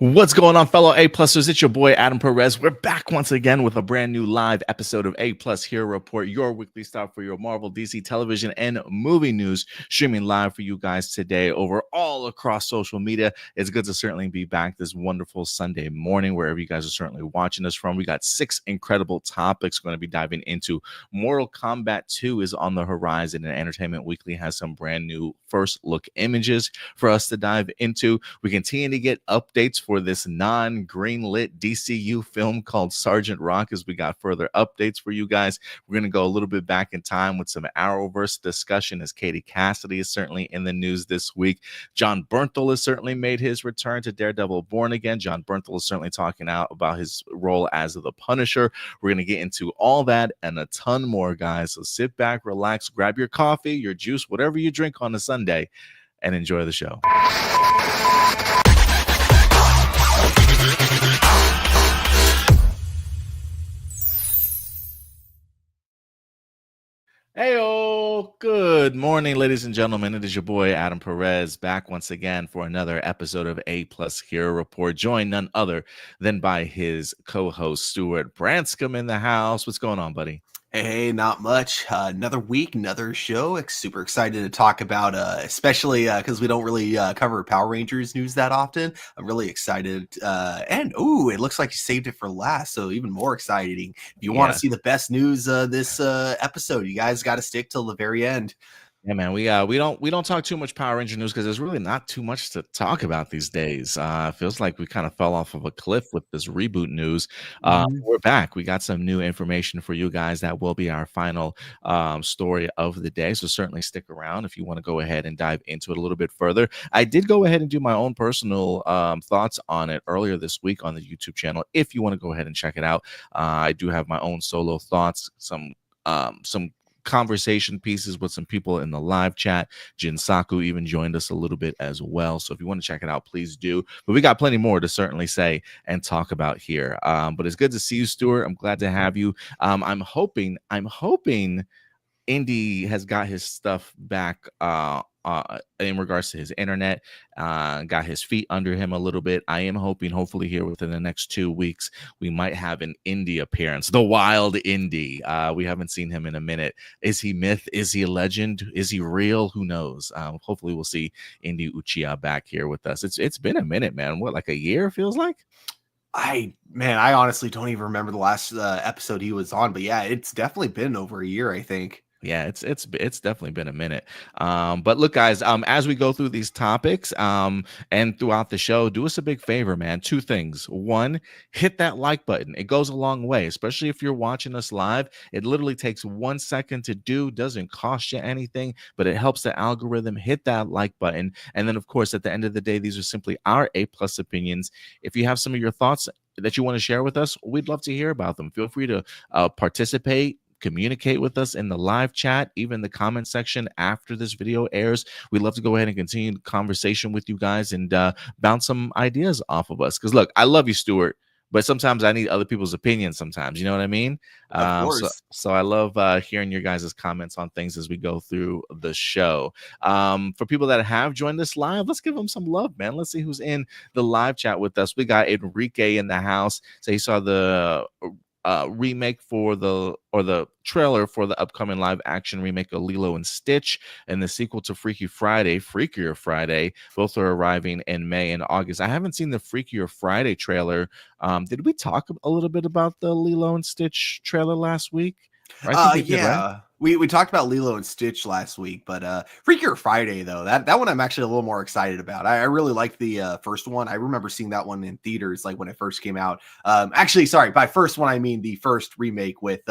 What's going on, fellow A-Plusers? It's your boy, Adam Perez. We're back once again with a brand new live episode of A-Plus Hero Report, your weekly stop for your Marvel, DC television, and movie news, streaming live for you guys today over all across social media. It's good to certainly be back this wonderful Sunday morning, wherever you guys are certainly watching us from. We got 6 incredible topics we're going to be diving into. Mortal Kombat 2 is on the horizon, and Entertainment Weekly has some brand new first look images for us to dive into. We continue to get updates for this non-greenlit DCU film called Sergeant Rock as we got further updates for you guys. We're going to go a little bit back in time with some Arrowverse discussion as Cassidy is certainly in the news this week. John Berthal has certainly made his return to Daredevil Bourne again. John Berthal is certainly talking out about his role as the Punisher. We're going to get into all that and a ton more, guys. So sit back, relax, grab your coffee, your juice, whatever you drink on a Sunday, and enjoy the show. Heyo, good morning, ladies and gentlemen. It is your boy Adam Perez back once again for another episode of A-Plus Hero Report, joined none other than by his co-host Stuart Branscombe in the house. What's going on, buddy? Hey, not much. Another week, another show. Super excited to talk about, especially because we don't really cover Power Rangers news that often. I'm really excited. And it looks like you saved it for last, so even more exciting. If you want to see the best news this episode, you guys got to stick till the very end. Yeah, man, we don't talk too much Power Ranger news because there's really not too much to talk about these days. Feels like we kind of fell off of a cliff with this reboot news. We're back. We got some new information for you guys that will be our final story of the day. So certainly stick around if you want to go ahead and dive into it a little bit further. I did go ahead and do my own personal thoughts on it earlier this week on the YouTube channel. If you want to go ahead and check it out, I do have my own solo thoughts, some conversation pieces with some people in the live chat. Jin Saku even joined us a little bit as well. So if you want to check it out, please do. But we got plenty more to certainly say and talk about here. But it's good to see you, Stuart. I'm glad to have you. I'm hoping Indy has got his stuff back in regards to his internet, got his feet under him a little bit. I am hopefully here within the next 2 weeks, we might have an Indy appearance, the wild Indy. We haven't seen him in a minute. Is he myth? Is he a legend? Is he real? Who knows? Hopefully we'll see Indy Uchiha back here with us. It's been a minute, man. What, like a year feels like? I honestly don't even remember the last episode he was on, but yeah, it's definitely been over a year, I think. Yeah, it's definitely been a minute. But look, guys, as we go through these topics and throughout the show, do us a big favor, man. 2 things. 1, hit that like button. It goes a long way, especially if you're watching us live. It literally takes 1 second to do, doesn't cost you anything, but it helps the algorithm. Hit that like button. And then, of course, at the end of the day, these are simply our A-plus opinions. If you have some of your thoughts that you want to share with us, we'd love to hear about them. Feel free to participate. Communicate with us in the live chat, even the comment section after this video airs. We'd love to go ahead and continue the conversation with you guys and bounce some ideas off of us. Because look, I love you, Stuart, but sometimes I need other people's opinions sometimes. You know what I mean? Of course. So I love hearing your guys' comments on things as we go through the show. For people that have joined us live, let's give them some love, man. Let's see who's in the live chat with us. We got Enrique in the house. So he saw the remake for the trailer for the upcoming live action remake of Lilo and Stitch and the sequel to Freakier Friday. Both are arriving in May and August. I haven't seen the Freakier Friday trailer. Did we talk a little bit about the Lilo and Stitch trailer last week? Right? We talked about Lilo and Stitch last week, but Freakier Friday, though, that one I'm actually a little more excited about. I really liked the first one. I remember seeing that one in theaters, like when it first came out. Actually, sorry, by first one I mean the first remake with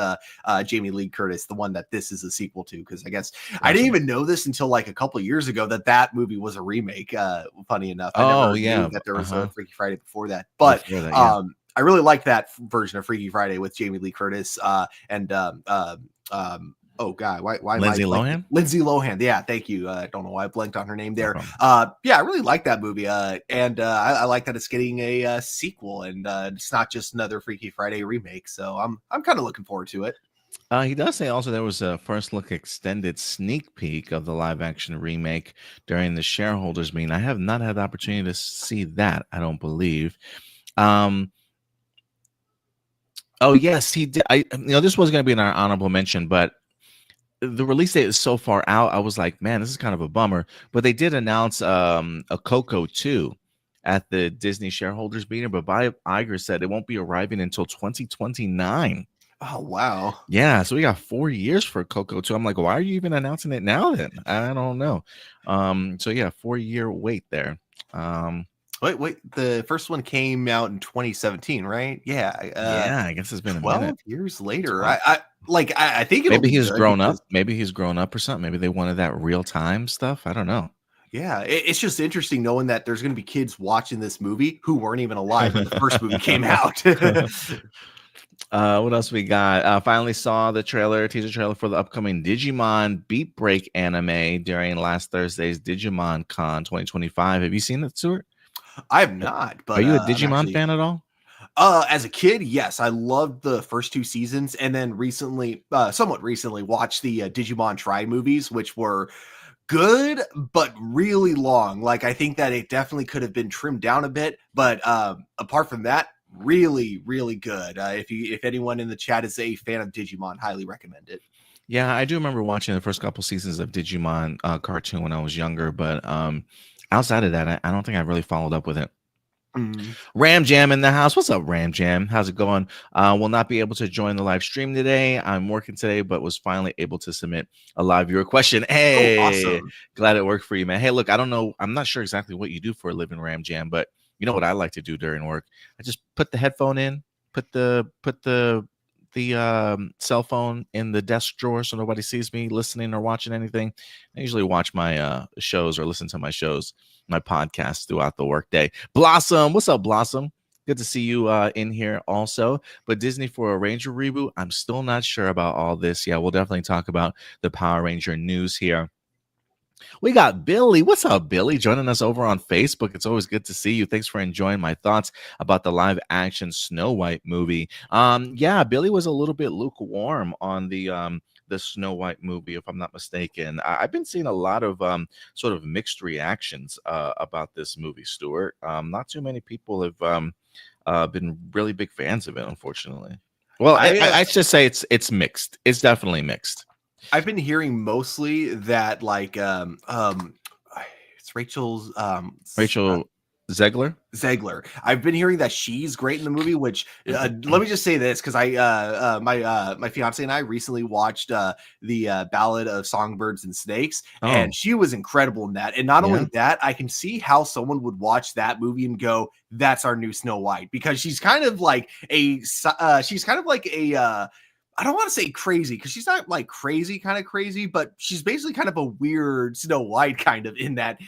Jamie Lee Curtis, the one that this is a sequel to, because I guess I didn't even know this until like a couple of years ago that movie was a remake. Funny enough, I never knew that there was a Freaky Friday before that, but I really like that version of Freaky Friday with Jamie Lee Curtis and oh God, why Lindsay Lohan? Lindsay Lohan. Yeah, thank you. I don't know why I blanked on her name there. Yeah, I really like that movie. And I like that it's getting a sequel and it's not just another Freaky Friday remake. So I'm kind of looking forward to it. He does say also there was a first look extended sneak peek of the live action remake during the shareholders meeting. I have not had the opportunity to see that, I don't believe. Um, oh yes, he did. This was going to be an honorable mention, but the release date is so far out. I was like, man, this is kind of a bummer. But they did announce a Coco 2 at the Disney shareholders meeting, but Bob Iger said it won't be arriving until 2029. Oh wow. Yeah, so we got 4 years for Coco 2. I'm like, why are you even announcing it now then? I don't know. So yeah, 4-year wait there. Wait, the first one came out in 2017, right? Yeah, I guess it's been a 12 minute. years later. 12. I think it'll Maybe be he's good grown because up. Maybe he's grown up or something. Maybe they wanted that real time stuff. I don't know. yeah, it's just interesting knowing that there's going to be kids watching this movie who weren't even alive when the first movie came out. What else we got? Finally saw the teaser trailer for the upcoming Digimon Beat Break anime during last Thursday's Digimon Con 2025. Have you seen it, Stuart? I have not, but Are you a I'm Digimon actually fan at all? as a kid, yes, I loved the first 2 seasons, and then recently, somewhat recently, watched the Digimon Try movies, which were good, but really long. Like, I think that it definitely could have been trimmed down a bit, but apart from that, really, really good. If anyone in the chat is a fan of Digimon, highly recommend it. Yeah, I do remember watching the first couple seasons of Digimon cartoon when I was younger, but outside of that, I don't think I really followed up with it. Ram Jam in the house. What's up, Ram Jam? How's it going? Will not be able to join the live stream today. I'm working today, but was finally able to submit a live viewer question. Hey, awesome. Glad it worked for you, man. Hey, look, I don't know. I'm not sure exactly what you do for a living, Ram Jam, but you know what I like to do during work? I just put the headphone in, put the cell phone in the desk drawer so nobody sees me listening or watching anything. I usually watch my shows or listen to my shows, my podcasts throughout the workday. Blossom, what's up, Blossom? Good to see you in here also. But Disney for a Ranger reboot, I'm still not sure about all this. Yeah, we'll definitely talk about the Power Ranger news here. We got Billy. What's up, Billy? Joining us over on Facebook. It's always good to see you. Thanks for enjoying my thoughts about the live action Snow White movie. Yeah, Billy was a little bit lukewarm on the Snow White movie, if I'm not mistaken. I've been seeing a lot of sort of mixed reactions about this movie, Stuart. Not too many people have been really big fans of it, unfortunately. Well, I should say it's mixed. It's definitely mixed. I've been hearing mostly that it's Rachel Zegler. I've been hearing that she's great in the movie, which let me just say this because my fiance and I recently watched the Ballad of Songbirds and Snakes, and she was incredible in that. And not only that, I can see how someone would watch that movie and go, "That's our new Snow White," because she's kind of like a I don't want to say crazy because she's not like crazy, kind of crazy, but she's basically kind of a weird Snow White kind of in that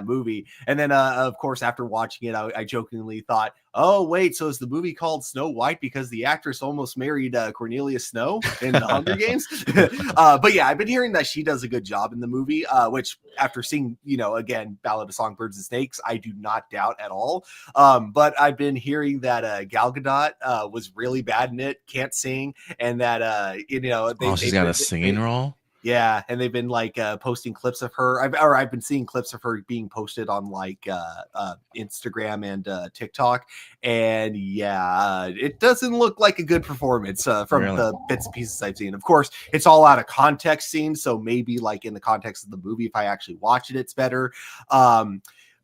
movie. And then, of course, after watching it, I jokingly thought, oh, wait, so is the movie called Snow White because the actress almost married Cornelia Snow in the Hunger Games? But yeah, I've been hearing that she does a good job in the movie, which after seeing, again, Ballad of Songbirds and Snakes, I do not doubt at all. But I've been hearing that Gal Gadot was really bad in it, can't sing, and that she's got a singing role. Yeah, and they've been like posting clips of her. I've been seeing clips of her being posted on like Instagram and TikTok, and yeah, it doesn't look like a good performance from the bits and pieces I've seen. Of course, it's all out of context scenes, so maybe like in the context of the movie, if I actually watch it, it's better.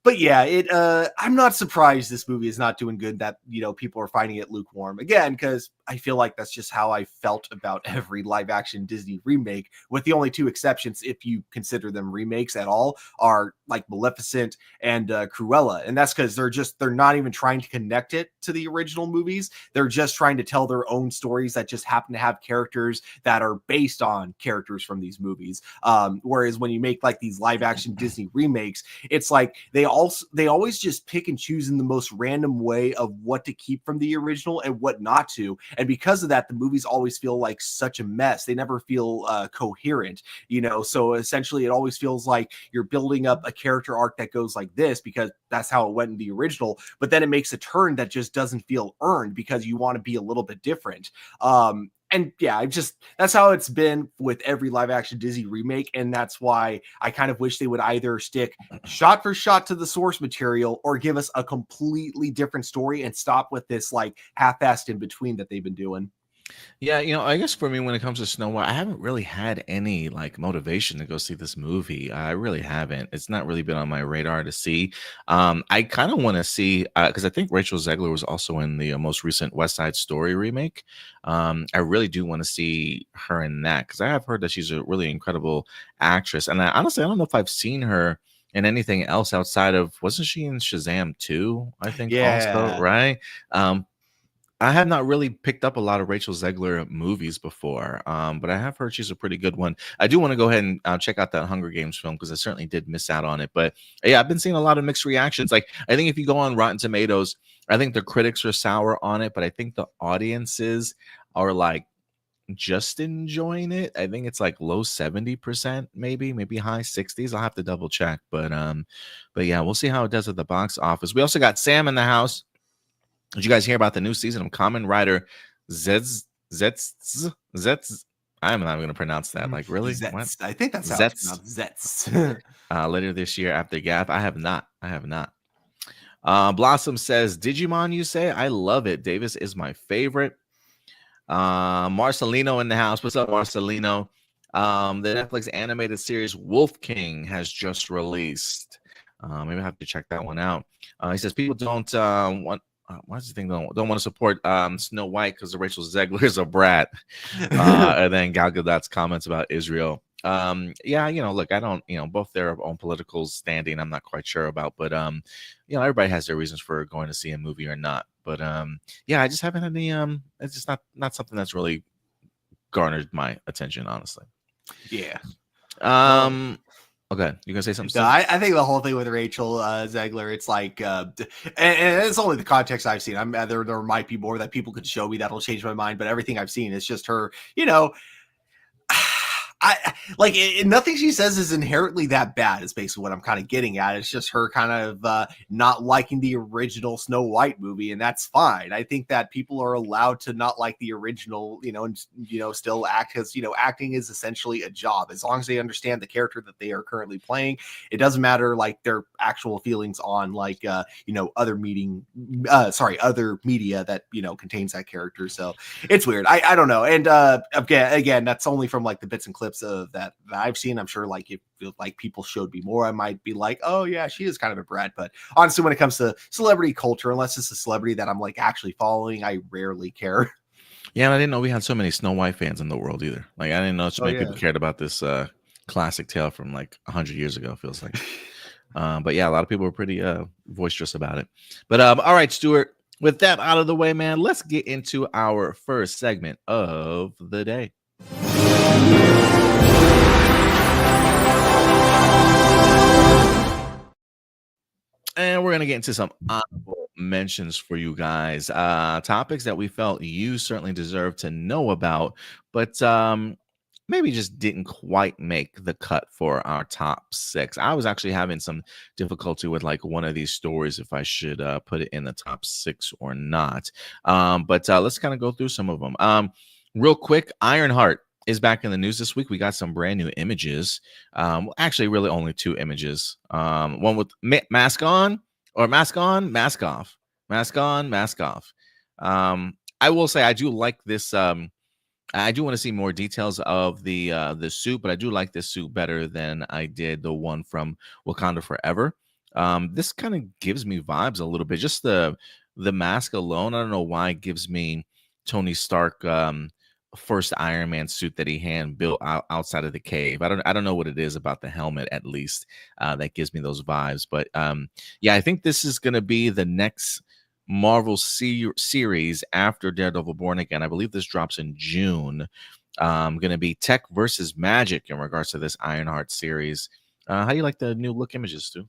But yeah, I'm not surprised this movie is not doing good, that, people are finding it lukewarm again, because I feel like that's just how I felt about every live action Disney remake, with the only 2 exceptions, if you consider them remakes at all, are like Maleficent and Cruella. And that's because they're not even trying to connect it to the original movies. They're just trying to tell their own stories that just happen to have characters that are based on characters from these movies. Whereas when you make like these live action Disney remakes, it's like they always just pick and choose in the most random way of what to keep from the original and what not to. And because of that, the movies always feel like such a mess. They never feel coherent, so essentially it always feels like you're building up a character arc that goes like this because that's how it went in the original, but then it makes a turn that just doesn't feel earned because you want to be a little bit different. and yeah, that's how it's been with every live action Disney remake. And that's why I kind of wish they would either stick shot for shot to the source material or give us a completely different story and stop with this like half-assed in between that they've been doing. Yeah, I guess for me, when it comes to Snow White, I haven't really had any like motivation to go see this movie. I really haven't. It's not really been on my radar to see. I kind of want to see because I think Rachel Zegler was also in the most recent West Side Story remake. I really do want to see her in that because I have heard that she's a really incredible actress, and honestly, I don't know if I've seen her in anything else outside of wasn't she in Shazam 2? I think also, right? I have not really picked up a lot of Rachel Zegler movies before, but I have heard she's a pretty good one. I do want to go ahead and check out that Hunger Games film because I certainly did miss out on it. But yeah, I've been seeing a lot of mixed reactions. Like, I think if you go on Rotten Tomatoes, I think the critics are sour on it, but I think the audiences are like just enjoying it. I think it's like low 70%, maybe high 60s. I'll have to double check. But yeah, we'll see how it does at the box office. We also got Sam in the house. Did you guys hear about the new season of Kamen Rider Zets? I'm not going to pronounce that. Like, really? Zets. What? I think that's how it's pronounced. Zets. Later this year after Gath. I have not. Blossom says, Digimon, you say? I love it. Davis is my favorite. Marcelino in the house. What's up, Marcelino? The Netflix animated series Wolf King has just released. Maybe I have to check that one out. He says people don't want. Why does he think don't want to support Snow White because Rachel Zegler is a brat? And then Gal Gadot's comments about Israel. Yeah, look, I don't, both their own political standing, I'm not quite sure about, but everybody has their reasons for going to see a movie or not. But yeah, I just haven't had any. It's just not something that's really garnered my attention, honestly. Yeah. Okay, you gonna say something? No, I think the whole thing with Rachel Zegler, it's like, and it's only the context I've seen. There might be more that people could show me that'll change my mind, but everything I've seen is just her, I like it, nothing she says is inherently that bad is basically what I'm kind of getting at. It's just her kind of not liking the original Snow White movie, and that's fine. I think that people are allowed to not like the original, and still act because acting is essentially a job. As long as they understand the character that they are currently playing, it doesn't matter like their actual feelings on like other media that contains that character. So it's weird. I don't know. And again, that's only from like the bits and clips of that I've seen. I'm sure like if like people showed me more, I might be like, oh yeah, she is kind of a brat. But honestly, when it comes to celebrity culture, unless it's a celebrity that I'm like actually following, I rarely care. Yeah, and I didn't know we had so many Snow White fans in the world either. Like I didn't know so many people cared about this classic tale from like 100 years ago, feels like. But yeah, a lot of people were pretty boisterous about it. But all right, Stuart, with that out of the way, man, let's get into our first segment of the day. And we're going to get into some honorable mentions for you guys. Topics that we felt you certainly deserve to know about, but maybe just didn't quite make the cut for our top 6. I was actually having some difficulty with like one of these stories if I should put it in the top 6 or not. But let's kind of go through some of them. Real quick, Ironheart is back in the news this week. We got some brand new images. Actually, really only 2 images. One with mask on or mask on, mask off. Mask on, mask off. I will say I do like this. I do want to see more details of the suit, but I do like this suit better than I did the one from Wakanda Forever. This kind of gives me vibes a little bit. Just the mask alone, I don't know why it gives me Tony Stark first Iron Man suit that he hand built outside of the cave. I don't know what it is about the helmet, at least, that gives me those vibes. But yeah, I think this is going to be the next Marvel series after Daredevil Born Again. I believe this drops in June. Going to be tech versus magic in regards to this Ironheart series. How do you like the new look images, Stu?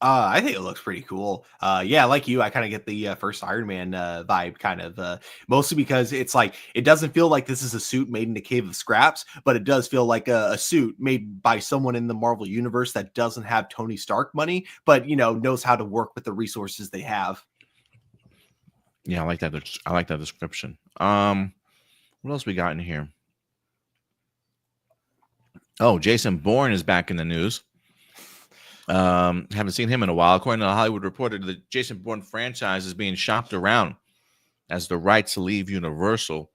I think it looks pretty cool. Yeah, like you, I kind of get the first Iron Man vibe, kind of mostly because it's like it doesn't feel like this is a suit made in a cave of scraps, but it does feel like a suit made by someone in the Marvel universe that doesn't have Tony Stark money, but knows how to work with the resources they have. Yeah, I like that. I like that description. What else we got in here? Oh, Jason Bourne is back in the news. Haven't seen him in a while. According to the Hollywood Reporter, the Jason Bourne franchise is being shopped around as the rights leave Universal.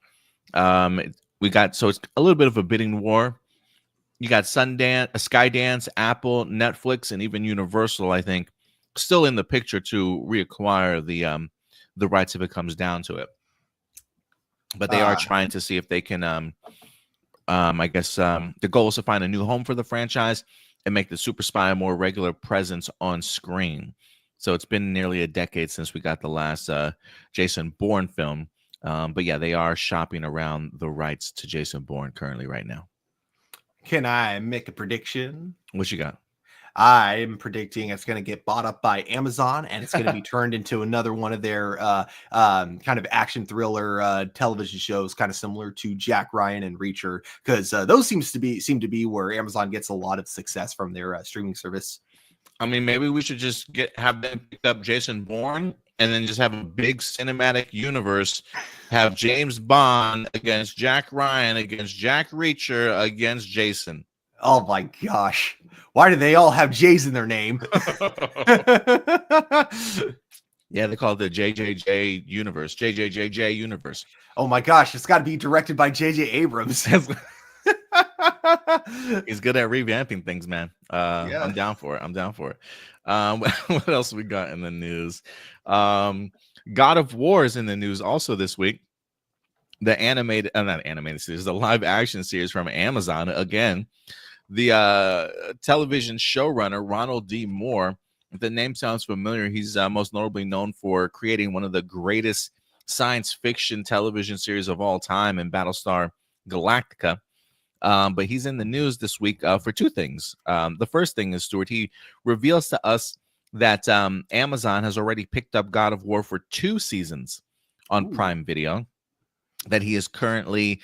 We got, so it's a little bit of a bidding war. You got Sundance, Skydance, Apple, Netflix, and even Universal, I think, still in the picture to reacquire the rights if it comes down to it. But they are trying to see if they can, I guess, the goal is to find a new home for the franchise and make the Super Spy a more regular presence on screen. So it's been nearly a decade since we got the last Jason Bourne film. But yeah, they are shopping around the rights to Jason Bourne currently right now. Can I make a prediction? What you got? I'm predicting it's going to get bought up by Amazon and it's going to be turned into another one of their kind of action thriller television shows, kind of similar to Jack Ryan and Reacher, because those seem to be where Amazon gets a lot of success from their streaming service. I mean, maybe we should just have them pick up Jason Bourne and then just have a big cinematic universe. Have James Bond against Jack Ryan against Jack Reacher against Jason. Oh my gosh. Why do they all have J's in their name? Yeah, they call it the JJJ universe. JJJJ universe. Oh my gosh, it's got to be directed by J.J. Abrams. He's good at revamping things, man. Yeah. I'm down for it. What else we got in the news? God of War is in the news also this week. The animated, not animated series, the live action series from Amazon again. The television showrunner Ronald D. Moore, if the name sounds familiar, he's most notably known for creating one of the greatest science fiction television series of all time in Battlestar Galactica. But he's in the news this week for two things. The first thing is, Stuart, he reveals to us that Amazon has already picked up God of War for 2 seasons on Prime Video that he is currently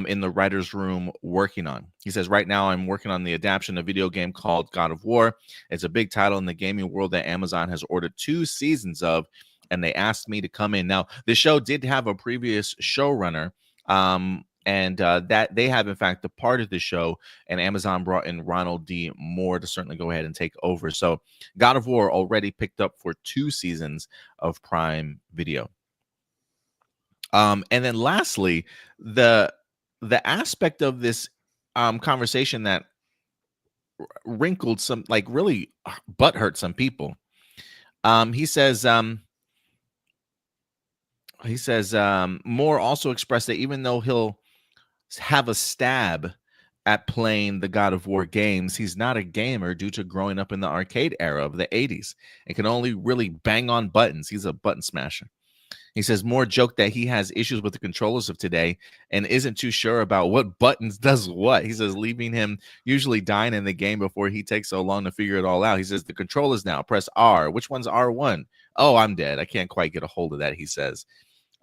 in the writer's room working on. He says, right now I'm working on the adaptation of a video game called God of War. It's a big title in the gaming world that Amazon has ordered 2 seasons of, and they asked me to come in. Now, the show did have a previous showrunner, and that they have, in fact, departed the show, and Amazon brought in Ronald D. Moore to certainly go ahead and take over. So God of War already picked up for 2 seasons of Prime Video. And then lastly, the aspect of this conversation that wrinkled some, like really butthurt some people. He says Moore also expressed that even though he'll have a stab at playing the God of War games, he's not a gamer due to growing up in the arcade era of the 80s and can only really bang on buttons. He's a button smasher. He says Moore joked that he has issues with the controllers of today and isn't too sure about what buttons does what. He says leaving him usually dying in the game before he takes so long to figure it all out. He says the controllers now, press R. Which one's R1? Oh, I'm dead. I can't quite get a hold of that, he says.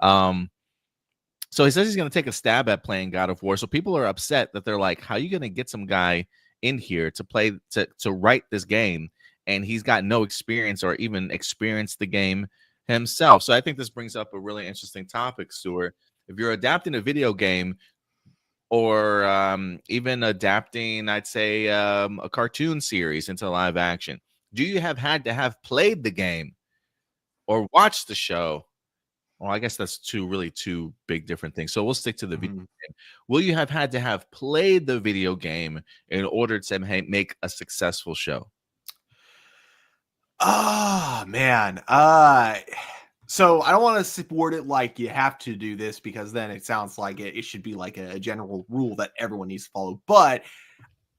So he says he's going to take a stab at playing God of War. So people are upset that they're like, how are you going to get some guy in here to play, to write this game, and he's got no experience or even experienced the game himself? So I think this brings up a really interesting topic, Stuart. If you're adapting a video game or even adapting, I'd say, a cartoon series into live action, do you have had to have played the game or watched the show? Well, I guess that's two big different things. So we'll stick to the video game. Will you have had to have played the video game in order to make a successful show? Oh, man. So I don't want to support it like you have to do this, because then it sounds like it should be like a general rule that everyone needs to follow. But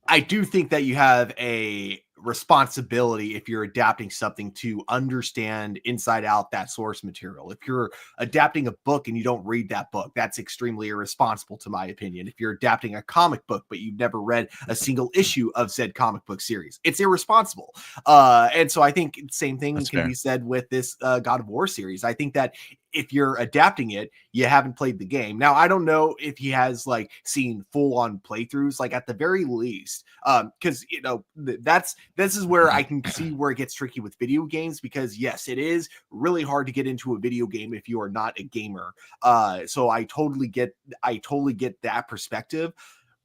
I do think that you have a responsibility, if you're adapting something, to understand inside out that source material. If you're adapting a book and you don't read that book, that's extremely irresponsible, to my opinion. If you're adapting a comic book but you've never read a single issue of said comic book series, it's irresponsible. And so I think same thing can be said with this God of War series. I think that if you're adapting it, you haven't played the game. Now, I don't know if he has like seen full on playthroughs, like at the very least, because you know this is where I can see where it gets tricky with video games, because yes, it is really hard to get into a video game if you are not a gamer. So I totally get that perspective.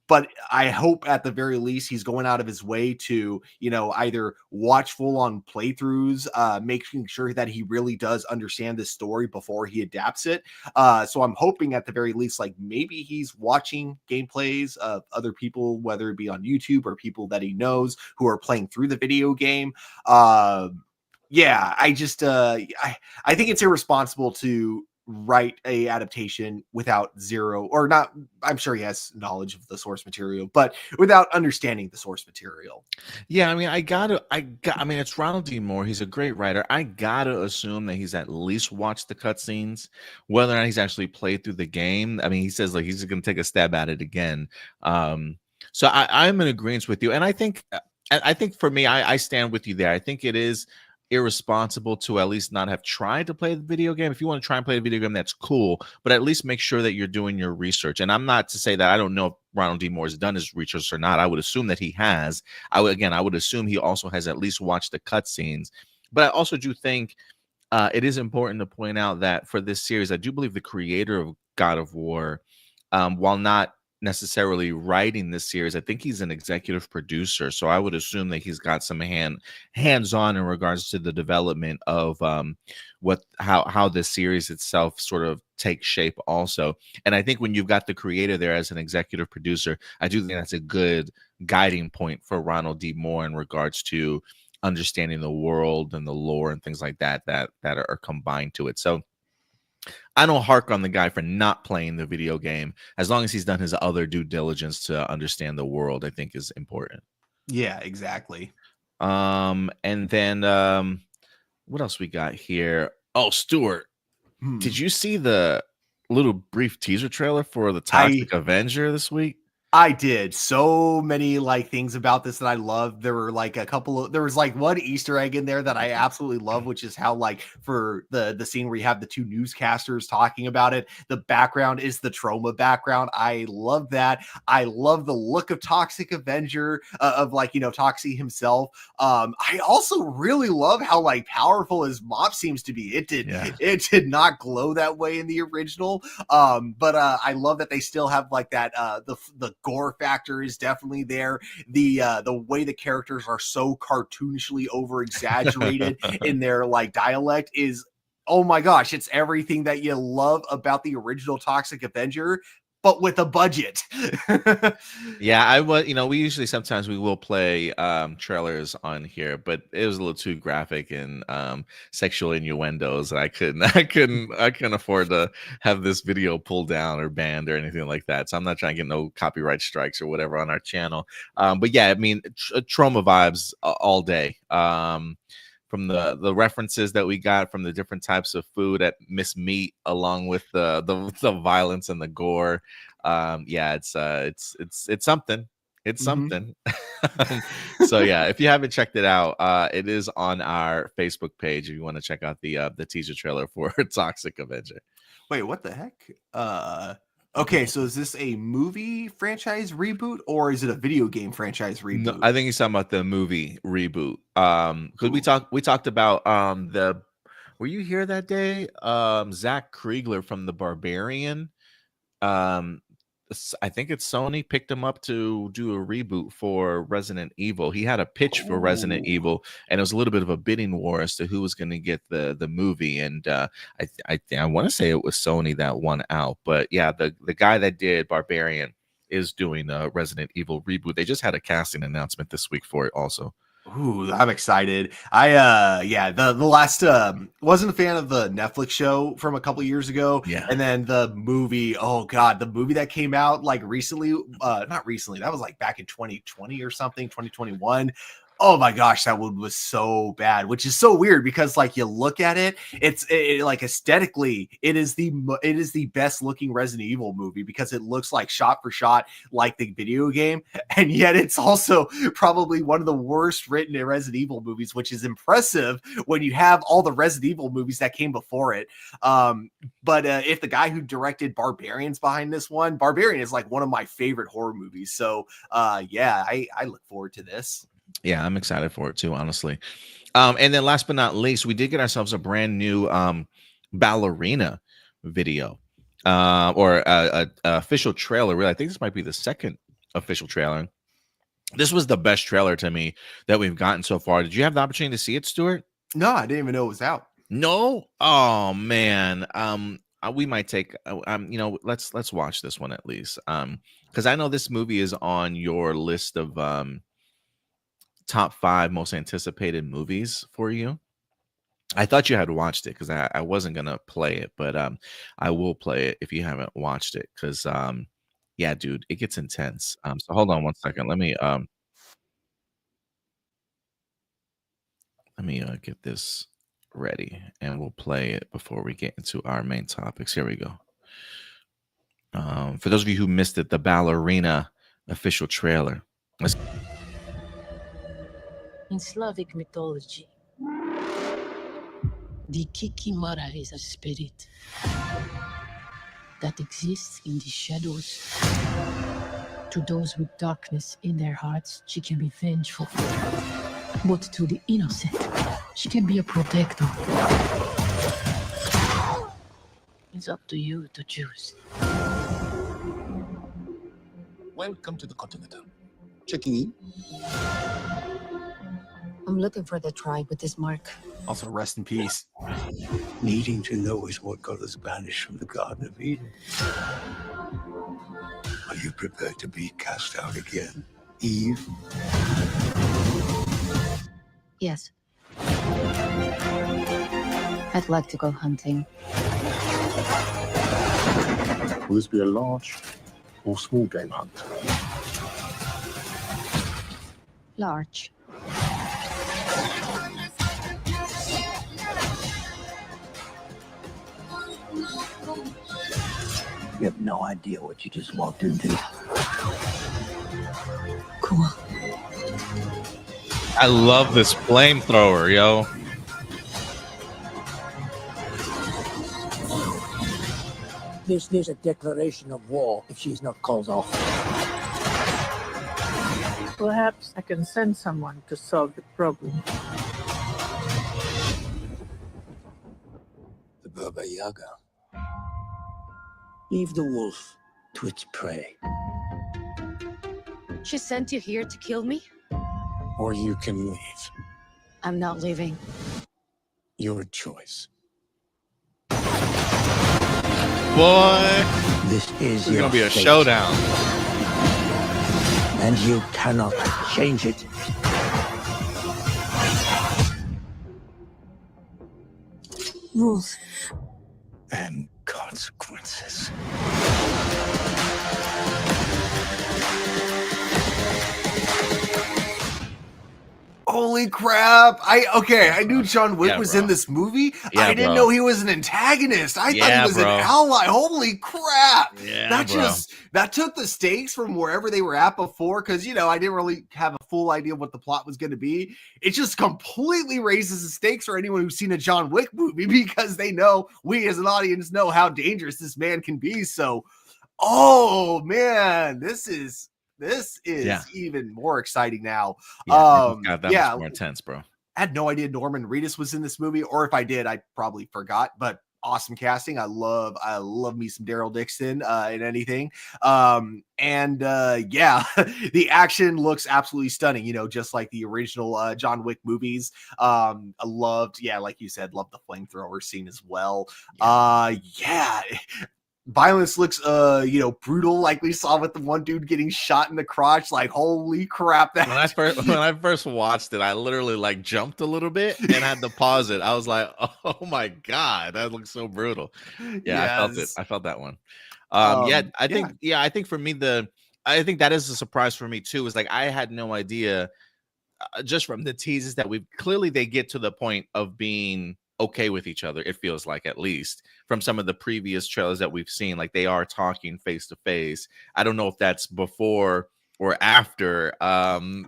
But I hope at the very least he's going out of his way to, you know, either watch full on playthroughs, making sure that he really does understand this story before he adapts it. So I'm hoping at the very least, like maybe he's watching gameplays of other people, whether it be on YouTube or people that he knows who are playing through the video game. Yeah, I just I think it's irresponsible to write a adaptation without zero or not. I'm sure he has knowledge of the source material, but without understanding the source material. Yeah, I mean, I mean, it's Ronald D. Moore. He's a great writer. I gotta assume that he's at least watched the cutscenes, whether or not he's actually played through the game. I mean, he says like he's gonna take a stab at it again. So I'm in agreement with you, and I think for me, I stand with you there. I think it is irresponsible to at least not have tried to play the video game. If you want to try and play a video game, that's cool, but at least make sure that you're doing your research. And I'm not to say that I don't know if Ronald D. Moore has done his research or not. I would assume that he has. I would assume he also has at least watched the cutscenes. But I also do think it is important to point out that for this series, I do believe the creator of God of War, while not necessarily writing this series, I think he's an executive producer. So I would assume that he's got some hands-on in regards to the development of how this series itself sort of takes shape also. And I think when you've got the creator there as an executive producer, I do think that's a good guiding point for Ronald D. Moore in regards to understanding the world and the lore and things like that are combined to it. So I don't hark on the guy for not playing the video game, as long as he's done his other due diligence to understand the world. I think is important. Yeah, exactly. And then what else we got here? Oh, Stuart, did you see the little brief teaser trailer for the Toxic Avenger this week? I did. So many like things about this that I love. There were like there was like one Easter egg in there that I absolutely love, which is how like for the scene where you have the two newscasters talking about it, the background is the trauma background. I love that. I love the look of Toxic Avenger, of like, you know, Toxie himself. I also really love how like powerful his mop seems to be. It did not glow that way in the original. But I love that they still have like that the gore factor is definitely there. The way the characters are so cartoonishly over exaggerated in their like dialect is, oh my gosh, it's everything that you love about the original Toxic Avenger, but with a budget. Yeah, I was, you know, we usually sometimes we will play trailers on here, but it was a little too graphic and sexual innuendos. I couldn't afford to have this video pulled down or banned or anything like that. So I'm not trying to get no copyright strikes or whatever on our channel. But yeah, I mean, trauma vibes all day. From the references that we got from the different types of food at Miss Meat, along with the violence and the gore. Yeah, it's something. It's something. So yeah, if you haven't checked it out, it is on our Facebook page if you want to check out the teaser trailer for Toxic Avenger. Wait, what the heck? Okay, so is this a movie franchise reboot or is it a video game franchise reboot? No, I think he's talking about the movie reboot. Because we talked about were you here that day? Zach Kriegler from The Barbarian. I think it's Sony picked him up to do a reboot for Resident Evil. He had a pitch for Resident Evil, and it was a little bit of a bidding war as to who was going to get the movie. And I want to say it was Sony that won out. But yeah, the guy that did Barbarian is doing a Resident Evil reboot. They just had a casting announcement this week for it also. Ooh, I'm excited. The last wasn't a fan of the Netflix show from a couple years ago. Yeah. And then the movie, oh god, the movie that came out like recently, not recently, that was like back in 2020 or something, 2021. Oh my gosh, that one was so bad, which is so weird because like you look at it, it's like aesthetically, it is the best looking Resident Evil movie because it looks like shot for shot like the video game, and yet it's also probably one of the worst written Resident Evil movies, which is impressive when you have all the Resident Evil movies that came before it. But if the guy who directed Barbarian's behind this one, Barbarian is like one of my favorite horror movies. So yeah, I look forward to this. Yeah, I'm excited for it too, honestly. And then last but not least, we did get ourselves a brand new Ballerina video or a official trailer. Really, I think this might be the second official trailer. This was the best trailer to me that we've gotten so far. Did you have the opportunity to see it, Stuart? No, I didn't even know it was out. No? Oh man. We might take let's watch this one at least. Because I know this movie is on your list of top 5 most anticipated movies for you. I thought you had watched it because I wasn't gonna play it, but I will play it if you haven't watched it because yeah, dude, it gets intense. So hold on one second. Let me get this ready and we'll play it before we get into our main topics. Here we go. For those of you who missed it, the Ballerina official trailer. In Slavic mythology, the Kikimara is a spirit that exists in the shadows. To those with darkness in their hearts, she can be vengeful. But to the innocent, she can be a protector. It's up to you to choose. Welcome to the Continental. Checking in. I'm looking for the tribe with this mark. Also, rest in peace. Needing to know is what got us banished from the Garden of Eden. Are you prepared to be cast out again, Eve? Yes. I'd like to go hunting. Will this be a large or small game hunt? Large. You have no idea what you just walked into. Cool. I love this flamethrower, yo. There's a declaration of war if she's not called off. Perhaps I can send someone to solve the problem. The Baba Yaga. Leave the wolf to its prey. She sent you here to kill me? Or you can leave. I'm not leaving. Your choice. Boy, This is gonna be a showdown. And you cannot change it. Rules. And consequences. Holy crap. I knew John Wick was bro. in this movie. Yeah, I didn't bro. know he was an antagonist. I thought Yeah, he was bro. an ally. Holy crap. Yeah, That took the stakes from wherever they were at before, because I didn't really have a full idea of what the plot was going to be. It just completely raises the stakes for anyone who's seen a John Wick movie, because we as an audience know how dangerous this man can be. So, oh man, this is even more exciting now. That was more intense, bro. I had no idea Norman Reedus was in this movie, or if I did, I probably forgot. But awesome casting. I love me some Daryl Dixon in anything. The action looks absolutely stunning. Just like the original John Wick movies. I loved, like you said, loved the flamethrower scene as well. Violence looks brutal, like we saw with the one dude getting shot in the crotch. Like, holy crap. When I first watched it, I literally jumped a little bit and had to pause it. I was like, oh my god, that looks so brutal. I felt it. I felt that one. I think for me, I think that is a surprise for me too. Is like I had no idea just from the teases that we've clearly, they get to the point of being okay with each other. It feels like, at least from some of the previous trailers that we've seen, like they are talking face to face. I don't know if that's before or after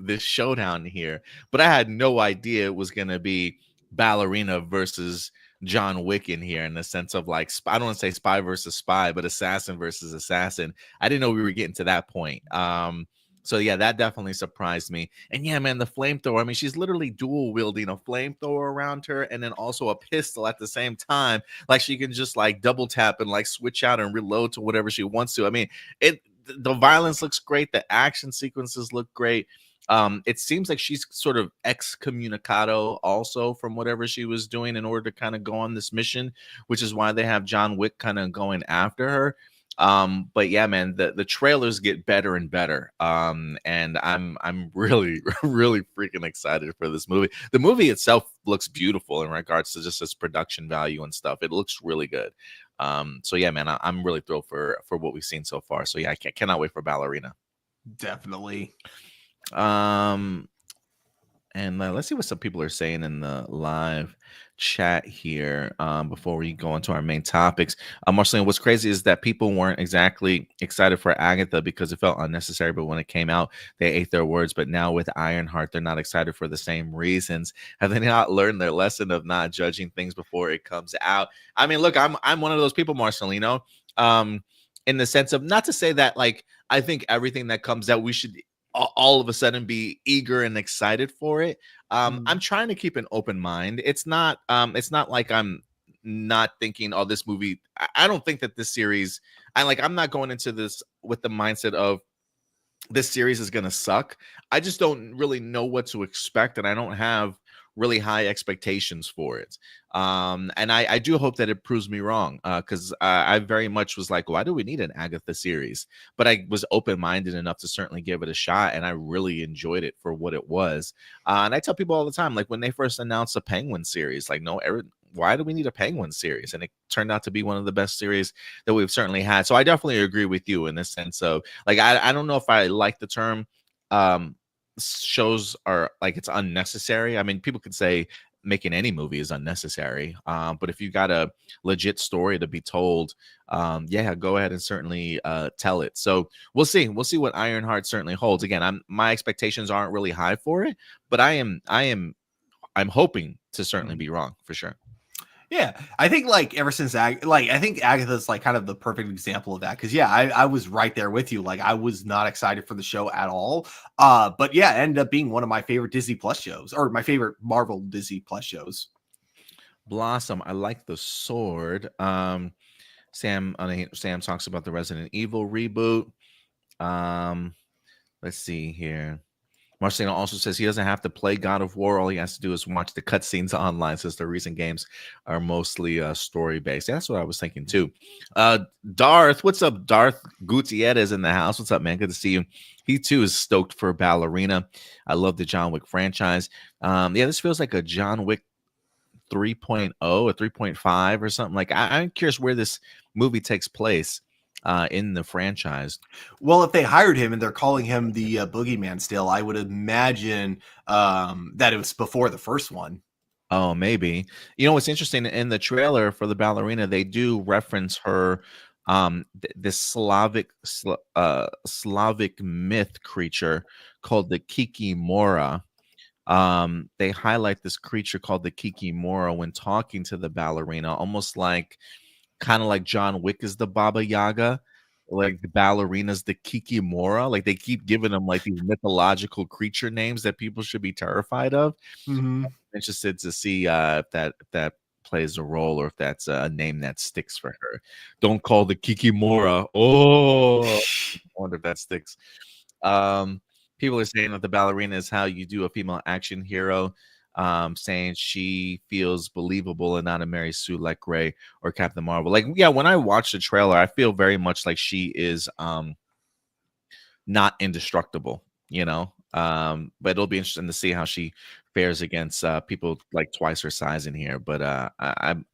this showdown here, but I had no idea it was going to be Ballerina versus John Wick in here, in the sense of like, I don't want to say spy versus spy, but assassin versus assassin. I didn't know we were getting to that point. So yeah, that definitely surprised me. And yeah, man, the flamethrower. I mean, she's literally dual wielding a flamethrower around her and then also a pistol at the same time. Like she can just like double tap and like switch out and reload to whatever she wants to. I mean, the violence looks great. The action sequences look great. It seems like she's sort of excommunicado also from whatever she was doing in order to kind of go on this mission, which is why they have John Wick kind of going after her. But yeah, man, the trailers get better and better. And I'm really, really freaking excited for this movie. The movie itself looks beautiful in regards to just its production value and stuff. It looks really good. So yeah, man, I'm really thrilled for what we've seen so far. So yeah, I cannot wait for Ballerina. Definitely. And let's see what some people are saying in the live chat here before we go into our main topics. Marceline, what's crazy is that people weren't exactly excited for Agatha because it felt unnecessary, but when it came out, they ate their words. But now with Ironheart, they're not excited for the same reasons. Have they not learned their lesson of not judging things before it comes out? I mean, look, I'm one of those people, Marcelino, in the sense of, not to say that like I think everything that comes out we should all of a sudden be eager and excited for it. I'm trying to keep an open mind. It's not like I'm not thinking, oh, this movie, I don't think that this series, I'm not going into this with the mindset of this series is gonna suck. I just don't really know what to expect, and I don't have really high expectations for it. And I do hope that it proves me wrong, because I very much was like, why do we need an Agatha series? But I was open-minded enough to certainly give it a shot, and I really enjoyed it for what it was. And I tell people all the time, like when they first announced a Penguin series, like, no, why do we need a Penguin series? And it turned out to be one of the best series that we've certainly had. So I definitely agree with you in the sense of, like, I don't know if I like the term shows are like it's unnecessary. I mean, people could say making any movie is unnecessary, but if you got a legit story to be told, yeah, go ahead and certainly tell it. So we'll see what Ironheart certainly holds. Again, my expectations aren't really high for it, but I'm hoping to certainly be wrong for sure. Yeah, I think like ever since I think Agatha's like kind of the perfect example of that, because yeah, I was right there with you. Like I was not excited for the show at all. But yeah, it ended up being one of my favorite Disney Plus shows, or my favorite Marvel Disney Plus shows. Blossom, I like the sword. Sam talks about the Resident Evil reboot. Let's see here. Marcelino also says he doesn't have to play God of War. All he has to do is watch the cutscenes online, since the recent games are mostly story-based. That's what I was thinking, too. Darth, what's up? Darth Gutierrez in the house. What's up, man? Good to see you. He, too, is stoked for Ballerina. I love the John Wick franchise. Yeah, this feels like a John Wick 3.0 or 3.5 or something. Like, I'm curious where this movie takes place in the franchise. Well, if they hired him and they're calling him the boogeyman still, I would imagine that it was before the first one. Oh, maybe. You know what's interesting, in the trailer for the Ballerina, they do reference her this Slavic myth creature called the Kikimora. They highlight this creature called the Kikimora when talking to the Ballerina, almost like kind of like John Wick is the Baba Yaga, like the Ballerina's the Kikimora. Like they keep giving them like these mythological creature names that people should be terrified of. Mm-hmm. I'm interested to see if that plays a role, or if that's a name that sticks for her. Don't call the Kikimora. Oh, I wonder if that sticks. People are saying that the Ballerina is how you do a female action hero. Saying she feels believable and not a Mary Sue like Ray or Captain Marvel. Like, yeah, when I watch the trailer, I feel very much like she is not indestructible, you know. But it'll be interesting to see how she fares against people like twice her size in here. But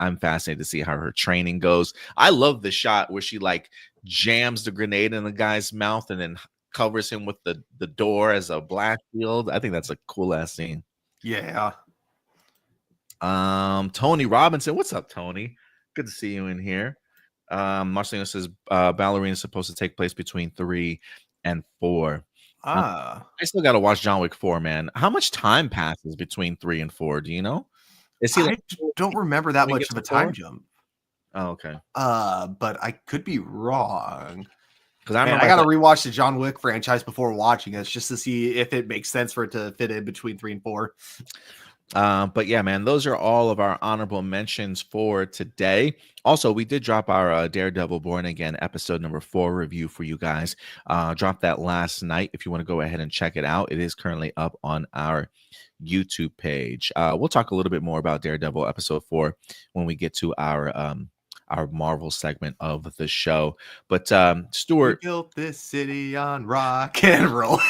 I'm fascinated to see how her training goes. I love the shot where she like jams the grenade in the guy's mouth and then covers him with the door as a blast shield. I think that's a cool ass scene. Yeah. Tony Robinson, what's up, Tony? Good to see you in here. Marcelino says Ballerina is supposed to take place between 3 and 4. I still got to watch John Wick 4, man. How much time passes between 3 and 4? Do you know? Is he I don't remember that much of a time jump. Oh, okay. But I could be wrong. Because I got to rewatch the John Wick franchise before watching this just to see if it makes sense for it to fit in between 3 and 4. But yeah, man, those are all of our honorable mentions for today. Also, we did drop our Daredevil Born Again episode number 4 review for you guys. Dropped that last night. If you want to go ahead and check it out, it is currently up on our YouTube page. We'll talk a little bit more about Daredevil episode 4 when we get to our Marvel segment of the show. But Stuart, we built this city on rock and roll.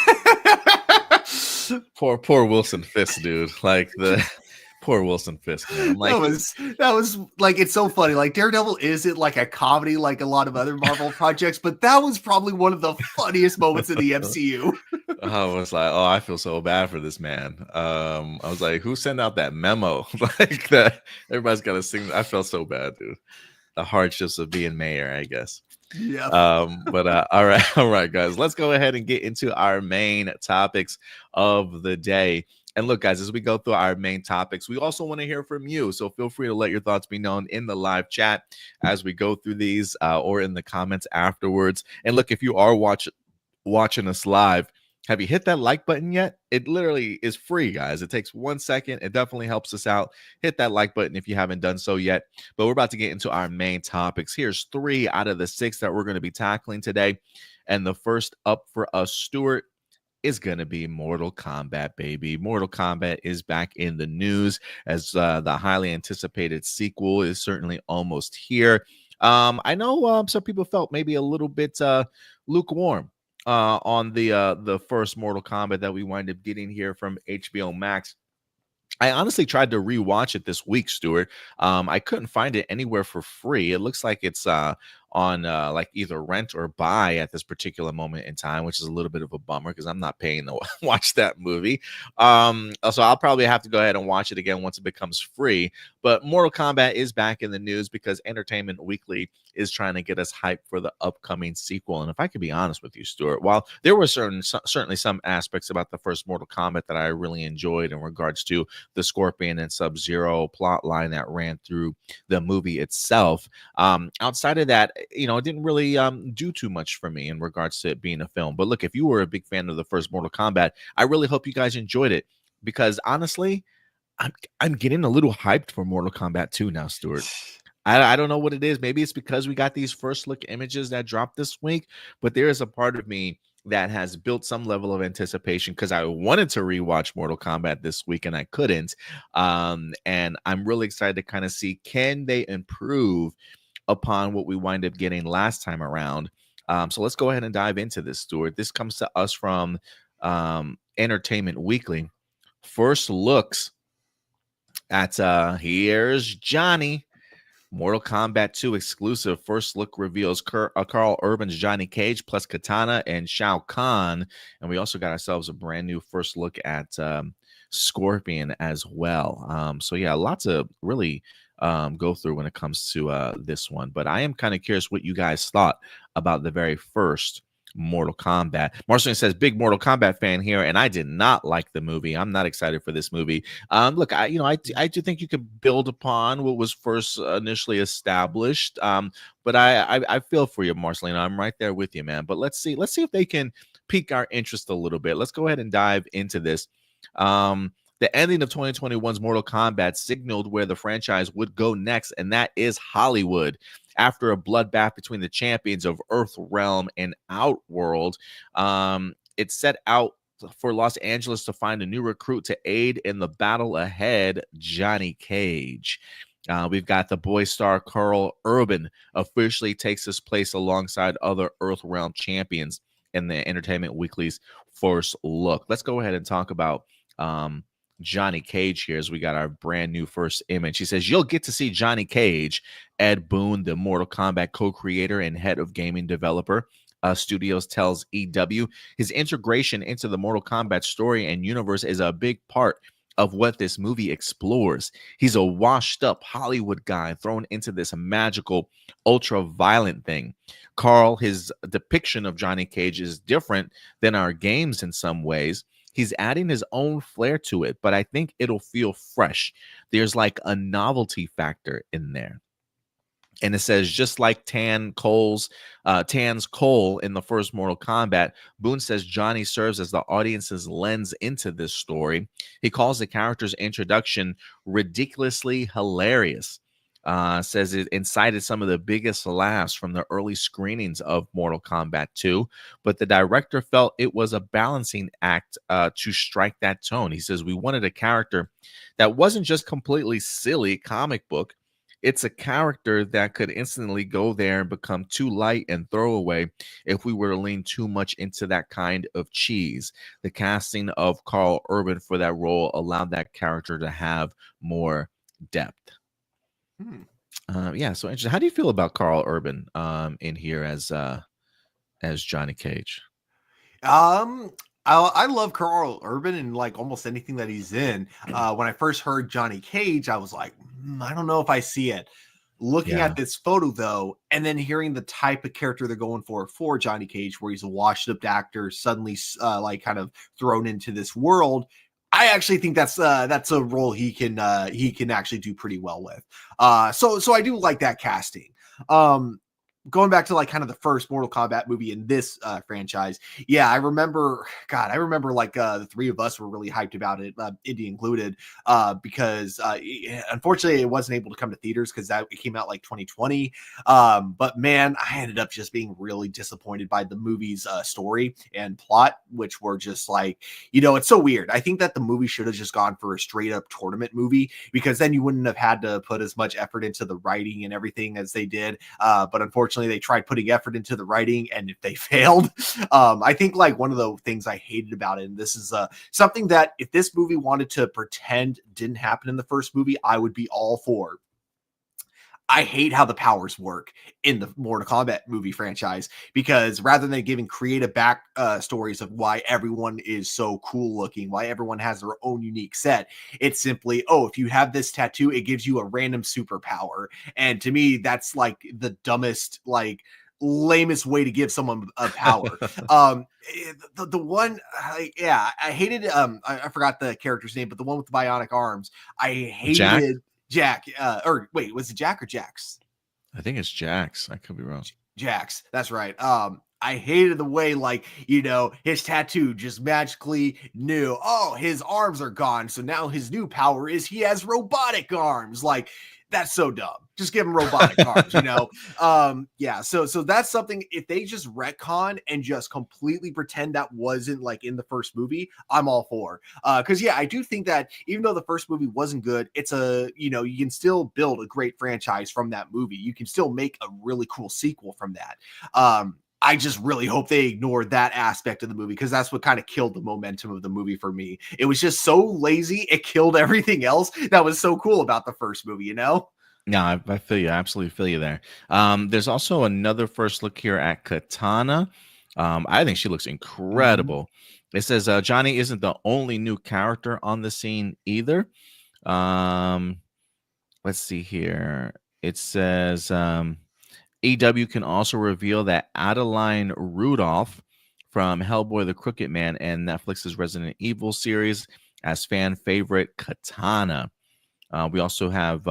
poor Wilson Fisk, dude. Like the poor Wilson Fisk, man. Like that was like, it's so funny. Like Daredevil isn't like a comedy like a lot of other Marvel projects, but that was probably one of the funniest moments in the MCU. I was like, oh, I feel so bad for this man. I was like, who sent out that memo? Like that everybody's got to sing. I felt so bad, dude. The hardships of being mayor, I guess. Yeah. But all right, guys, let's go ahead and get into our main topics of the day. And look, guys, as we go through our main topics, we also want to hear from you. So feel free to let your thoughts be known in the live chat as we go through these or in the comments afterwards. And look, if you are watching us live, have you hit that like button yet? It literally is free, guys. It takes 1 second. It definitely helps us out. Hit that like button if you haven't done so yet. But we're about to get into our main topics. Here's 3 out of the 6 that we're going to be tackling today. And the first up for us, Stuart, is going to be Mortal Kombat, baby. Mortal Kombat is back in the news as the highly anticipated sequel is certainly almost here. I know some people felt maybe a little bit lukewarm on the first Mortal Kombat that we wind up getting here from HBO Max. I honestly tried to rewatch it this week, Stuart. I couldn't find it anywhere for free. It looks like it's on like either rent or buy at this particular moment in time, which is a little bit of a bummer because I'm not paying to watch that movie. So I'll probably have to go ahead and watch it again once it becomes free. But Mortal Kombat is back in the news because Entertainment Weekly is trying to get us hyped for the upcoming sequel. And if I could be honest with you, Stuart, while there were certainly some aspects about the first Mortal Kombat that I really enjoyed in regards to the Scorpion and Sub-Zero plot line that ran through the movie itself, outside of that, you know, it didn't really do too much for me in regards to it being a film. But look, if you were a big fan of the first Mortal Kombat, I really hope you guys enjoyed it because honestly, I'm getting a little hyped for Mortal Kombat 2 now, Stuart. I don't know what it is. Maybe it's because we got these first look images that dropped this week, but there is a part of me that has built some level of anticipation because I wanted to rewatch Mortal Kombat this week and I couldn't. And I'm really excited to kind of see, can they improve upon what we wind up getting last time around? So let's go ahead and dive into this, Stuart. This comes to us from Entertainment Weekly. First looks at here's Johnny. Mortal Kombat 2 exclusive first look reveals Carl Urban's Johnny Cage plus Katana and Shao Kahn. And we also got ourselves a brand new first look at Scorpion as well. So yeah, lots of really go through when it comes to this one. But I am kind of curious what you guys thought about the very first Mortal Kombat. Marcelin says, big Mortal Kombat fan here, and I did not like the movie. I'm not excited for this movie. Look, I do think you could build upon what was first initially established. But I feel for you, Marcelina. I'm right there with you, man. But let's see if they can pique our interest a little bit. Let's go ahead and dive into this. The ending of 2021's Mortal Kombat signaled where the franchise would go next, and that is Hollywood. After a bloodbath between the champions of Earth Realm and Outworld, it set out for Los Angeles to find a new recruit to aid in the battle ahead, Johnny Cage. We've got the boy star Carl Urban officially takes his place alongside other Earth Realm champions in the Entertainment Weekly's first look. Let's go ahead and talk about Johnny Cage here as we got our brand new first image. He says, you'll get to see Johnny Cage, Ed Boon, the Mortal Kombat co-creator and head of gaming developer, Studios tells EW. His integration into the Mortal Kombat story and universe is a big part of what this movie explores. He's a washed-up Hollywood guy thrown into this magical, ultra-violent thing. Carl, his depiction of Johnny Cage is different than our games in some ways. He's adding his own flair to it, but I think it'll feel fresh. There's like a novelty factor in there. And it says, just like Tan's Cole in the first Mortal Kombat, Boone says Johnny serves as the audience's lens into this story. He calls the character's introduction ridiculously hilarious. Says it incited some of the biggest laughs from the early screenings of Mortal Kombat 2, but the director felt it was a balancing act to strike that tone. He says, we wanted a character that wasn't just completely silly comic book. It's a character that could instantly go there and become too light and throwaway if we were to lean too much into that kind of cheese. The casting of Carl Urban for that role allowed that character to have more depth. Yeah, so interesting. How do you feel about Carl Urban in here as Johnny Cage? I love Carl Urban and like almost anything that he's in. When I first heard Johnny Cage, I was like, I don't know if I see it. Looking at this photo though, and then hearing the type of character they're going for Johnny Cage, where he's a washed-up actor suddenly like kind of thrown into this world, I actually think that's a role he can actually do pretty well with. So I do like that casting. Going back to like kind of the first Mortal Kombat movie in this franchise. Yeah, I remember like the three of us were really hyped about it, Indy included, because unfortunately it wasn't able to come to theaters because it came out like 2020. But man, I ended up just being really disappointed by the movie's story and plot, which were just like, it's so weird. I think that the movie should have just gone for a straight up tournament movie, because then you wouldn't have had to put as much effort into the writing and everything as they did. But unfortunately, they tried putting effort into the writing and if they failed. I think like one of the things I hated about it, and this is something that if this movie wanted to pretend didn't happen in the first movie, I would be all for. I hate how the powers work in the Mortal Kombat movie franchise, because rather than giving creative back stories of why everyone is so cool looking, why everyone has their own unique set, it's simply, if you have this tattoo, it gives you a random superpower. And to me, that's like the dumbest, like lamest way to give someone a power. The one, I hated, I forgot the character's name, but the one with the bionic arms, I hated. Jack, or wait, was it Jack or Jax? I think it's Jax. I could be wrong. Jax, that's right. I hated the way, like, his tattoo just magically knew, his arms are gone, so now his new power is he has robotic arms. Like, that's so dumb. Just give him robotic arms, So that's something, if they just retcon and just completely pretend that wasn't like in the first movie, I'm all for. Because I do think that even though the first movie wasn't good, it's you can still build a great franchise from that movie. You can still make a really cool sequel from that. I just really hope they ignore that aspect of the movie, because that's what kind of killed the momentum of the movie for me. It was just so lazy. It killed everything else that was so cool about the first movie, Yeah, I feel you. I absolutely feel you there. There's also another first look here at Katana. I think she looks incredible. It says Johnny isn't the only new character on the scene either. Let's see here. It says EW can also reveal that Adeline Rudolph from Hellboy the Crooked Man and Netflix's Resident Evil series as fan favorite Katana. We also have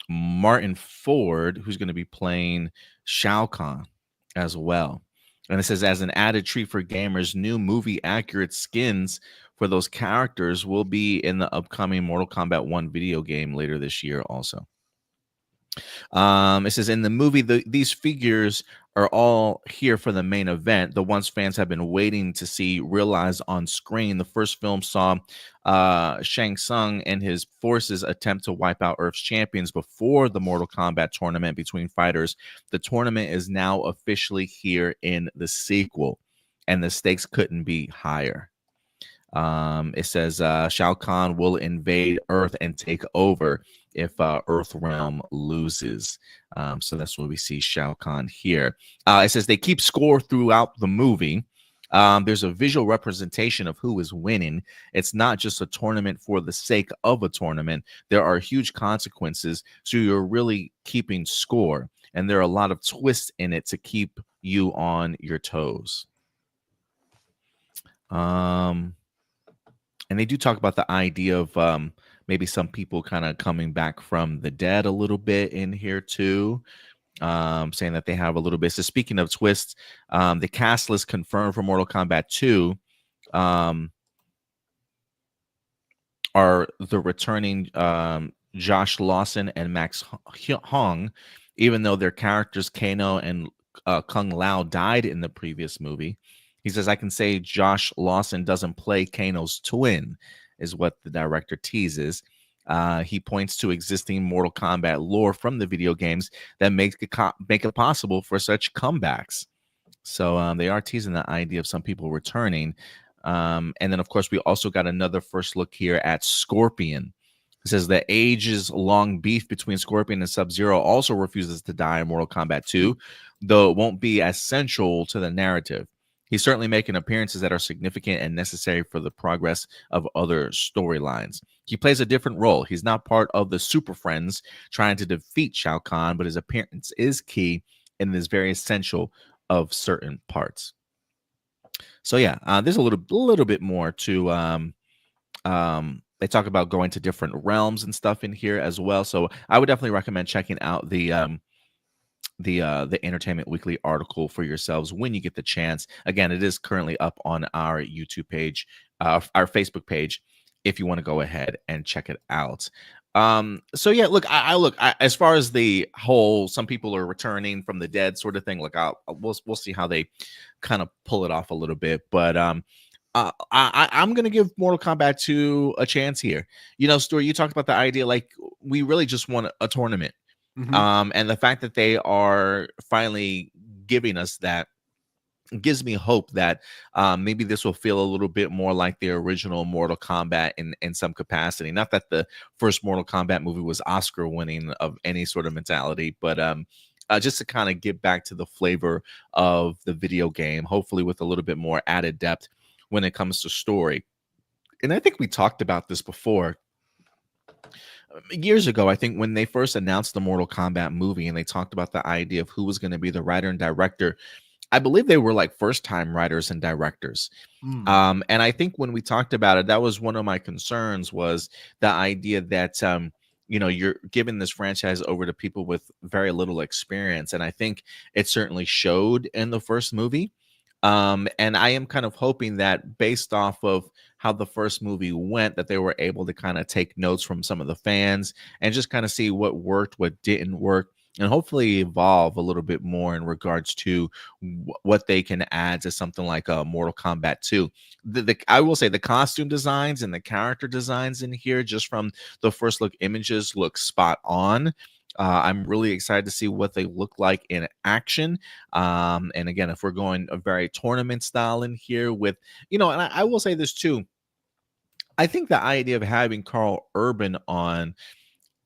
Martin Ford, who's going to be playing Shao Kahn as well. And it says, as an added treat for gamers, new movie accurate skins for those characters will be in the upcoming Mortal Kombat 1 video game later this year also. It says in the movie, these figures are all here for the main event, the ones fans have been waiting to see realized on screen. The first film saw Shang Tsung and his forces attempt to wipe out Earth's champions before the Mortal Kombat tournament between fighters. The tournament is now officially here in the sequel, and the stakes couldn't be higher. It says Shao Kahn will invade Earth and take over. if Earthrealm loses. So that's what we see Shao Kahn here. It says they keep score throughout the movie. There's a visual representation of who is winning. It's not just a tournament for the sake of a tournament. There are huge consequences, so you're really keeping score, and there are a lot of twists in it to keep you on your toes. And they do talk about the idea of maybe some people kind of coming back from the dead a little bit in here too. Saying that they have a little bit. So speaking of twists, the cast list confirmed for Mortal Kombat 2 are the returning Josh Lawson and Max Hong, even though their characters Kano and Kung Lao died in the previous movie. He says, I can say Josh Lawson doesn't play Kano's twin, is what the director teases. He points to existing Mortal Kombat lore from the video games that make it possible for such comebacks. So they are teasing the idea of some people returning. And then, of course, we also got another first look here at Scorpion. It says the ages-long beef between Scorpion and Sub-Zero also refuses to die in Mortal Kombat 2, though it won't be as central to the narrative. He's certainly making appearances that are significant and necessary for the progress of other storylines. He plays a different role. He's not part of the Super Friends trying to defeat Shao Kahn, but his appearance is key and is very essential of certain parts. So yeah, there's a little bit more to they talk about going to different realms and stuff in here as well. So I would definitely recommend checking out the Entertainment Weekly article for yourselves when you get the chance. Again, it is currently up on our YouTube page, our Facebook page, if you want to go ahead and check it out. So yeah, look, I as far as the whole some people are returning from the dead sort of thing, like we'll see how they kind of pull it off a little bit, but I'm gonna give Mortal Kombat 2 a chance here. You know, Stuart, you talked about the idea like we really just want a tournament. Mm-hmm. And the fact that they are finally giving us that gives me hope that maybe this will feel a little bit more like the original Mortal Kombat in some capacity. Not that the first Mortal Kombat movie was Oscar winning of any sort of mentality, but just to kind of get back to the flavor of the video game, hopefully with a little bit more added depth when it comes to story. And I think we talked about this before. Years ago, I think when they first announced the Mortal Kombat movie and they talked about the idea of who was going to be the writer and director, I believe they were like first-time writers and directors. And I think when we talked about it, that was one of my concerns, was the idea that you know, you're giving this franchise over to people with very little experience, and I think it certainly showed in the first movie. And I am kind of hoping that based off of how the first movie went, that they were able to kind of take notes from some of the fans and just kind of see what worked, what didn't work, and hopefully evolve a little bit more in regards to what they can add to something like Mortal Kombat 2. I will say the costume designs and the character designs in here, just from the first look images, look spot on. I'm really excited to see what they look like in action. And again, if we're going a very tournament style in here with, you know, and I will say this too. I think the idea of having Carl Urban on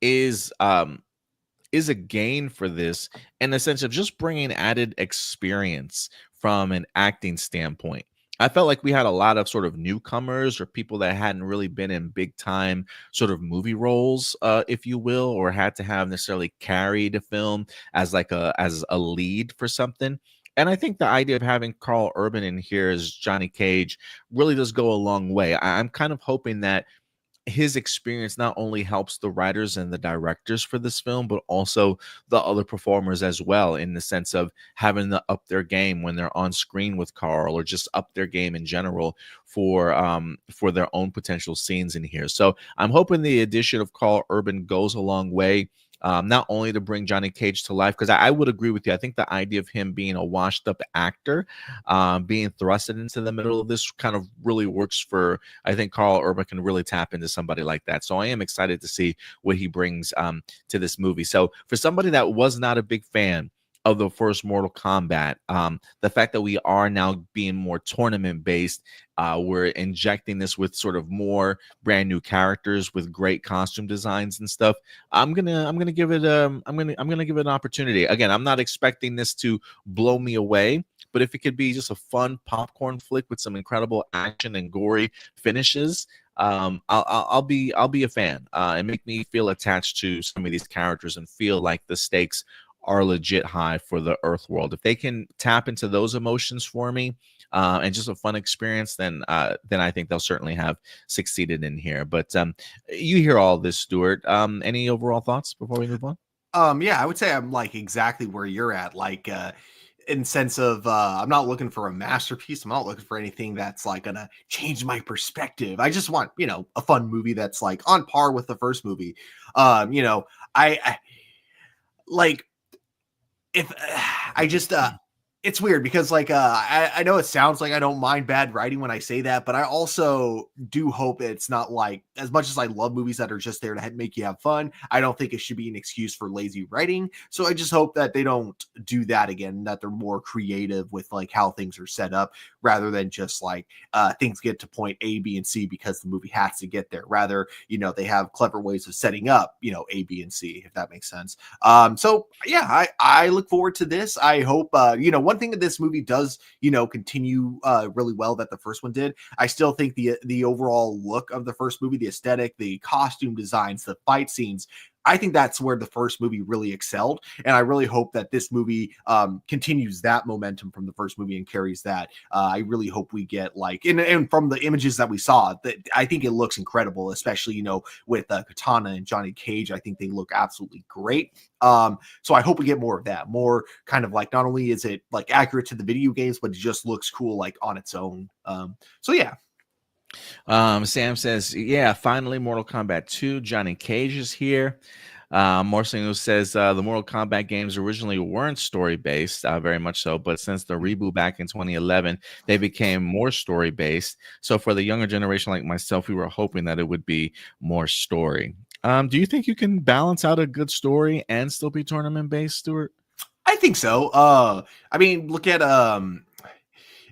is a gain for this, in the sense of just bringing added experience from an acting standpoint. I felt like we had a lot of sort of newcomers or people that hadn't really been in big time sort of movie roles, if you will, or had to have necessarily carried a film as like as a lead for something. And I think the idea of having Carl Urban in here as Johnny Cage really does go a long way. I'm kind of hoping that his experience not only helps the writers and the directors for this film, but also the other performers as well, in the sense of having to up their game when they're on screen with Carl, or just up their game in general for their own potential scenes in here. So I'm hoping the addition of Carl Urban goes a long way. Not only to bring Johnny Cage to life, because I would agree with you. I think the idea of him being a washed up actor, being thrusted into the middle of this, kind of really works for, I think Carl Urban can really tap into somebody like that. So I am excited to see what he brings to this movie. So for somebody that was not a big fan of the first Mortal Kombat. The fact that we are now being more tournament based, we're injecting this with sort of more brand new characters with great costume designs and stuff. I'm gonna give it I'm gonna give it an opportunity. Again, I'm not expecting this to blow me away, but if it could be just a fun popcorn flick with some incredible action and gory finishes, I'll be a fan, and make me feel attached to some of these characters and feel like the stakes are legit high for the Earth world. If they can tap into those emotions for me, and just a fun experience, then I think they'll certainly have succeeded in here. But you hear all this, Stuart. Any overall thoughts before we move on? Yeah, I would say I'm like exactly where you're at. Like, in sense of I'm not looking for a masterpiece. I'm not looking for anything that's like gonna change my perspective. I just want, a fun movie that's like on par with the first movie. I like if I just it's weird because like I know it sounds like I don't mind bad writing when I say that, but I also do hope it's not like, as much as I love movies that are just there to make you have fun, I don't think it should be an excuse for lazy writing. So I just hope that they don't do that again, that they're more creative with like how things are set up rather than just like things get to point A, B, and C because the movie has to get there. Rather, they have clever ways of setting up, A, B, and C, if that makes sense. So yeah, I look forward to this. I hope, one thing that this movie does, continue really well that the first one did. I still think the overall look of the first movie, the aesthetic, the costume designs, the fight scenes, I think that's where the first movie really excelled. And I really hope that this movie continues that momentum from the first movie and carries that. I really hope we get like, and from the images that we saw, that I think it looks incredible, especially, with Katana and Johnny Cage. I think they look absolutely great. So I hope we get more of that, more kind of like, not only is it like accurate to the video games, but it just looks cool, like on its own. So yeah. Sam says, yeah, finally Mortal Kombat 2. Johnny Cage is here. Morsingo says the Mortal Kombat games originally weren't story based, very much so, but since the reboot back in 2011, they became more story based. So for the younger generation like myself, we were hoping that it would be more story. Do you think you can balance out a good story and still be tournament based, Stuart? I think so. I mean, look at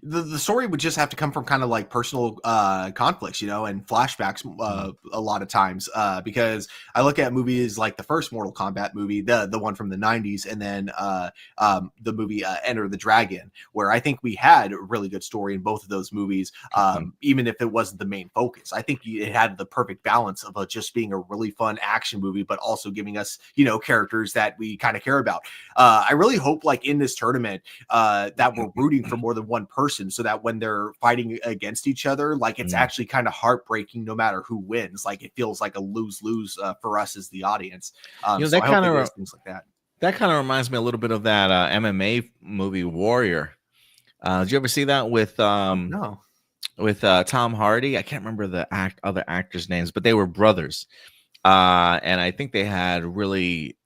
the story would just have to come from kind of like personal conflicts, and flashbacks a lot of times, because I look at movies like the first Mortal Kombat movie, the one from the 90s, and then the movie Enter the Dragon, where I think we had a really good story in both of those movies, even if it wasn't the main focus. I think it had the perfect balance of just being a really fun action movie, but also giving us, characters that we kind of care about. I really hope like in this tournament that we're rooting for more than one person, so that when they're fighting against each other, like it's actually kind of heartbreaking no matter who wins. Like it feels like a lose-lose for us as the audience. So that kind of things like that. That kind of reminds me a little bit of that MMA movie Warrior. Did you ever see that with no, with Tom Hardy? I can't remember the other actors' names, but they were brothers, and I think they had really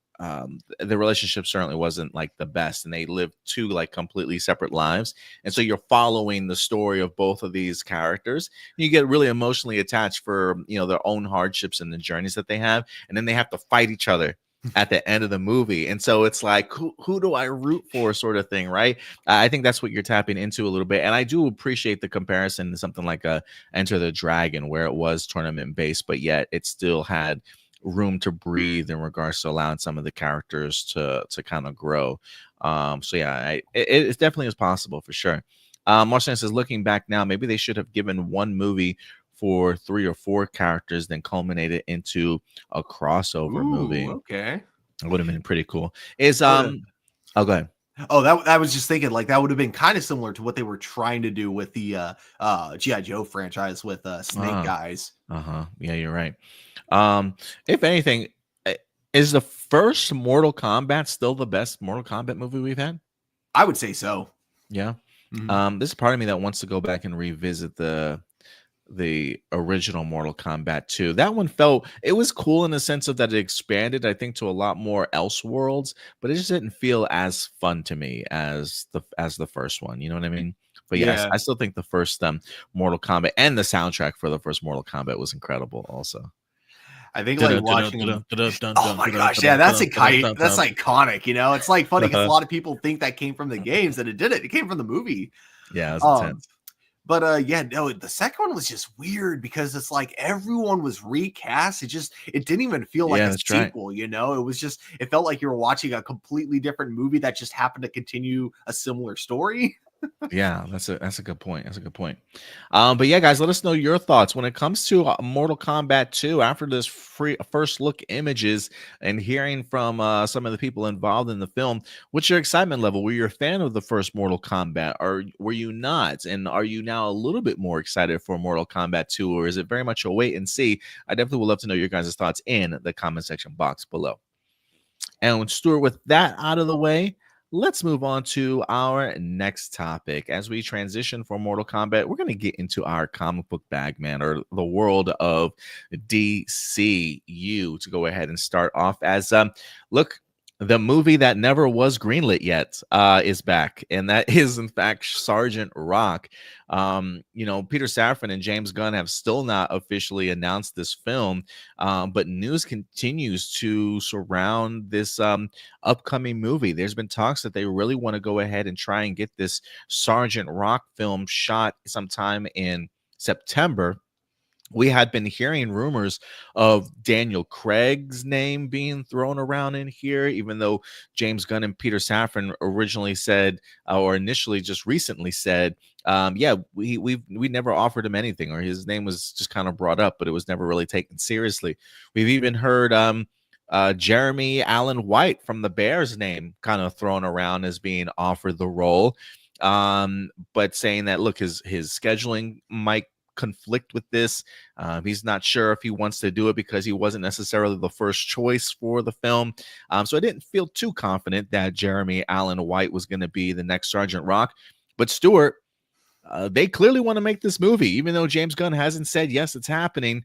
the relationship certainly wasn't like the best, and they lived two like completely separate lives. And so you're following the story of both of these characters. You get really emotionally attached for their own hardships and the journeys that they have, and then they have to fight each other at the end of the movie. And so it's like, who do I root for, sort of thing, right? I think that's what you're tapping into a little bit. And I do appreciate the comparison to something like Enter the Dragon, where it was tournament based, but yet it still had room to breathe in regards to allowing some of the characters to kind of grow. So yeah, it definitely is possible for sure. Marcin says, looking back now, maybe they should have given one movie for 3 or 4 characters, then culminated into a crossover movie. Okay, it would have been pretty cool. Oh, go ahead. Oh, that I was just thinking like that would have been kind of similar to what they were trying to do with the G.I. Joe franchise with Snake Eyes. Yeah, you're right. If anything, is the first Mortal Kombat still the best Mortal Kombat movie we've had? I would say so. Yeah. There's a part of me that wants to go back and revisit the original Mortal Kombat 2. That one it was cool in the sense of that it expanded, I think, to a lot more Elseworlds, but it just didn't feel as fun to me as the first one. You know what I mean? But yes, I still think the first Mortal Kombat and the soundtrack for the first Mortal Kombat was incredible also. I think like watching him. Oh my gosh, yeah, that's iconic. You know, it's like funny because a lot of people think that came from the games, and it didn't. It came from the movie. Yeah, it was intense. But yeah, no, the second one was just weird because it's like everyone was recast. It didn't even feel like a sequel, right. You know, it felt like you were watching a completely different movie that just happened to continue a similar story. Yeah, that's a good point. That's a good point. But yeah, guys, let us know your thoughts when it comes to Mortal Kombat 2. After this first look images and hearing from some of the people involved in the film, what's your excitement level? Were you a fan of the first Mortal Kombat, or were you not? And are you now a little bit more excited for Mortal Kombat 2, or is it very much a wait and see? I definitely would love to know your guys' thoughts in the comment section box below. And Stuart, with that out of the way, let's move on to our next topic. As we transition from Mortal Kombat, we're going to get into our comic book bag, man, or the world of DCU, to go ahead and start off as, look, the movie that never was greenlit yet is back, and that is, in fact, Sergeant Rock. You know, Peter Safran and James Gunn have still not officially announced this film, but news continues to surround this upcoming movie. There's been talks that they really want to go ahead and try and get this Sergeant Rock film shot sometime in September. We had been hearing rumors of Daniel Craig's name being thrown around in here, even though James Gunn and Peter Safran originally said, or initially just recently said, yeah, we never offered him anything, or his name was just kind of brought up, but it was never really taken seriously. We've even heard Jeremy Allen White from the Bears name kind of thrown around as being offered the role, but saying that, look, his scheduling might conflict with this. He's not sure if he wants to do it because he wasn't necessarily the first choice for the film. So I didn't feel too confident that Jeremy Allen White was going to be the next Sergeant Rock. But Stuart, they clearly want to make this movie, even though James Gunn hasn't said yes, it's happening.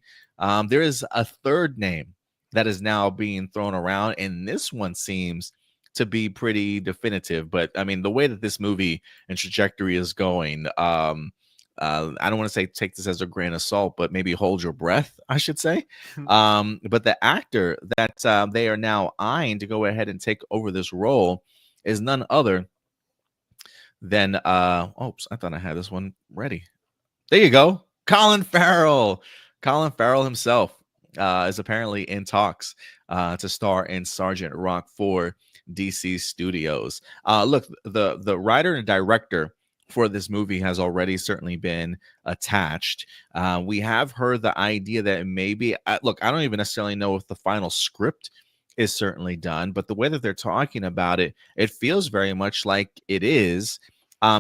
There is a third name that is now being thrown around, and this one seems to be pretty definitive. But I mean, the way that this movie and trajectory is going, I don't want to say take this as a grain of salt, but maybe hold your breath, I should say. But the actor that they are now eyeing to go ahead and take over this role is none other than, oops, I thought I had this one ready. There you go. Colin Farrell. Colin Farrell himself is apparently in talks to star in Sergeant Rock for DC Studios. Look, the writer and director for this movie has already certainly been attached. We have heard the idea that maybe, look, I don't even necessarily know if the final script is certainly done, but the way that they're talking about it, it feels very much like it is.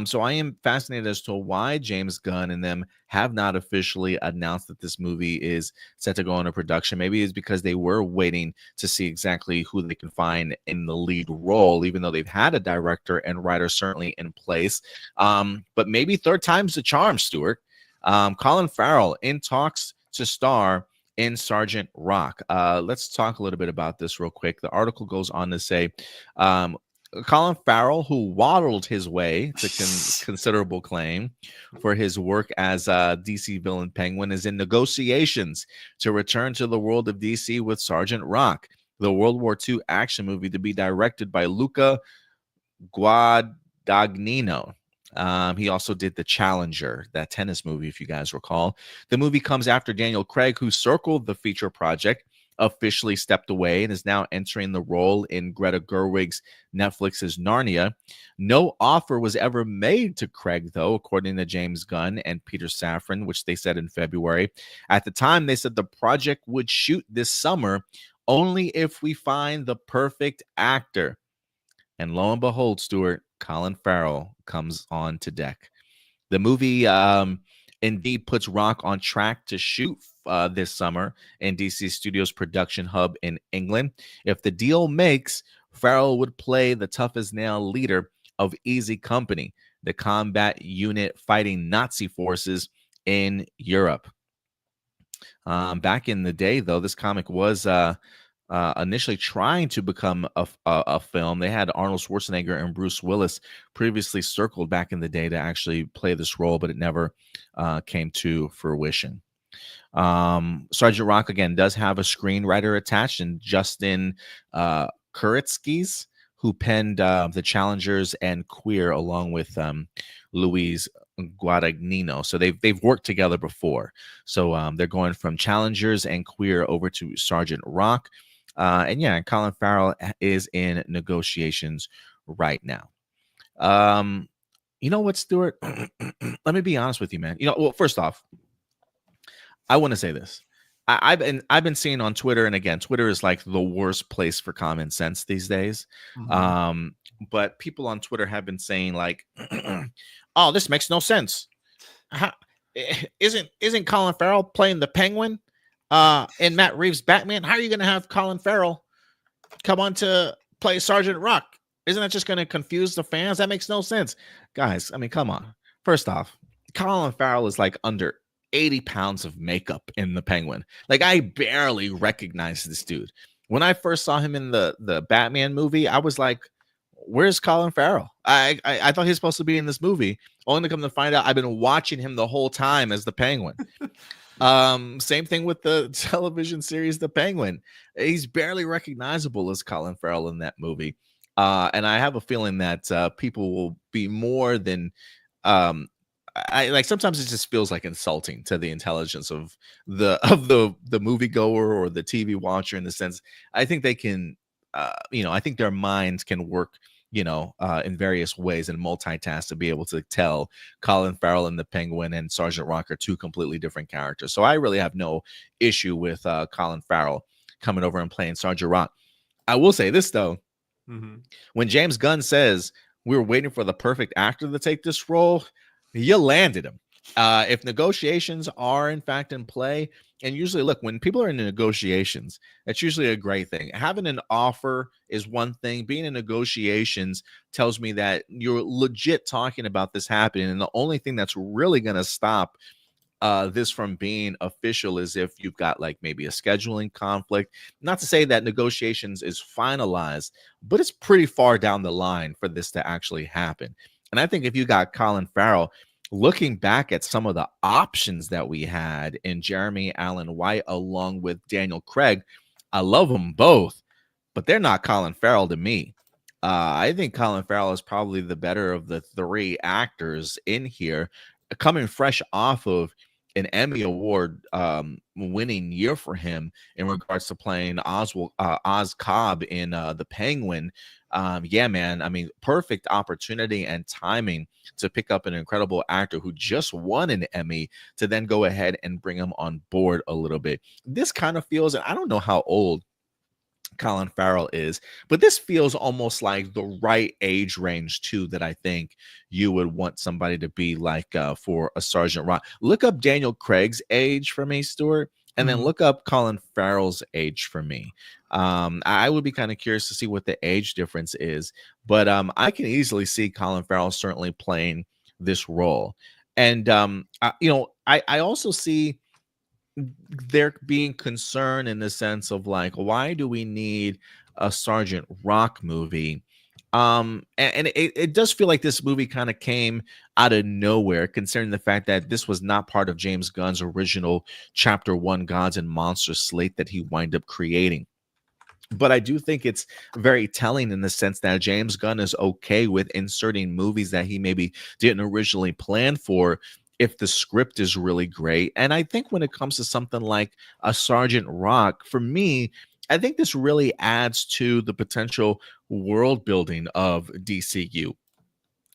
So I am fascinated as to why James Gunn and them have not officially announced that this movie is set to go into production. Maybe it's because they were waiting to see exactly who they can find in the lead role, even though they've had a director and writer certainly in place. But maybe third time's the charm, Stuart. Colin Farrell in talks to star in Sergeant Rock. Let's talk a little bit about this real quick. The article goes on to say, Colin Farrell, who waddled his way to considerable acclaim for his work as DC villain Penguin, is in negotiations to return to the world of DC with Sergeant Rock, the World War II action movie to be directed by Luca Guadagnino. He also did The Challenger, that tennis movie, if you guys recall. The movie comes after Daniel Craig, who circled the feature project, officially stepped away and is now entering the role in Greta Gerwig's Netflix's Narnia. No offer was ever made to Craig, though, according to James Gunn and Peter Safran, which they said in February. At the time, they said the project would shoot this summer only if we find the perfect actor. And lo and behold, Stuart, Colin Farrell comes on to deck. The movie indeed puts Rock on track to shoot this summer in DC Studios' production hub in England. If the deal makes, Farrell would play the tough-as-nail leader of Easy Company, the combat unit fighting Nazi forces in Europe. Back in the day, though, this comic was initially trying to become a film. They had Arnold Schwarzenegger and Bruce Willis previously circled back in the day to actually play this role, but it never came to fruition. Sergeant Rock again does have a screenwriter attached, and Justin Kuritsky's, who penned The Challengers and Queer along with Louise Guadagnino. So they've worked together before. So they're going from Challengers and Queer over to Sergeant Rock. And yeah, Colin Farrell is in negotiations right now. You know what, Stuart? Let me be honest with you, man. Well, first off, I want to say this. I've been seeing on Twitter, and again, Twitter is like the worst place for common sense these days. Mhm. But people on Twitter have been saying like, "Oh, this makes no sense. How, isn't Colin Farrell playing the Penguin in Matt Reeves' Batman? How are you going to have Colin Farrell come on to play Sergeant Rock? Isn't that just going to confuse the fans? That makes no sense, guys. I mean, come on. First off, Colin Farrell is like under 80 pounds of makeup in the Penguin. Like, I barely recognize this dude. When I first saw him in the Batman movie, I was like, where's Colin Farrell? I thought he was supposed to be in this movie, only to come to find out I've been watching him the whole time as the Penguin. Same thing with the television series The Penguin. He's barely recognizable as Colin Farrell in that movie. And I have a feeling that people will be more than I like. Sometimes it just feels like insulting to the intelligence of the moviegoer or the TV watcher, in the sense I think they can I think their minds can work in various ways and multitask to be able to tell Colin Farrell and the Penguin and Sergeant Rock are two completely different characters. So I really have no issue with Colin Farrell coming over and playing Sergeant Rock. I will say this though. Mhm. When James Gunn says we were waiting for the perfect actor to take this role, you landed him. If negotiations are in fact in play, and usually, look, when people are in negotiations, that's usually a great thing. Having an offer is one thing. Being in negotiations tells me that you're legit talking about this happening, and the only thing that's really going to stop this from being official is if you've got like maybe a scheduling conflict. Not to say that negotiations is finalized, but it's pretty far down the line for this to actually happen. And I think if you got Colin Farrell, looking back at some of the options that we had in Jeremy Allen White along with Daniel Craig, I love them both, but they're not Colin Farrell to me. I think Colin Farrell is probably the better of the three actors in here, coming fresh off of an Emmy Award winning year for him in regards to playing Oz Cobb in The Penguin. Yeah, man. I mean, perfect opportunity and timing to pick up an incredible actor who just won an Emmy to then go ahead and bring him on board a little bit. This kind of feels, and I don't know how old Colin Farrell is, but this feels almost like the right age range too, that I think you would want somebody to be like for a Sergeant Rock. Look up Daniel Craig's age for me, Stuart, and then look up Colin Farrell's age for me. I would be kind of curious to see what the age difference is, but I can easily see Colin Farrell certainly playing this role. And I also see there being concern in the sense of like, why do we need a Sergeant Rock movie? And it does feel like this movie kind of came out of nowhere, considering the fact that this was not part of James Gunn's original Chapter 1 Gods and Monsters slate that he wound up creating. But I do think it's very telling in the sense that James Gunn is okay with inserting movies that he maybe didn't originally plan for if the script is really great. And I think when it comes to something like a Sergeant Rock, for me, I think this really adds to the potential world building of DCU.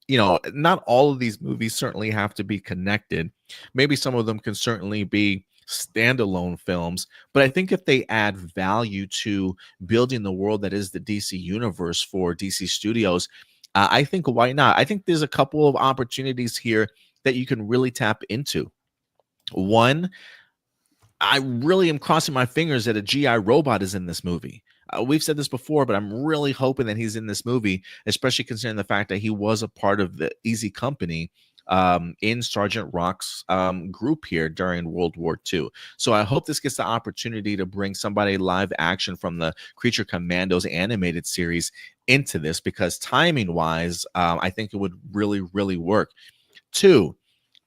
Not all of these movies certainly have to be connected. Maybe some of them can certainly be standalone films, but I think if they add value to building the world that is the DC universe for DC Studios, I think why not? I think there's a couple of opportunities here that you can really tap into. One, I really am crossing my fingers that a GI Robot is in this movie. We've said this before, but I'm really hoping that he's in this movie, especially considering the fact that he was a part of the Easy Company in Sergeant Rock's group here during World War II. So I hope this gets the opportunity to bring somebody live action from the Creature Commandos animated series into this, because timing wise, I think it would really, really work. Two,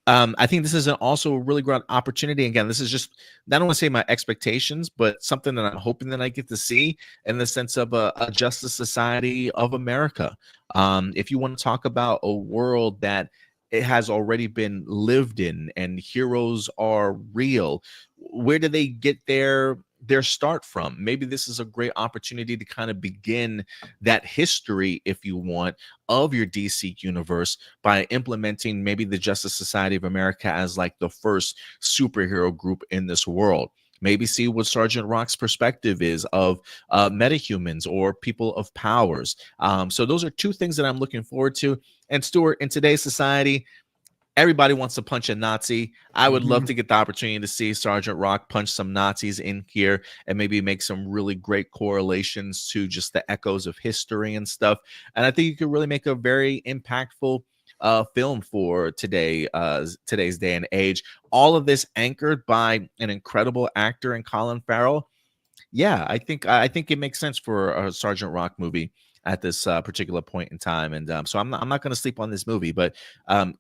I think this is also a really great opportunity. Again, this is just, I don't want to say my expectations, but something that I'm hoping that I get to see in the sense of a Justice Society of America. If you want to talk about a world that it has already been lived in and heroes are real, where do they get their start from? Maybe this is a great opportunity to kind of begin that history, if you want, of your DC universe by implementing maybe the Justice Society of America as like the first superhero group in this world. Maybe see what Sergeant Rock's perspective is of metahumans or people of powers. So those are two things that I'm looking forward to. And Stuart, in today's society, everybody wants to punch a Nazi. I would love to get the opportunity to see Sergeant Rock punch some Nazis in here and maybe make some really great correlations to just the echoes of history and stuff. And I think you could really make a very impactful film for today's day and age. All of this anchored by an incredible actor in Colin Farrell. Yeah, I think it makes sense for a Sergeant Rock movie at this particular point in time. And so I'm not going to sleep on this movie. But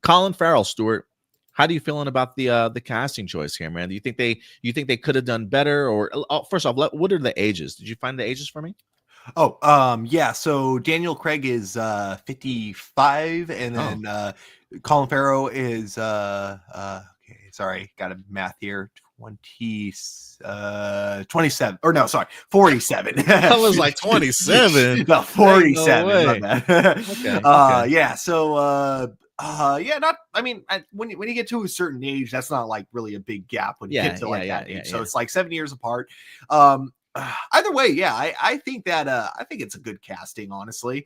Colin Farrell, Stuart, how do you feeling about the casting choice here, man? Do you think they could have done better? Or first off, what are the ages? Did you find the ages for me? Yeah. So Daniel Craig is 55, and then Colin Farrell is okay. Sorry, got a math here. 27 or no, sorry, 47. I was like 27. No, 47. Okay. Yeah. So yeah, not. I mean, when you get to a certain age, that's not like really a big gap when you get to that age. So it's like 7 years apart. Either way, yeah, I think that I think it's a good casting, honestly.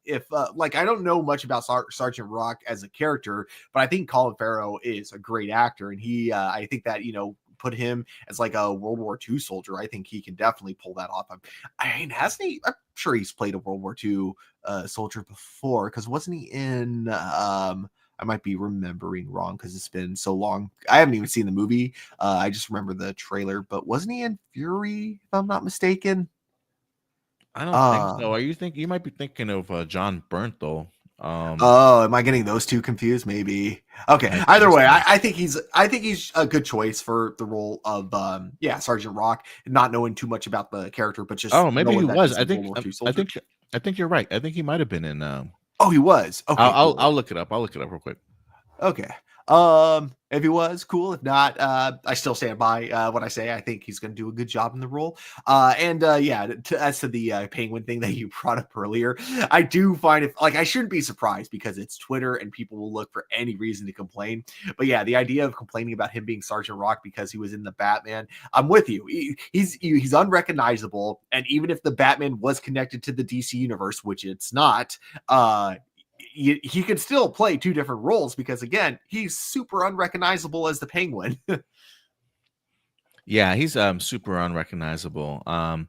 If like, I don't know much about Sergeant Rock as a character, but I think Colin Farrell is a great actor, and he I think that, put him as like a World War II soldier. I think he can definitely pull that off. I mean, hasn't he? I'm sure he's played a World War II soldier before, because wasn't he in I might be remembering wrong because it's been so long. I haven't even seen the movie. I just remember the trailer, but wasn't he in Fury, if I'm not mistaken? I don't think so. You might be thinking of John Berthal. Am I getting those two confused? Maybe. Okay. Either way, I think he's a good choice for the role of Sergeant Rock, not knowing too much about the character, but just maybe he was. I think you're right. I think he might have been in he was. Okay. I'll look it up. I'll look it up real quick. Okay. If he was, cool. If not, I still stand by what I say. I think he's going to do a good job in the role. As to the penguin thing that you brought up earlier, I do find it like I shouldn't be surprised because it's Twitter and people will look for any reason to complain. But yeah, the idea of complaining about him being Sergeant Rock because he was in the Batman, I'm with you. He's unrecognizable, and even if the Batman was connected to the DC universe, which it's not, he could still play two different roles because, again, he's super unrecognizable as the Penguin. Yeah, he's super unrecognizable. And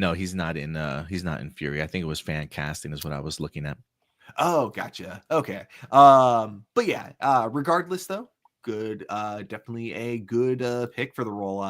no, he's not in Fury. I think it was fan casting is what I was looking at. Oh, gotcha. Okay. But yeah, regardless though, good, definitely a good pick for the role.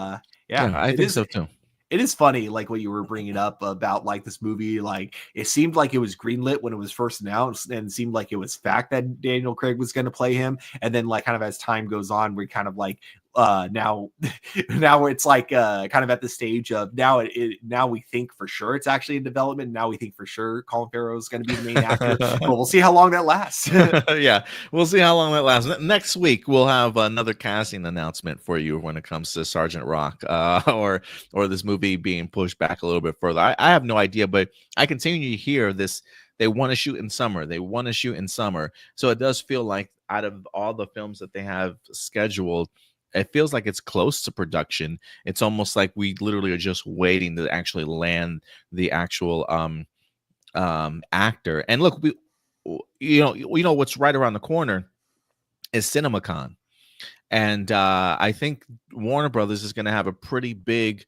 Yeah, I think so too. It is funny, like what you were bringing up about like this movie. Like it seemed like it was greenlit when it was first announced, and seemed like it was fact that Daniel Craig was going to play him. And then, like, kind of as time goes on, we kind of like now it's like kind of at the stage of now we think for sure it's actually in development. Now we think for sure Colin Farrell is going to be the main actor. But we'll see how long that lasts. Yeah, we'll see how long that lasts. Next week we'll have another casting announcement for you when it comes to Sergeant Rock or this movie being pushed back a little bit further. I have no idea, but I continue to hear this. They want to shoot in summer. So it does feel like out of all the films that they have scheduled, it feels like it's close to production. It's almost like we literally are just waiting to actually land the actual actor. And look, you know what's right around the corner is CinemaCon, and I think Warner Brothers is going to have a pretty big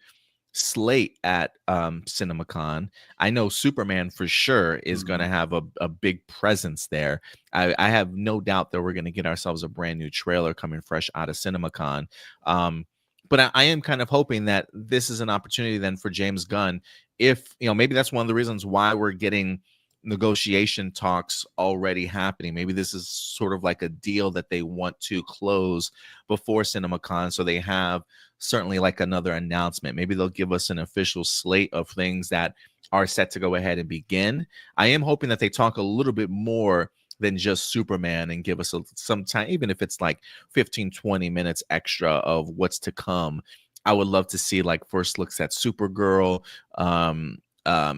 slate at CinemaCon. I know Superman for sure is going to have a big presence there. I have no doubt that we're going to get ourselves a brand new trailer coming fresh out of CinemaCon. But I am kind of hoping that this is an opportunity then for James Gunn. If maybe that's one of the reasons why we're getting negotiation talks already happening. Maybe this is sort of like a deal that they want to close before CinemaCon, so they have certainly like another announcement. Maybe they'll give us an official slate of things that are set to go ahead and begin. I am hoping that they talk a little bit more than just Superman and give us some time, even if it's like 15-20 minutes extra of what's to come. I would love to see like first looks at Supergirl,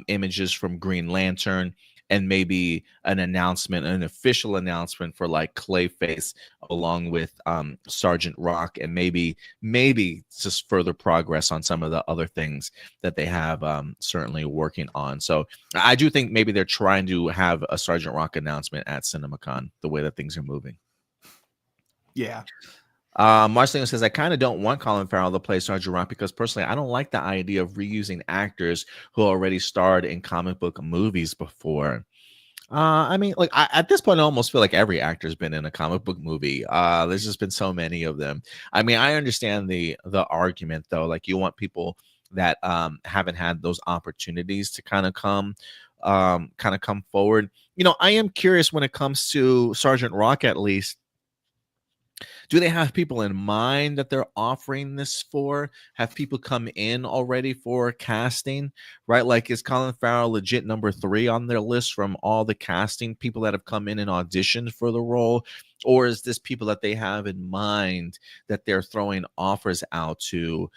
images from Green Lantern, and maybe an announcement, an official announcement for like Clayface along with Sergeant Rock, and maybe just further progress on some of the other things that they have certainly working on. So I do think maybe they're trying to have a Sergeant Rock announcement at CinemaCon, the way that things are moving. Yeah. Marcelino says, I kind of don't want Colin Farrell to play Sergeant Rock because personally, I don't like the idea of reusing actors who already starred in comic book movies before. I mean, like at this point, I almost feel like every actor's been in a comic book movie. There's just been so many of them. I mean, I understand the argument though. Like you want people that haven't had those opportunities to kind of come forward. You know, I am curious when it comes to Sergeant Rock, at least. Do they have people in mind that they're offering this for? Have people come in already for casting, right? Like, is Colin Farrell legit number 3 on their list from all the casting people that have come in and auditioned for the role? Or is this people that they have in mind that they're throwing offers out to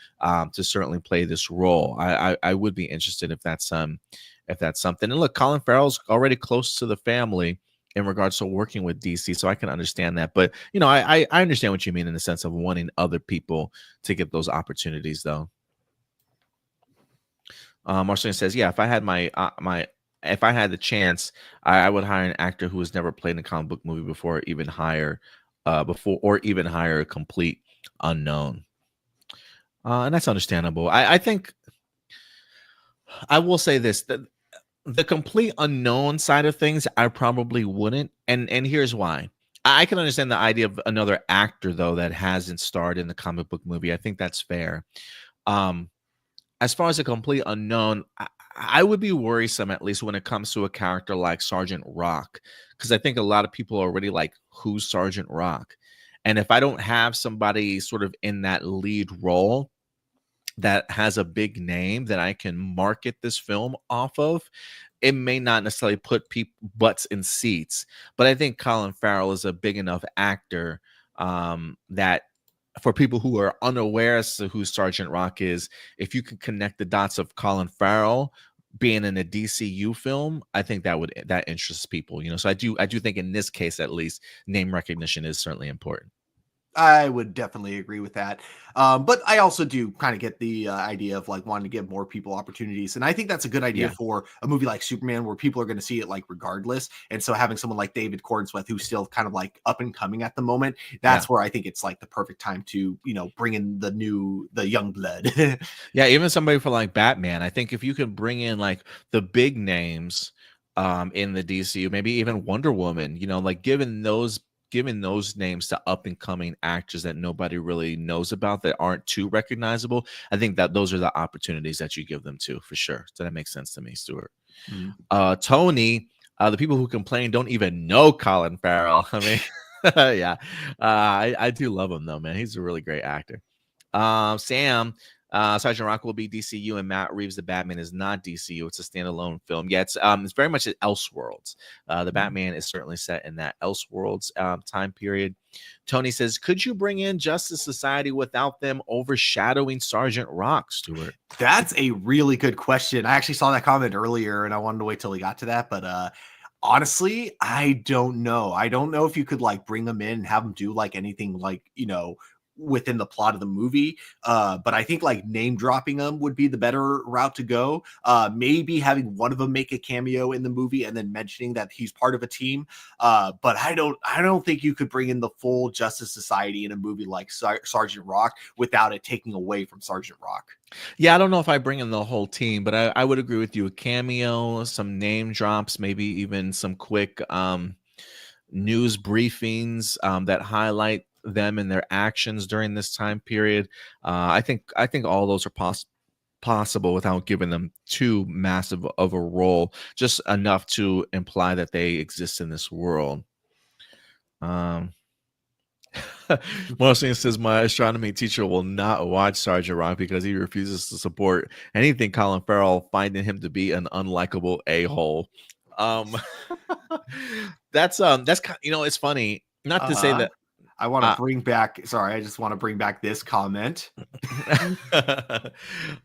certainly play this role? I would be interested if that's something. And look, Colin Farrell's already close to the family in regards to working with DC, so I can understand that. But you know, I understand what you mean in the sense of wanting other people to get those opportunities, though. Marcelino says, "Yeah, if I had if I had the chance, I would hire an actor who has never played in a comic book movie before, even hire a complete unknown." And that's understandable. I think I will say this, that the complete unknown side of things, I probably wouldn't. And here's why. I can understand the idea of another actor, though, that hasn't starred in the comic book movie. I think that's fair. As far as a complete unknown, I would be worrisome, at least when it comes to a character like Sergeant Rock, because I think a lot of people are already like, who's Sergeant Rock? And if I don't have somebody sort of in that lead role that has a big name that I can market this film off of, it may not necessarily put butts in seats. But I think Colin Farrell is a big enough actor that for people who are unaware as to who Sergeant Rock is, if you can connect the dots of Colin Farrell being in a DCU film, I think that interests people. You know, so I do think in this case, at least, name recognition is certainly important. I would definitely agree with that. But I also do kind of get the idea of like wanting to give more people opportunities. And I think that's a good idea for a movie like Superman, where people are going to see it like regardless. And so having someone like David Cornsweth, who's still kind of like up and coming at the moment, that's where I think it's like the perfect time to, you know, bring in the young blood. Yeah, even somebody for like Batman. I think if you can bring in like the big names in the DCU, maybe even Wonder Woman, you know, like giving those names to up and coming actors that nobody really knows about, that aren't too recognizable, I think that those are the opportunities that you give them to, for sure. So that makes sense to me, Stuart. Tony, the people who complain don't even know Colin Farrell. I mean, yeah, I do love him though, man. He's a really great actor. Sam, Sergeant Rock will be DCU, and Matt Reeves, the Batman, is not DCU. It's a standalone film. Yeah, it's very much at Elseworlds. The Batman is certainly set in that Elseworlds time period. Tony says, could you bring in Justice Society without them overshadowing Sergeant Rock, Stuart? That's a really good question. I actually saw that comment earlier, and I wanted to wait till we got to that, but honestly, I don't know. I don't know if you could like bring them in and have them do like anything like, you know, within the plot of the movie. But I think like name dropping them would be the better route to go. Maybe having one of them make a cameo in the movie and then mentioning that he's part of a team. But I don't think you could bring in the full Justice Society in a movie like Sergeant Rock without it taking away from Sergeant Rock. Yeah, I don't know if I bring in the whole team, but I would agree with you. A cameo, some name drops, maybe even some quick news briefings that highlight them and their actions during this time period. I think all those are possible without giving them too massive of a role, just enough to imply that they exist in this world. Marcin says, my astronomy teacher will not watch Sergeant Rock because he refuses to support anything Colin Farrell, finding him to be an unlikable a-hole. That's it's funny. Not to say that I want to bring back. Sorry, I just want to bring back this comment. Yeah,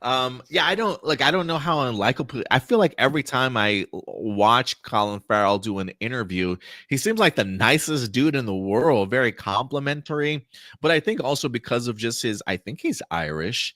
I don't know how unlikable. I feel like every time I watch Colin Farrell do an interview, he seems like the nicest dude in the world, very complimentary. But I think also because of just I think he's Irish,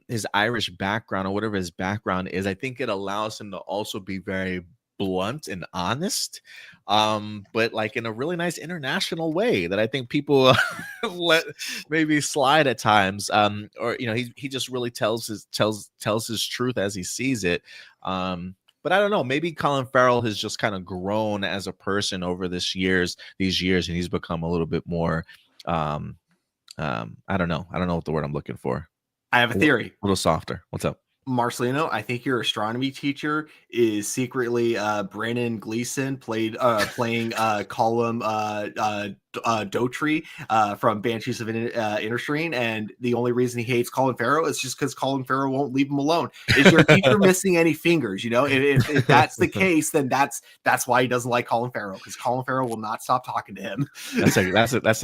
his Irish background or whatever his background is, I think it allows him to also be very blunt and honest, but like in a really nice international way that I think people let maybe slide at times, or he just really tells his truth as he sees it. But I don't know, maybe Colin Farrell has just kind of grown as a person over these years, and he's become a little bit more I don't know what the word I'm looking for. I have a theory. A little softer. What's up? Marcelino, I think your astronomy teacher is secretly Brennan Gleeson playing Colum Dotry from Banshees of Inisherin, and the only reason he hates Colin Farrell is just because Colin Farrell won't leave him alone. Is your teacher missing any fingers? If that's the case, then that's why he doesn't like Colin Farrell, because Colin Farrell will not stop talking to him. That's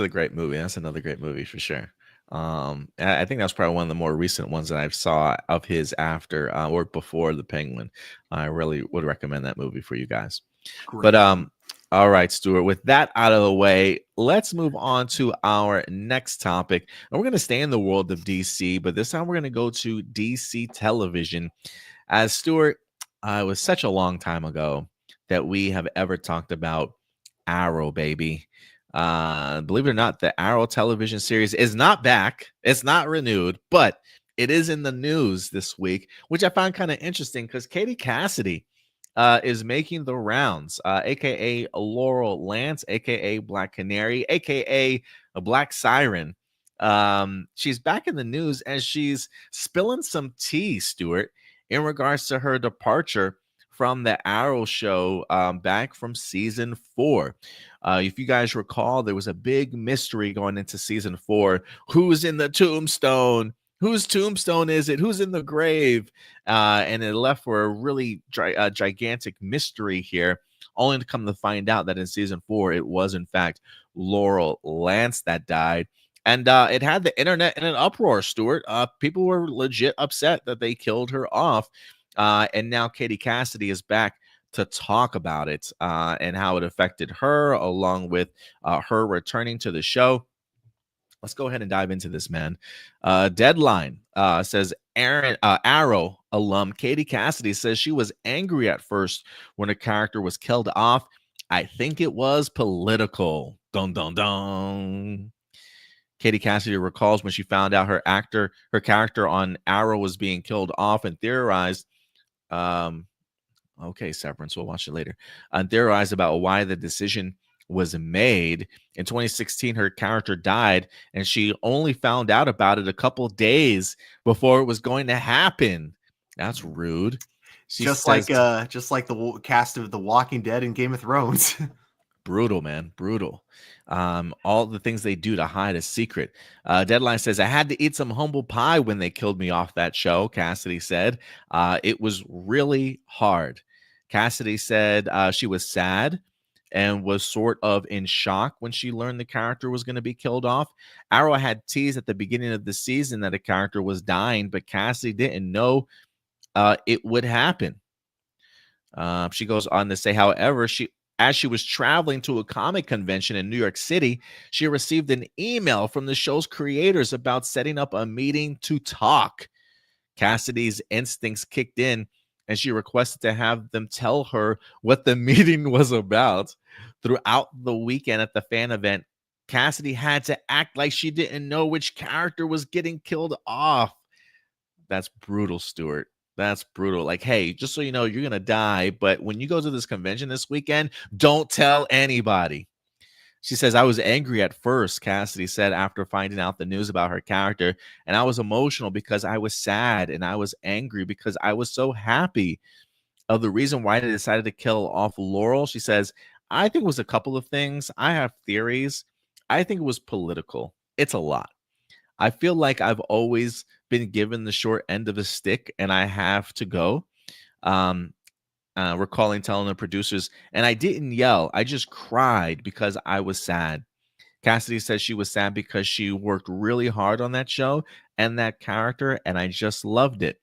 a great movie. That's another great movie for sure. I think that's probably one of the more recent ones that I've saw of his after or before The Penguin. I really would recommend that movie for you guys. Great. But all right, Stuart, with that out of the way, let's move on to our next topic. And we're going to stay in the world of DC, but this time we're going to go to DC television. As Stuart, it was such a long time ago that we have ever talked about Arrow, baby. Believe it or not, the Arrow television series is not back. It's not renewed, but it is in the news this week, which I found kind of interesting because Katie Cassidy is making the rounds, aka Laurel Lance, aka Black Canary, aka a Black Siren. She's back in the news and she's spilling some tea, Stuart, in regards to her departure from the Arrow show back from season 4. If you guys recall, there was a big mystery going into season 4. Who's in the tombstone? Whose tombstone is it? Who's in the grave? And it left for a really gigantic mystery here, only to come to find out that in season 4, it was in fact Laurel Lance that died. And it had the internet in an uproar, Stuart. People were legit upset that they killed her off. And now Katie Cassidy is back to talk about it and how it affected her, along with her returning to the show. Let's go ahead and dive into this, man. Deadline says Arrow alum Katie Cassidy says she was angry at first when her character was killed off. I think it was political. Dun, dun, dun. Katie Cassidy recalls when she found out her character on Arrow was being killed off and theorized. Okay, Severance, we'll watch it later. And theorized about why the decision was made. In 2016, her character died, and she only found out about it a couple days before it was going to happen. That's rude. Just like the cast of The Walking Dead and Game of Thrones. Brutal, man. Brutal. All the things they do to hide a secret. Deadline says, I had to eat some humble pie when they killed me off that show, Cassidy said. It was really hard. Cassidy said she was sad and was sort of in shock when she learned the character was going to be killed off. Arrow had teased at the beginning of the season that a character was dying, but Cassidy didn't know it would happen. She goes on to say, however, as she was traveling to a comic convention in New York City, she received an email from the show's creators about setting up a meeting to talk. Cassidy's instincts kicked in, and she requested to have them tell her what the meeting was about. Throughout the weekend at the fan event, Cassidy had to act like she didn't know which character was getting killed off. That's brutal, Stuart. That's brutal. Like, hey, just so you know, you're going to die, but when you go to this convention this weekend, don't tell anybody. She says, I was angry at first, Cassidy said after finding out the news about her character. And I was emotional because I was sad, and I was angry because I was so happy. Of the reason why they decided to kill off Laurel, she says, I think it was a couple of things. I have theories. I think it was political. It's a lot. I feel like I've always been given the short end of a stick, and I have to go. Um, Recalling telling the producers, and I didn't yell. I just cried because I was sad. Cassidy says she was sad because she worked really hard on that show and that character, and I just loved it.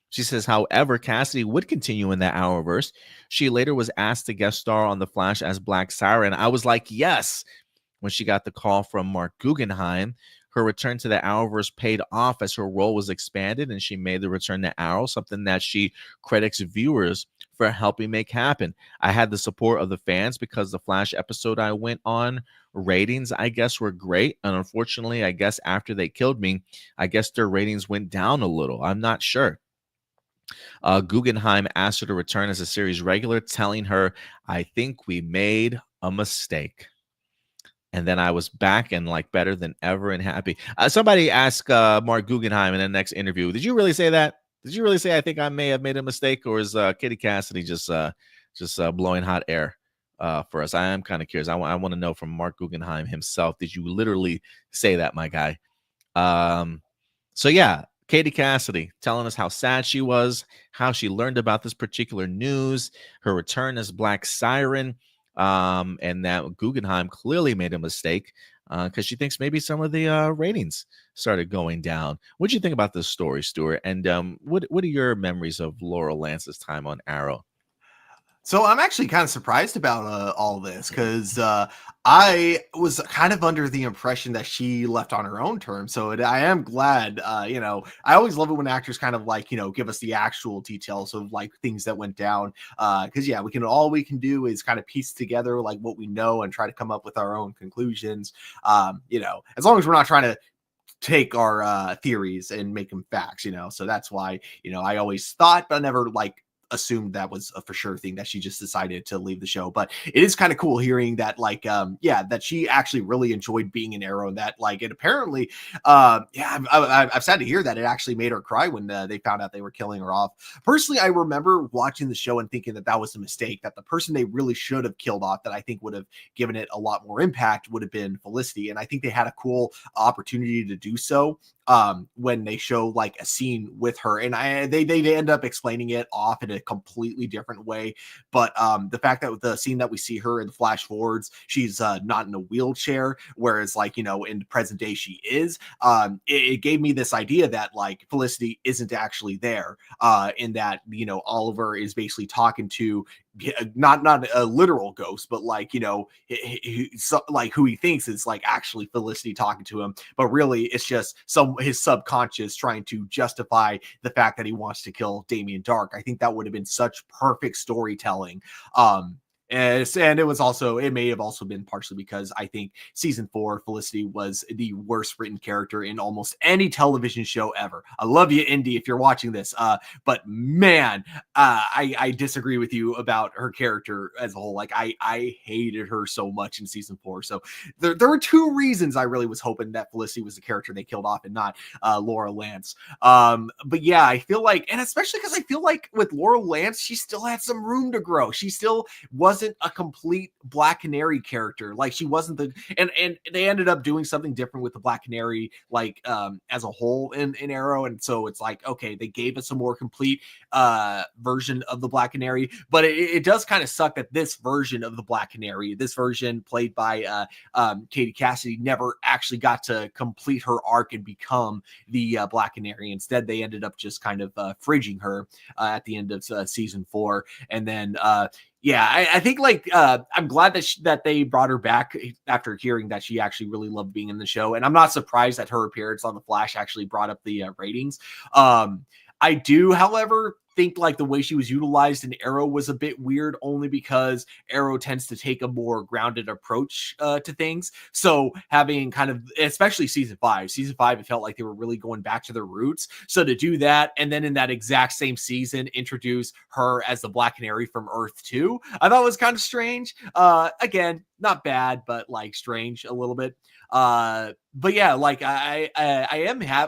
She says, however, Cassidy would continue in that Arrowverse. She later was asked to guest star on The Flash as Black Siren. I was like, yes. When she got the call from Mark Guggenheim, her return to the Arrowverse paid off as her role was expanded, and she made the return to Arrow, something that she credits viewers for helping make happen. I had the support of the fans because the Flash episode I went on, ratings, I guess, were great. And unfortunately, I guess after they killed me, I guess their ratings went down a little. I'm not sure. Guggenheim asked her to return as a series regular, telling her, I think we made a mistake. And then I was back and like better than ever and happy. Somebody asked Mark Guggenheim in the next interview, did you really say that? Did you really say I think I may have made a mistake? Or is Kitty Cassidy just blowing hot air for us? I am kind of curious. I want to know from Mark Guggenheim himself. Did you literally say that, my guy? So yeah, Katie Cassidy telling us how sad she was, how she learned about this particular news, her return as Black Siren, and that Guggenheim clearly made a mistake because she thinks maybe some of the ratings started going down. What do you think about this story, Stuart? And what are your memories of Laurel Lance's time on Arrow? So I'm actually kind of surprised about all this because I was kind of under the impression that she left on her own terms. So I am glad, I always love it when actors kind of like, give us the actual details of like things that went down. Because yeah, all we can do is kind of piece together like what we know and try to come up with our own conclusions. As long as we're not trying to take our theories and make them facts, so that's why, I always thought, but I never like assumed that was a for sure thing that she just decided to leave the show. But it is kind of cool hearing that that she actually really enjoyed being in Arrow, and that like it apparently I'm sad to hear that it actually made her cry when they found out they were killing her off. Personally, I remember watching the show and thinking that was a mistake, that the person they really should have killed off, that I think would have given it a lot more impact, would have been Felicity. And I think they had a cool opportunity to do so when they show like a scene with her, and they end up explaining it off in a completely different way. But the fact that with the scene that we see her in the flash forwards, she's not in a wheelchair, whereas like in the present day she is, it gave me this idea that like Felicity isn't actually there, in that Oliver is basically talking to not a literal ghost, but like like who he thinks is like actually Felicity talking to him, but really it's just his subconscious trying to justify the fact that he wants to kill Damien Dark. I think that would have been such perfect storytelling. And it may have also been partially because I think season 4 Felicity was the worst written character in almost any television show ever. I love you, Indy, if you're watching this, but man, I disagree with you about her character as a whole. Like I hated her so much in season 4. So there were two reasons I really was hoping that Felicity was the character they killed off and not Laurel Lance. But yeah, I feel like, and especially because I feel like with Laurel Lance, she still had some room to grow. She still wasn't a complete Black Canary character. Like she wasn't and they ended up doing something different with the Black Canary, like as a whole in Arrow. And so it's like, okay, they gave us a more complete version of the Black Canary, but it does kind of suck that this version of the Black Canary, this version played by Katie Cassidy, never actually got to complete her arc and become the Black Canary. Instead, they ended up just kind of fridging her at the end of season 4. And then I think like I'm glad that they brought her back after hearing that she actually really loved being in the show. And I'm not surprised that her appearance on The Flash actually brought up the ratings. I do, however, think like the way she was utilized in Arrow was a bit weird, only because Arrow tends to take a more grounded approach to things. So having kind of, especially season 5, it felt like they were really going back to their roots. So to do that, and then in that exact same season, introduce her as the Black Canary from Earth 2, I thought was kind of strange. Again, not bad, but like strange a little bit. But yeah, like I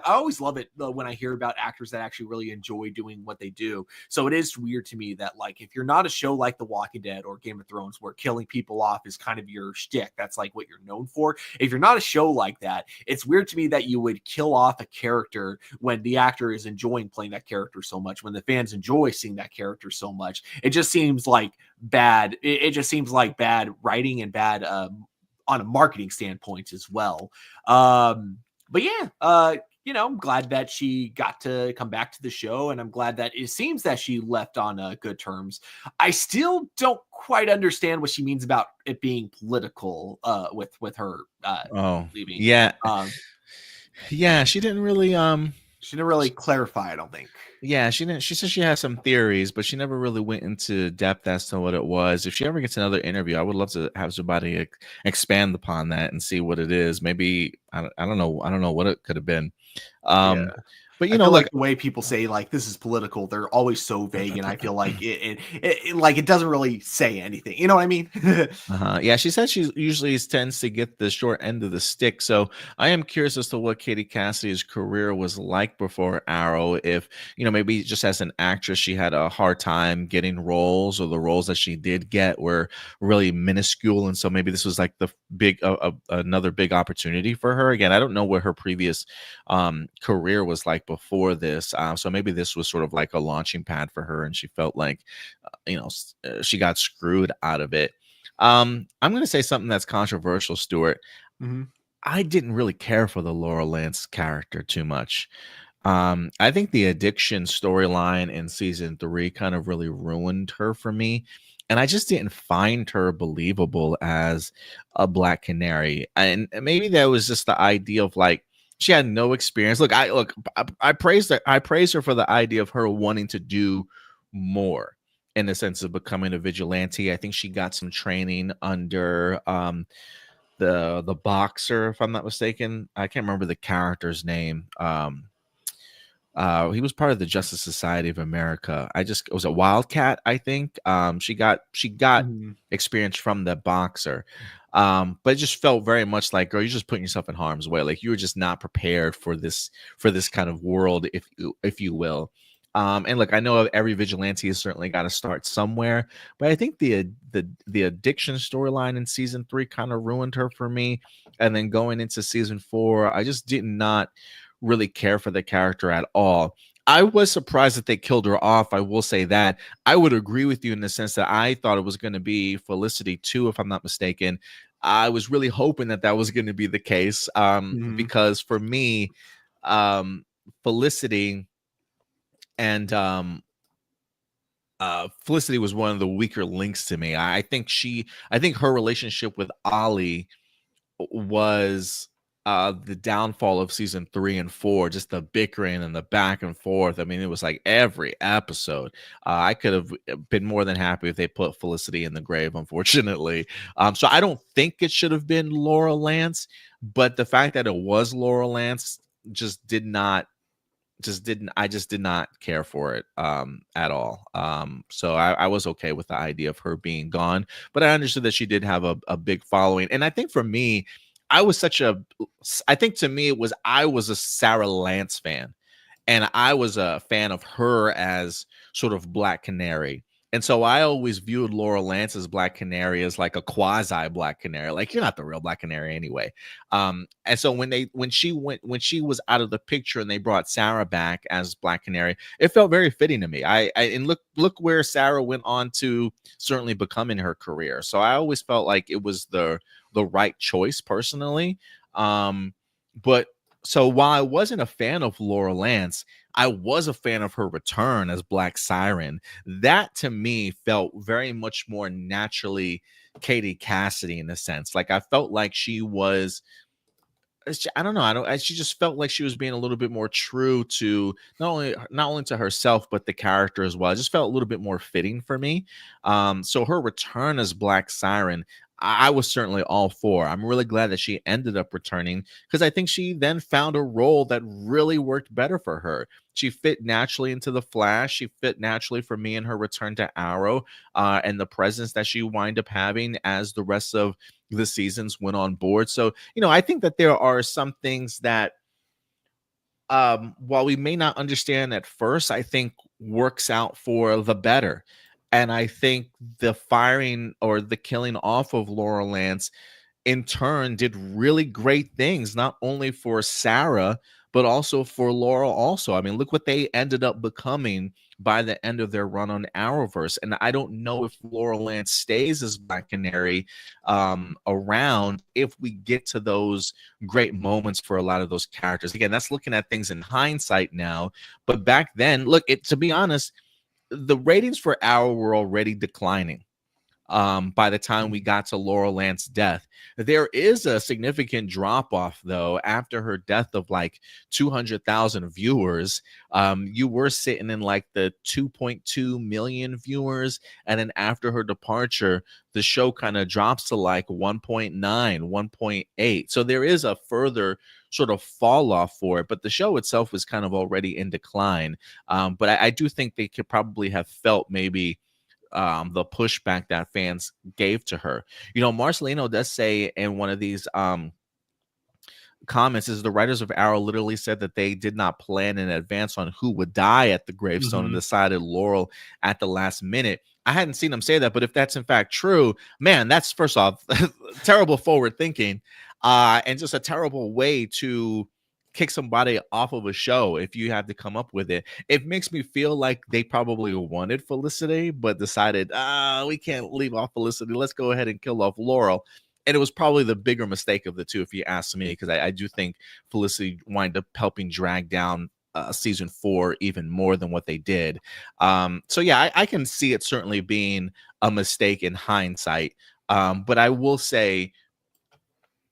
always love it though, when I hear about actors that actually really enjoy doing what they do. So it is weird to me that like if you're not a show like The Walking Dead or Game of Thrones where killing people off is kind of your shtick, that's like what you're known for. If you're not a show like that, it's weird to me that you would kill off a character when the actor is enjoying playing that character so much, when the fans enjoy seeing that character so much. It just seems like bad. It just seems like bad writing and bad on a marketing standpoint as well. But yeah, you know, I'm glad that she got to come back to the show, and I'm glad that it seems that she left on good terms. I still don't quite understand what she means about it being political with her leaving. Yeah. Yeah, she didn't really clarify, I don't think. Yeah, she didn't. She said she has some theories, but she never really went into depth as to what it was. If she ever gets another interview, I would love to have somebody expand upon that and see what it is. Maybe I don't know. I don't know what it could have been. But you know, like the way people say like this is political, they're always so vague, and I feel like it doesn't really say anything. You know what I mean? Yeah, she said she usually tends to get the short end of the stick. So I am curious as to what Katie Cassidy's career was like before Arrow. If you know, maybe just as an actress, she had a hard time getting roles, or the roles that she did get were really minuscule, and so maybe this was like the big another big opportunity for her. Again, I don't know what her previous career was like before this, so maybe this was sort of like a launching pad for her, and she felt like she got screwed out of it. I'm going to say something that's controversial, Stuart. Mm-hmm. I didn't really care for the Laurel Lance character too much. I think the addiction storyline in season 3 kind of really ruined her for me, and I just didn't find her believable as a Black Canary. And maybe that was just the idea of like, she had no experience. I praised her. I praised her for the idea of her wanting to do more in the sense of becoming a vigilante. I think she got some training under the boxer, if I'm not mistaken. I can't remember the character's name. He was part of the Justice Society of America. It was a Wildcat, I think. She got experience from the boxer. But it just felt very much like, girl, you're just putting yourself in harm's way. Like you were just not prepared for this kind of world, if you will. And look, I know every vigilante has certainly got to start somewhere, but I think the addiction storyline in season 3 kind of ruined her for me. And then going into season 4, I just did not really care for the character at all. I was surprised that they killed her off. I will say that. I would agree with you in the sense that I thought it was going to be Felicity too, if I'm not mistaken. I was really hoping that was going to be the case, because for me, Felicity and Felicity was one of the weaker links to me. I think her relationship with Ollie was the downfall of season 3 and 4, just the bickering and the back and forth. I mean, it was like every episode. I could have been more than happy if they put Felicity in the grave, unfortunately. So I don't think it should have been Laurel Lance, but the fact that it was Laurel Lance I just did not care for it at all. So I was okay with the idea of her being gone, but I understood that she did have a big following. And I think for me, I was a Sarah Lance fan, and I was a fan of her as sort of Black Canary. And so I always viewed Laurel Lance as Black Canary as like a quasi Black Canary. Like, you're not the real Black Canary anyway. And so when she was out of the picture and they brought Sarah back as Black Canary, it felt very fitting to me. And look where Sarah went on to certainly become in her career. So I always felt like it was the right choice personally. But so while I wasn't a fan of Laurel Lance, I was a fan of her return as Black Siren. That to me felt very much more naturally Katie Cassidy in a sense. Like I felt like she was, I don't know. She just felt like she was being a little bit more true to not only to herself, but the character as well. It just felt a little bit more fitting for me. So her return as Black Siren, I was certainly all for. I'm really glad that she ended up returning because I think she then found a role that really worked better for her. She fit naturally into the Flash. She fit naturally for me in her return to Arrow, and the presence that she wind up having as the rest of the seasons went on board. So, I think that there are some things that, while we may not understand at first, I think works out for the better. And I think the firing or the killing off of Laurel Lance in turn did really great things, not only for Sarah, but also for Laurel also. I mean, look what they ended up becoming by the end of their run on Arrowverse. And I don't know if Laurel Lance stays as Black Canary around if we get to those great moments for a lot of those characters. Again, that's looking at things in hindsight now. But back then, look, to be honest, the ratings for Arrow were already declining by the time we got to Laurel Lance's death. There is a significant drop off, though, after her death of like 200,000 viewers. You were sitting in like the 2.2 million viewers. And then after her departure, the show kind of drops to like 1.9, 1.8. So there is a further sort of fall off for it, but the show itself was kind of already in decline. But I do think they could probably have felt maybe the pushback that fans gave to her. Marcelino does say in one of these comments is the writers of Arrow literally said that they did not plan in advance on who would die at the gravestone and decided Laurel at the last minute. I hadn't seen them say that, but if that's in fact true, man, that's first off terrible forward thinking and just a terrible way to kick somebody off of a show if you have to come up with it. It makes me feel like they probably wanted Felicity, but decided, we can't leave off Felicity. Let's go ahead and kill off Laurel. And it was probably the bigger mistake of the two, if you ask me, because I do think Felicity wind up helping drag down season 4 even more than what they did. So yeah, I can see it certainly being a mistake in hindsight. But I will say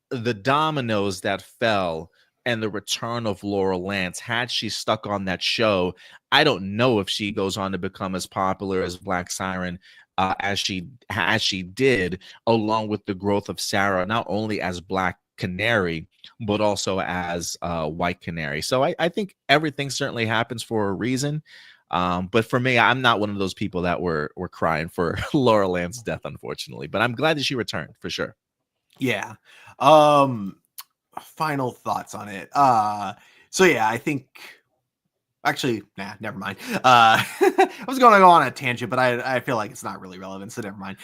the dominoes that fell and the return of Laurel Lance, had she stuck on that show, I don't know if she goes on to become as popular as Black Siren as she did, along with the growth of Sarah, not only as Black Canary, but also as White Canary. So I think everything certainly happens for a reason. But for me, I'm not one of those people that were crying for Laurel Lance's death, unfortunately. But I'm glad that she returned for sure. Yeah. Final thoughts on it. So yeah, I think actually, never mind. I was going to go on a tangent, but I feel like it's not really relevant, so never mind.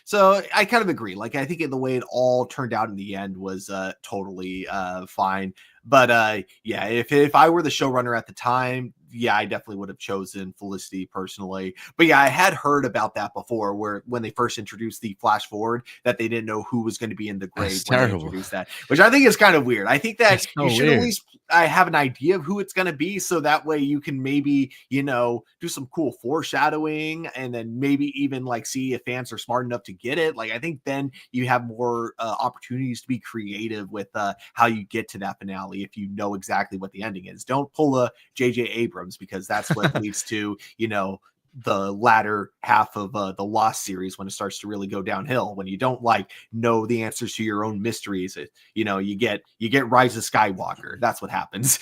So I kind of agree. Like, I think the way it all turned out in the end was totally fine. But if I were the showrunner at the time, I definitely would have chosen Felicity personally. But I had heard about that before, where when they first introduced the flash forward, that they didn't know who was going to be in the grave when they introduced that, which I think is kind of weird. I think that you should at least have an idea of who it's going to be, so that way you can maybe do some cool foreshadowing, and then maybe even like see if fans are smart enough to get it. Like, I think then you have more opportunities to be creative with how you get to that finale if you know exactly what the ending is. Don't pull a J.J. Abrams, because that's what leads to the latter half of the Lost series, when it starts to really go downhill, when you don't know the answers to your own mysteries. You get Rise of Skywalker. That's what happens.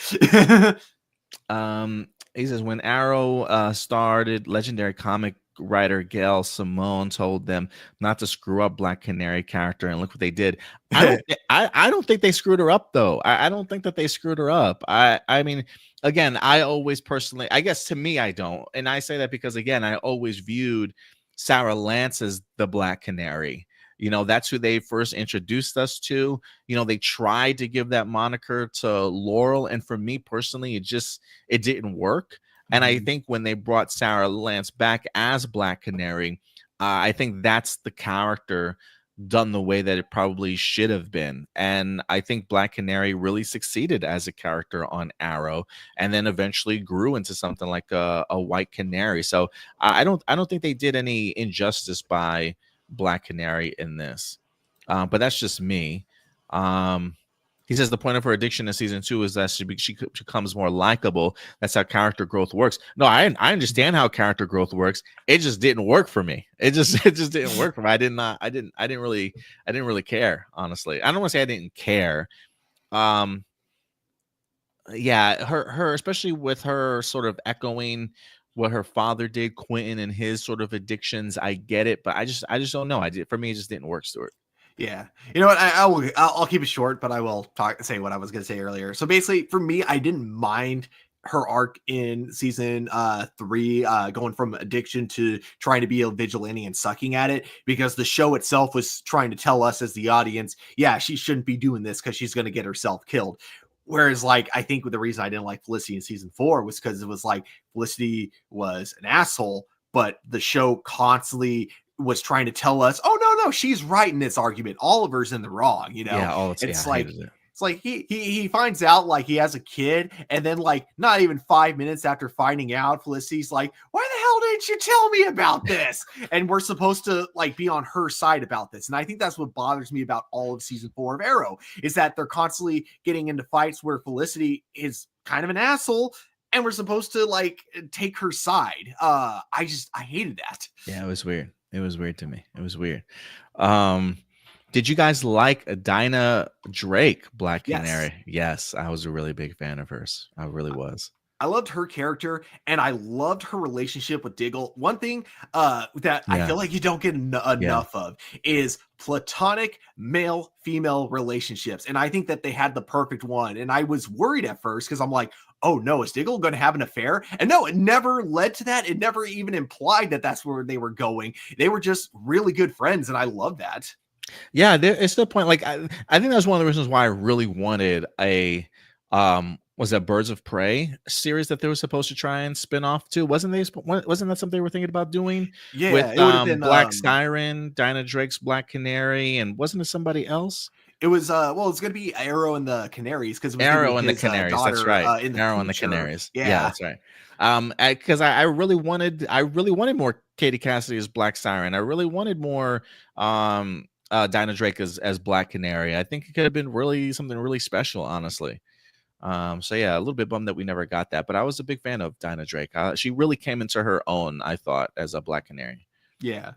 He says, when Arrow started, legendary comic writer Gail Simone told them not to screw up Black Canary character, and look what they did. I don't think they screwed her up, though. I don't think that they screwed her up. I mean, again, I always personally, I guess to me, I don't. And I say that because, again, I always viewed Sarah Lance as the Black Canary. That's who they first introduced us to. They tried to give that moniker to Laurel, and for me personally, it didn't work. And I think when they brought Sarah Lance back as Black Canary, I think that's the character done the way that it probably should have been. And I think Black Canary really succeeded as a character on Arrow, and then eventually grew into something like a White Canary. So I don't think they did any injustice by Black Canary in this. But that's just me. He says the point of her addiction in season 2 is that she becomes more likable. That's how character growth works. No, I understand how character growth works. It just didn't work for me. It just didn't work for me. I didn't really care, honestly. I don't want to say I didn't care. Yeah, her especially with her sort of echoing what her father did, Quentin, and his sort of addictions. I get it, but I just don't know. For me, it just didn't work, Stuart. Yeah, you know what? I'll keep it short, but I will say what I was going to say earlier. So basically, for me, I didn't mind her arc in season 3, going from addiction to trying to be a vigilante and sucking at it, because the show itself was trying to tell us as the audience, yeah, she shouldn't be doing this because she's going to get herself killed. Whereas, like, I think the reason I didn't like Felicity in season 4 was because it was like Felicity was an asshole, but the show constantly was trying to tell us, oh no, she's right in this argument. Oliver's in the wrong, you know. Yeah, It's like he finds out like he has a kid, and then like not even 5 minutes after finding out, Felicity's like, why the hell didn't you tell me about this? And we're supposed to like be on her side about this. And I think that's what bothers me about all of season 4 of Arrow, is that they're constantly getting into fights where Felicity is kind of an asshole, and we're supposed to like take her side. I hated that. Yeah, it was weird. It was weird to me. It was weird. Did you guys like Dinah Drake, Black Canary? Yes, I was a really big fan of hers. I really was. I loved her character, and I loved her relationship with Diggle. One thing that I feel like you don't get enough of is platonic male-female relationships. And I think that they had the perfect one. And I was worried at first because I'm like, oh no, is Diggle going to have an affair? And no, it never led to that. It never even implied that that's where they were going. They were just really good friends, and I love that. Yeah, it's the point. Like, I think that's one of the reasons why I really wanted a was that Birds of Prey series that they were supposed to try and spin off to. Wasn't that something they were thinking about doing? Yeah, with it would have been Black Siren, Dinah Drake's Black Canary, and wasn't it somebody else? It was it's gonna be Arrow and the Canaries, because Arrow and the Canaries. That's right. Arrow and the Canaries. Yeah, that's right. Because I really wanted more Katie Cassidy as Black Siren. I really wanted more Dinah Drake as Black Canary. I think it could have been really something really special, honestly. So yeah, a little bit bummed that we never got that, but I was a big fan of Dinah Drake. She really came into her own, I thought, as a Black Canary. Yeah.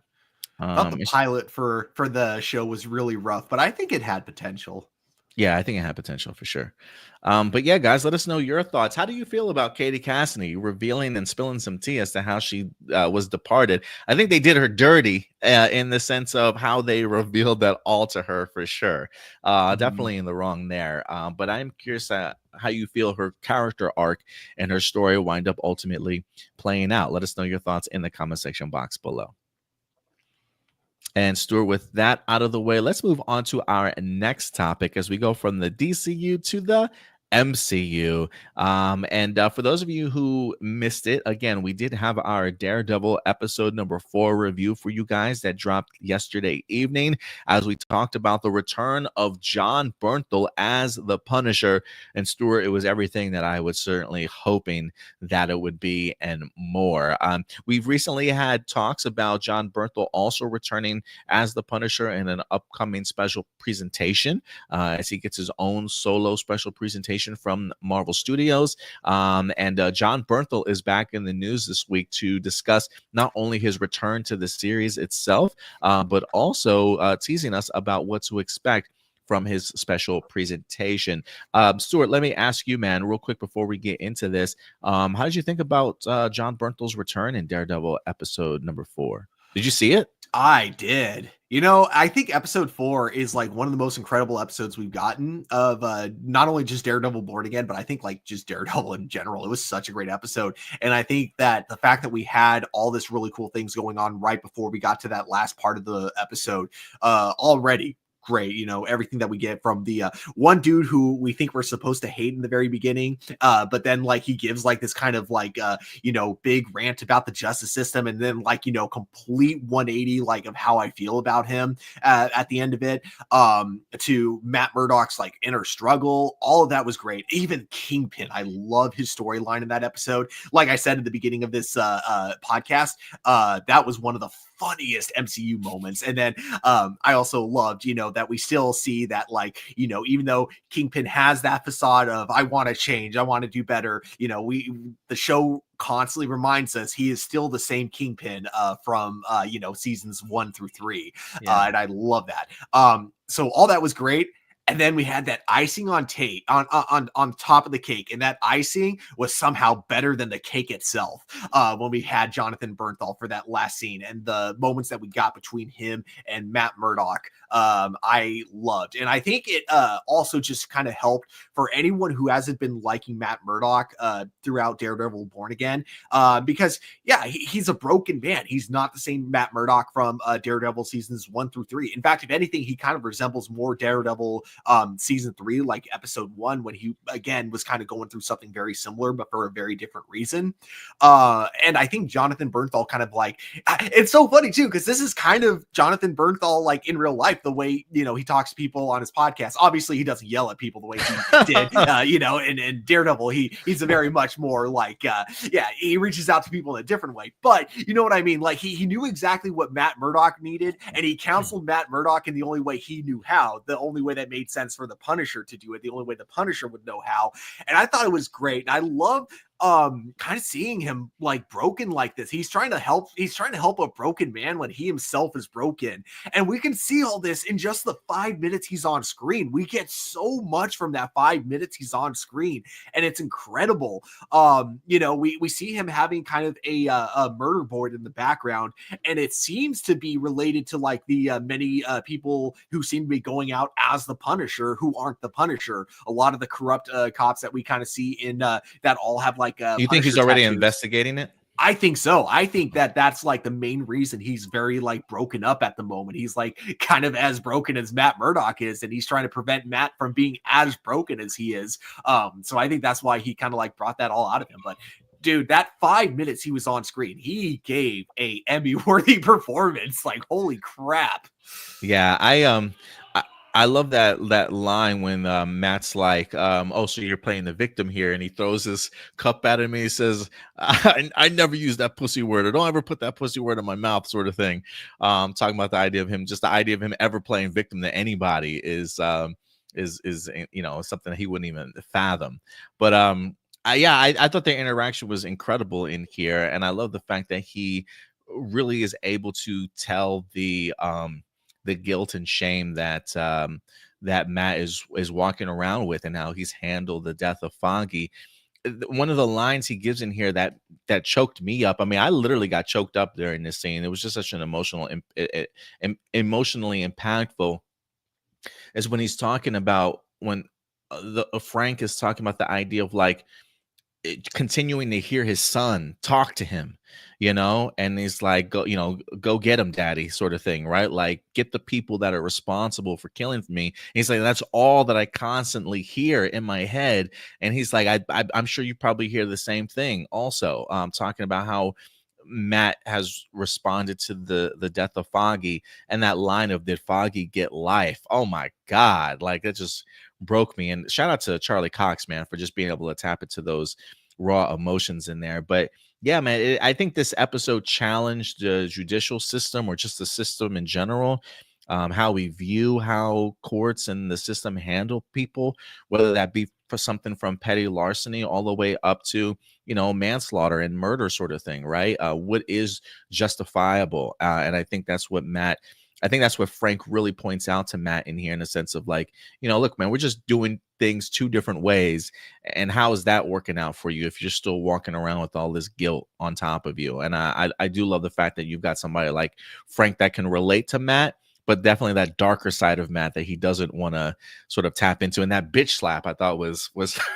I thought the pilot for the show was really rough, but I think it had potential. Yeah, I think it had potential for sure. But yeah, guys, let us know your thoughts. How do you feel about Katie Cassidy revealing and spilling some tea as to how she was departed? I think they did her dirty in the sense of how they revealed that all to her for sure. Definitely in the wrong there. But I'm curious how you feel her character arc and her story wind up ultimately playing out. Let us know your thoughts in the comment section box below. And Stuart, with that out of the way, let's move on to our next topic as we go from the DCU to the MCU. And for those of you who missed it, again, we did have our Daredevil episode number 4 review for you guys that dropped yesterday evening, as we talked about the return of Jon Bernthal as the Punisher. And Stuart, it was everything that I was certainly hoping that it would be and more. We've recently had talks about Jon Bernthal also returning as the Punisher in an upcoming special presentation, as he gets his own solo special presentation from Marvel Studios. And Jon Bernthal is back in the news this week to discuss not only his return to the series itself, but also teasing us about what to expect from his special presentation. Stuart, let me ask you, man, real quick before we get into this. How did you think about Jon Bernthal's return in Daredevil episode number 4? Did you see it? I did. You know, I think episode 4 is like one of the most incredible episodes we've gotten of not only just Daredevil Born Again, but I think like just Daredevil in general. It was such a great episode. And I think that the fact that we had all this really cool things going on right before we got to that last part of the episode already great. You know, everything that we get from the one dude who we think we're supposed to hate in the very beginning, but then like he gives like this kind of like you know, big rant about the justice system, and then like, you know, complete 180 like of how I feel about him at the end of it, to Matt Murdock's like inner struggle. All of that was great. Even Kingpin, I love his storyline in that episode. Like I said at the beginning of this podcast, that was one of the funniest MCU moments. And then I also loved, you know, that we still see that, like, you know, even though Kingpin has that facade of I want to change, I want to do better, you know, the show constantly reminds us he is still the same Kingpin from you know, seasons 1 through 3. And I love that. So all that was great. And then we had that icing on top of the cake, and that icing was somehow better than the cake itself. When we had Jonathan Berthal for that last scene and the moments that we got between him and Matt Murdock, I loved, and I think it also just kind of helped for anyone who hasn't been liking Matt Murdock throughout Daredevil Born Again, because he's a broken man. He's not the same Matt Murdock from Daredevil seasons 1 through 3. In fact, if anything, he kind of resembles more Daredevil season 3, like episode 1, when he again was kind of going through something very similar but for a very different reason. And I think Jonathan Berthal kind of like, it's so funny too, because this is kind of Jonathan Berthal like in real life, the way, you know, he talks to people on his podcast. Obviously he doesn't yell at people the way he did you know, in Daredevil. He's a very much more like he reaches out to people in a different way, but you know what I mean, like he knew exactly what Matt Murdock needed, and he counseled Matt Murdock in the only way he knew how, the only way that made sense for the Punisher to do it, the only way the Punisher would know how. And I thought it was great. And I love kind of seeing him like broken like this. He's trying to help a broken man when he himself is broken, and we can see all this in just the 5 minutes he's on screen. We get so much from that 5 minutes he's on screen, and it's incredible. You know, we see him having kind of a murder board in the background, and it seems to be related to like the many people who seem to be going out as the Punisher who aren't the Punisher. A lot of the corrupt cops that we kind of see in that all have like you think he's already investigating it? I think so. I think that that's like the main reason he's very like broken up at the moment. He's like kind of as broken as Matt Murdock is, and he's trying to prevent Matt from being as broken as he is. So I think that's why he kind of like brought that all out of him. But dude, that 5 minutes he was on screen, he gave a Emmy-worthy performance. Like, holy crap. Yeah, I love that line when Matt's like, oh, so you're playing the victim here, and he throws his cup at him and he says, I never use that pussy word, or don't ever put that pussy word in my mouth, sort of thing. Talking about the idea of him ever playing victim to anybody is you know, something that he wouldn't even fathom. But I thought their interaction was incredible in here, and I love the fact that he really is able to tell the guilt and shame that that Matt is walking around with, and how he's handled the death of Foggy. One of the lines he gives in here that choked me up. I mean, I literally got choked up during this scene. It was just such an emotionally impactful. Is when he's talking about when Frank is talking about the idea of like continuing to hear his son talk to him, you know, and he's like, go get him, daddy, sort of thing, right? Like, get the people that are responsible for killing me. And he's like, that's all that I constantly hear in my head. And he's like, I'm sure you probably hear the same thing also, talking about how Matt has responded to the death of Foggy, and that line of, did Foggy get life? Oh my God, like that just broke me. And shout out to Charlie Cox, man, for just being able to tap into those raw emotions in there. But yeah, man, I think this episode challenged the judicial system, or just the system in general, how we view how courts and the system handle people, whether that be for something from petty larceny all the way up to, you know, manslaughter and murder sort of thing, right? What is justifiable? And I think that's what Frank really points out to Matt in here, in a sense of like, you know, look, man, we're just doing things two different ways. And how is that working out for you if you're still walking around with all this guilt on top of you? And I do love the fact that you've got somebody like Frank that can relate to Matt, but definitely that darker side of Matt that he doesn't want to sort of tap into. And that bitch slap I thought was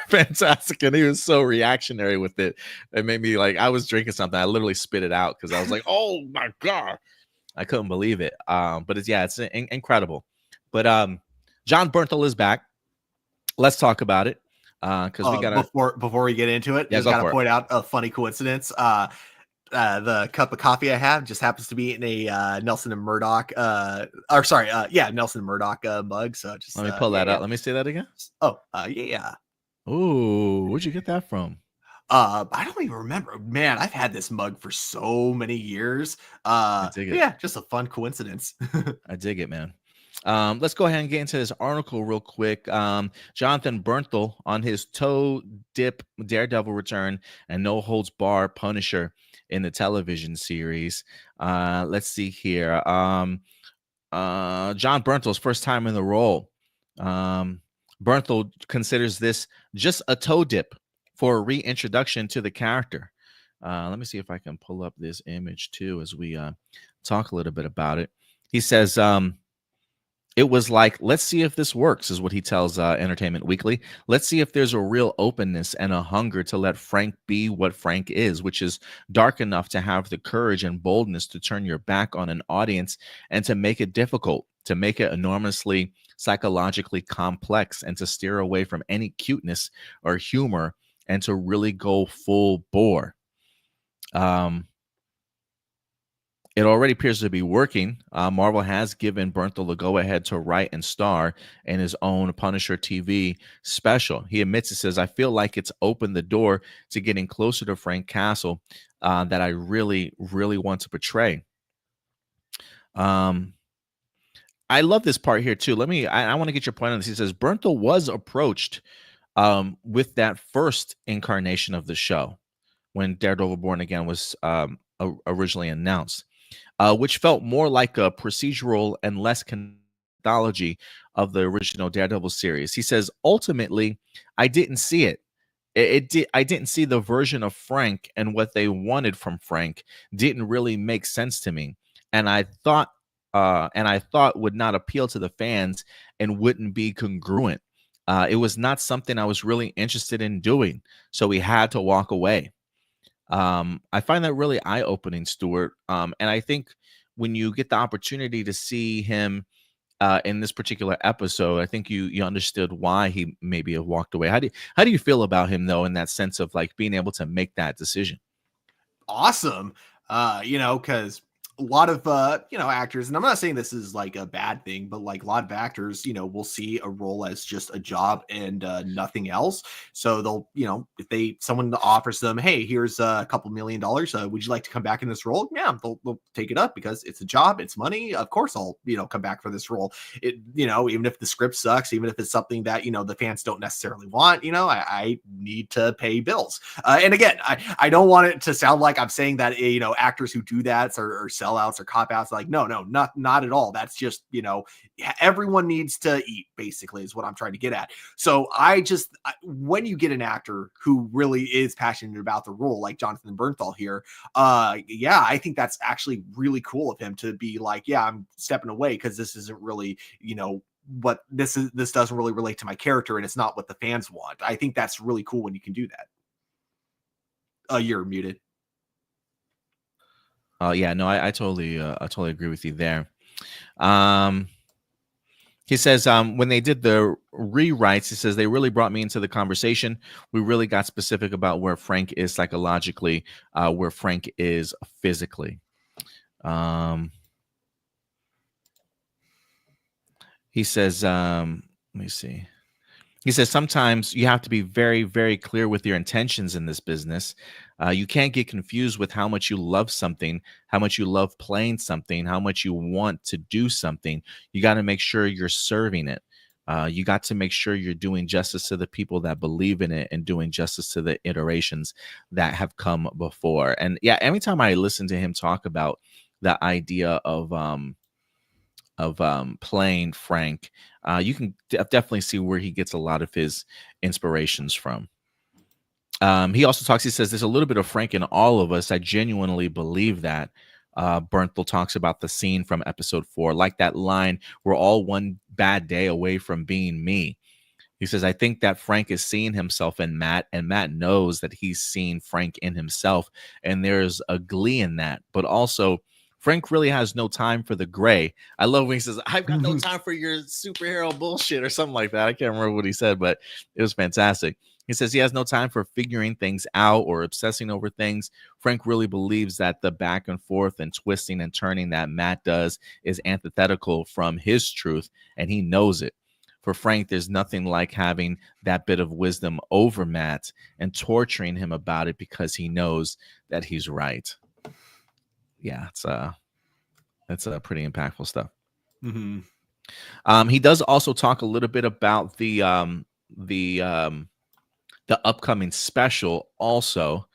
fantastic. And he was so reactionary with it. It made me like, I was drinking something, I literally spit it out because I was like, oh my God. I couldn't believe it. But it's incredible. But John Berthal is back. Let's talk about it. Because we gotta before we get into it, just gotta point out a funny coincidence. The cup of coffee I have just happens to be in a Nelson and Murdoch Nelson and Murdoch mug. So just let me pull that out. Let me say that again. Yeah. Ooh, where'd you get that from? I don't even remember. Man, I've had this mug for so many years. I dig it. Yeah, just a fun coincidence. I dig it, man. Let's go ahead and get into this article real quick. Jonathan Berthal on his toe dip Daredevil return and no holds bar Punisher in the television series. Let's see here. John Bernthal's first time in the role. Berthal considers this just a toe dip for a reintroduction to the character. Let me see if I can pull up this image too as we talk a little bit about it. He says, it was like, let's see if this works, is what he tells Entertainment Weekly. Let's see if there's a real openness and a hunger to let Frank be what Frank is, which is dark enough to have the courage and boldness to turn your back on an audience and to make it difficult, to make it enormously psychologically complex, and to steer away from any cuteness or humor and to really go full bore. It already appears to be working. Marvel has given Berthal the go-ahead to write and star in his own Punisher TV special. He admits, he says, I feel like it's opened the door to getting closer to Frank Castle that I really, really want to portray. I love this part here, too. I want to get your point on this. He says, Berthal was approached with that first incarnation of the show when Daredevil Born Again was originally announced. Which felt more like a procedural and less anthology of the original Daredevil series. He says, ultimately, I didn't see it. I didn't see the version of Frank, and what they wanted from Frank didn't really make sense to me. And I thought would not appeal to the fans and wouldn't be congruent. It was not something I was really interested in doing. So we had to walk away. I find that really eye-opening, Stuart. And I think when you get the opportunity to see him in this particular episode, I think you understood why he maybe have walked away. How do you feel about him, though, in that sense of like being able to make that decision? Awesome. Because a lot of actors, and I'm not saying this is like a bad thing, but like a lot of actors, will see a role as just a job and nothing else. So they'll, if someone offers them, hey, here's a couple $1 million, would you like to come back in this role? Yeah, they'll take it up because it's a job, it's money. Of course, I'll come back for this role. It even if the script sucks, even if it's something that the fans don't necessarily want, I need to pay bills. And again, I don't want it to sound like I'm saying that actors who do that are sellouts or cop-outs. Like, no, not at all. That's just, everyone needs to eat, basically, is what I'm trying to get at. So when you get an actor who really is passionate about the role, like Jonathan Berthal here, I think that's actually really cool of him to be like, yeah, I'm stepping away because this isn't really, what this doesn't really relate to my character, and it's not what the fans want. I think that's really cool when you can do that. You're muted. Yeah, no, I totally agree with you there. He says when they did the rewrites, he says they really brought me into the conversation. We really got specific about where Frank is psychologically, where Frank is physically. He says, let me see. He says, sometimes you have to be very, very clear with your intentions in this business. You can't get confused with how much you love something, how much you love playing something, how much you want to do something. You got to make sure you're serving it. You got to make sure you're doing justice to the people that believe in it and doing justice to the iterations that have come before. And yeah, every time I listen to him talk about the idea of playing Frank, you can definitely see where he gets a lot of his inspirations from. He also talks, he says, there's a little bit of Frank in all of us. I genuinely believe that. Berthal talks about the scene from episode 4, like that line, we're all one bad day away from being me. He says, I think that Frank is seeing himself in Matt, and Matt knows that he's seeing Frank in himself, and there's a glee in that. But also, Frank really has no time for the gray. I love when he says, I've got no time for your superhero bullshit or something like that. I can't remember what he said, but it was fantastic. He says he has no time for figuring things out or obsessing over things. Frank really believes that the back and forth and twisting and turning that Matt does is antithetical from his truth, and he knows it. For Frank, there's nothing like having that bit of wisdom over Matt and torturing him about it because he knows that he's right. Yeah, it's pretty impactful stuff. Mm-hmm. He does also talk a little bit about the upcoming special also.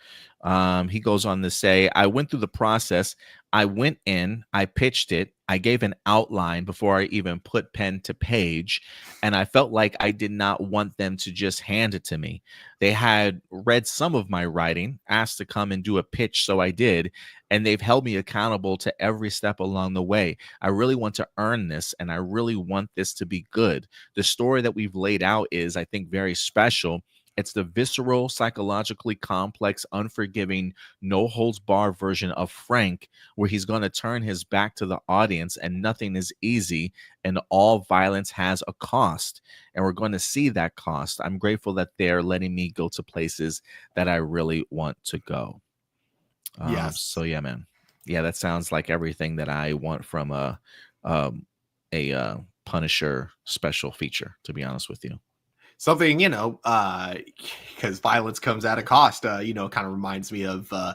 He goes on to say, I went through the process. I went in, I pitched it, I gave an outline before I even put pen to page, and I felt like I did not want them to just hand it to me. They had read some of my writing, asked to come and do a pitch, so I did, and they've held me accountable to every step along the way. I really want to earn this, and I really want this to be good. The story that we've laid out is, I think, very special. It's the visceral, psychologically complex, unforgiving, no holds bar version of Frank, where he's going to turn his back to the audience and nothing is easy and all violence has a cost. And we're going to see that cost. I'm grateful that they're letting me go to places that I really want to go. Yes. So yeah, man. Yeah, that sounds like everything that I want from a Punisher special feature, to be honest with you. Something, because violence comes at a cost, kind of reminds me of, I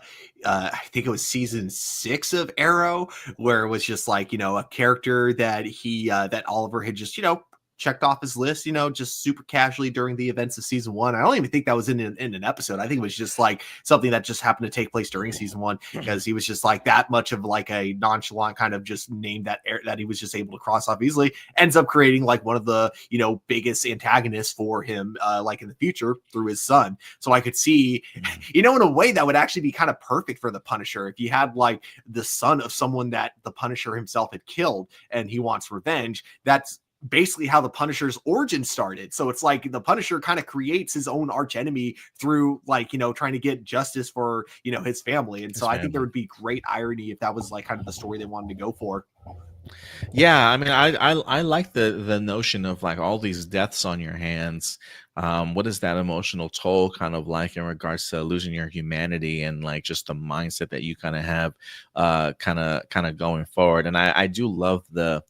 think it was season 6 of Arrow, where it was just like, a character that that Oliver had just, checked off his list, just super casually during the events of season 1. I don't even think that was in an episode. I think it was just like something that just happened to take place during season 1, because he was just like that much of like a nonchalant kind of just name that he was just able to cross off easily. Ends up creating like one of the, biggest antagonists for him, like in the future through his son. So I could see, in a way that would actually be kind of perfect for the Punisher. If you had like the son of someone that the Punisher himself had killed and he wants revenge, that's basically how the Punisher's origin started. So it's like the Punisher kind of creates his own arch enemy through like, trying to get justice for, his family. And so I think there would be great irony if that was like kind of the story they wanted to go for. Yeah, I mean, I like the notion of like all these deaths on your hands. What is that emotional toll kind of like in regards to losing your humanity and like just the mindset that you kind of have kind of going forward? And I do love the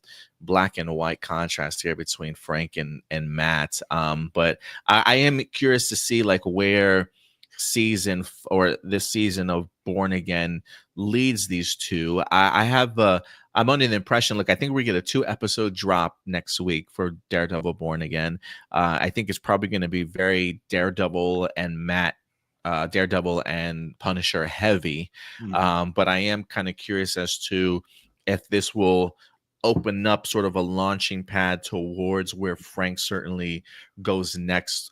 black and white contrast here between Frank and Matt. But I am curious to see like where this season of Bourne Again leads these two. I'm under the impression, look, I think we get a 2-episode drop next week for Daredevil Bourne Again. I think it's probably going to be very Daredevil and Punisher heavy. But I am kind of curious as to if this will open up sort of a launching pad towards where Frank certainly goes next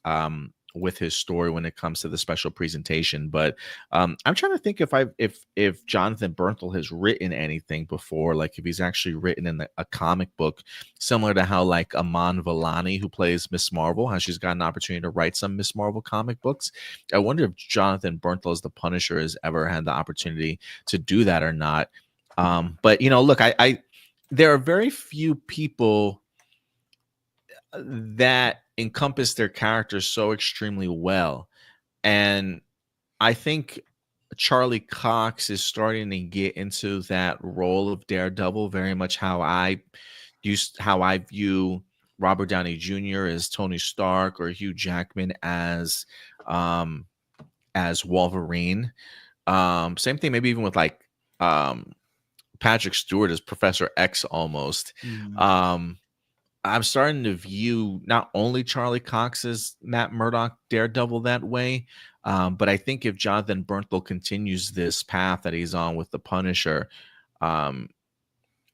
with his story when it comes to the special presentation. But I'm trying to think if Jonathan Berthal has written anything before, like if he's actually written in a comic book, similar to how like Aman Vellani, who plays Miss Marvel, how she's got an opportunity to write some Miss Marvel comic books. I wonder if Jonathan Berthal as the Punisher has ever had the opportunity to do that or not. But look, there are very few people that encompass their characters so extremely well. And I think Charlie Cox is starting to get into that role of Daredevil, very much how I view Robert Downey Jr. as Tony Stark or Hugh Jackman as Wolverine. Same thing, maybe even with like Patrick Stewart as Professor X almost. I'm starting to view not only Charlie Cox as Matt Murdock Daredevil that way, but I think if Jonathan Berthal continues this path that he's on with the Punisher, and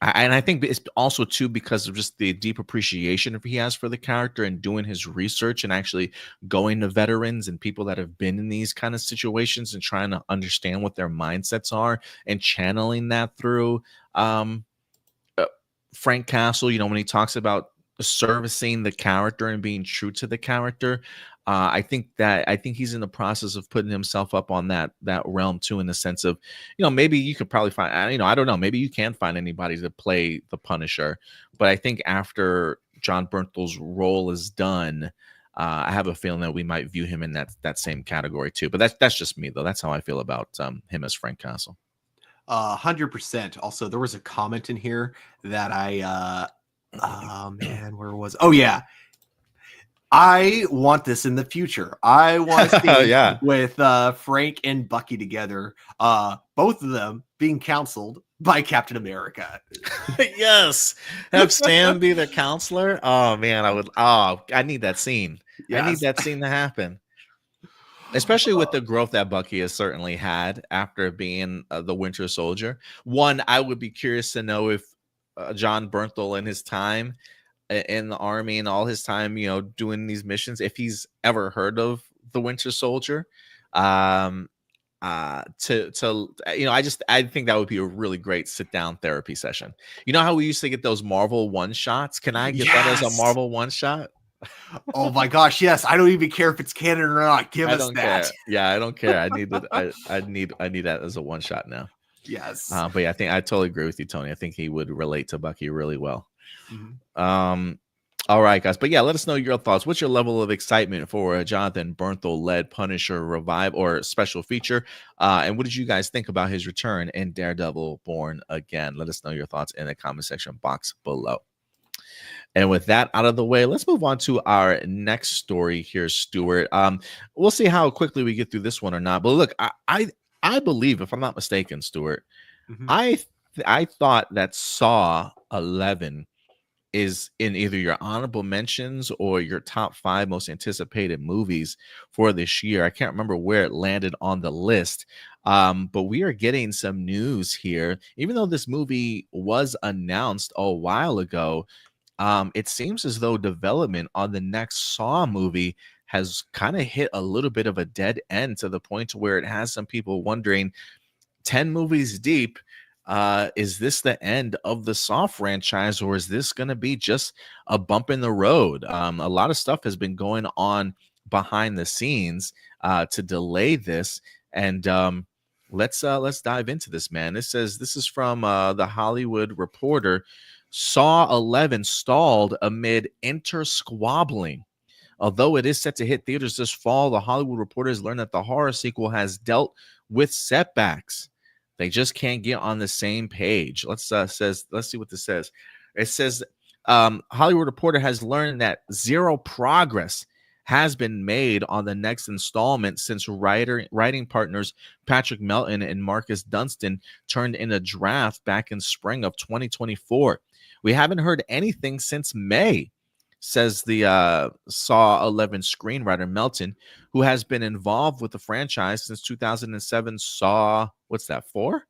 I think it's also too because of just the deep appreciation he has for the character and doing his research and actually going to veterans and people that have been in these kind of situations and trying to understand what their mindsets are and channeling that through Frank Castle, when he talks about servicing the character and being true to the character. I think he's in the process of putting himself up on that realm too, in the sense of, maybe you could probably find, I don't know, maybe you can find anybody to play the Punisher, but I think after John Bernthal's role is done, I have a feeling that we might view him in that same category too. But that's just me though. That's how I feel about him as Frank Castle. 100%. Also, there was a comment in here that I, oh man, where was? Oh yeah, I want this in the future. I want to see Yeah. with Frank and Bucky together, both of them being counseled by Captain America. Yes. Have Sam be the counselor. Oh man, I need that scene. I need Yes. that scene to happen. Especially with the growth that Bucky has certainly had after being the Winter Soldier. One, I would be curious to know if John Berthal in his time in the army and all his time, doing these missions, if he's ever heard of the Winter Soldier. I think that would be a really great sit down therapy session. You know how we used to get those Marvel one shots? Can I get that as a Marvel one shot? Oh my gosh, yes. I don't even care if it's canon or not. Give us that. Care. Yeah, I don't care. I need that. I need that as a one shot now. Yes. But yeah, I think I totally agree with you, Tony. I think he would relate to Bucky really well. Mm-hmm. All right, guys. But yeah, let us know your thoughts. What's your level of excitement for a Jonathan Berthal-led Punisher revive or special feature? And what did you guys think about his return in Daredevil Born Again? Let us know your thoughts in the comment section box below. And with that out of the way, let's move on to our next story here, Stuart. We'll see how quickly we get through this one or not. But look, I believe, if I'm not mistaken, Stuart, Mm-hmm. I thought that Saw 11 is in either your honorable mentions or your top 5 most anticipated movies for this year. I can't remember where it landed on the list. But we are getting some news here. Even though this movie was announced a while ago, it seems as though development on the next Saw movie has kind of hit a little bit of a dead end, to the point where it has some people wondering, 10 movies deep, is this the end of the Saw franchise, or is this going to be just a bump in the road? A lot of stuff has been going on behind the scenes to delay this, and let's dive into this, man. This is from the Hollywood Reporter. Saw 11 stalled amid inter-squabbling. Although it is set to hit theaters this fall, the Hollywood Reporter has learned that the horror sequel has dealt with setbacks. They just can't get on the same page. Let's see what this says. It says Hollywood Reporter has learned that zero progress has been made on the next installment since writing partners Patrick Melton and Marcus Dunstan turned in a draft back in spring of 2024. We haven't heard anything since May, says the Saw 11 screenwriter Melton, who has been involved with the franchise since 2007 Saw, what's that, 4?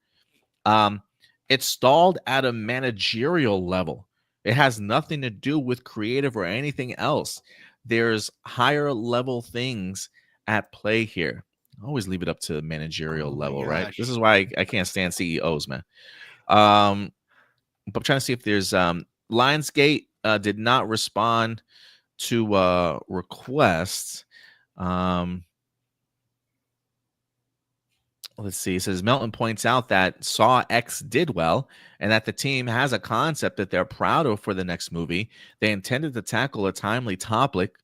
It stalled at a managerial level. It has nothing to do with creative or anything else. There's higher level things at play here. I always leave it up to managerial level, right? This is why I can't stand CEOs, man. But I'm trying to see if there's Lionsgate did not respond to requests. Let's see. It says Melton points out that Saw X did well and that the team has a concept that they're proud of for the next movie. They intended to tackle a timely topic,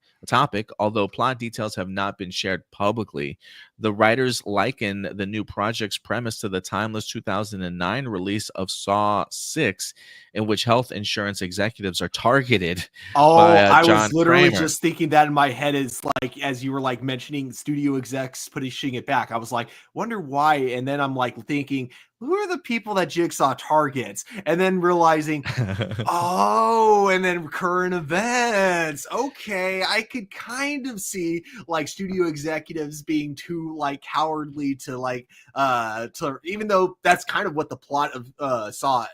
although plot details have not been shared publicly. The writers liken the new project's premise to the timeless 2009 release of Saw 6, in which health insurance executives are targeted. I John was literally Kramer. just thinking that in my head, is like, as you were like mentioning studio execs pushing it back, I was like, wonder why. And then I'm like thinking, who are the people that Jigsaw targets? And then realizing, oh, and then current events. Okay, I could kind of see like studio executives being too like cowardly to like to, even though that's kind of what the plot of Saw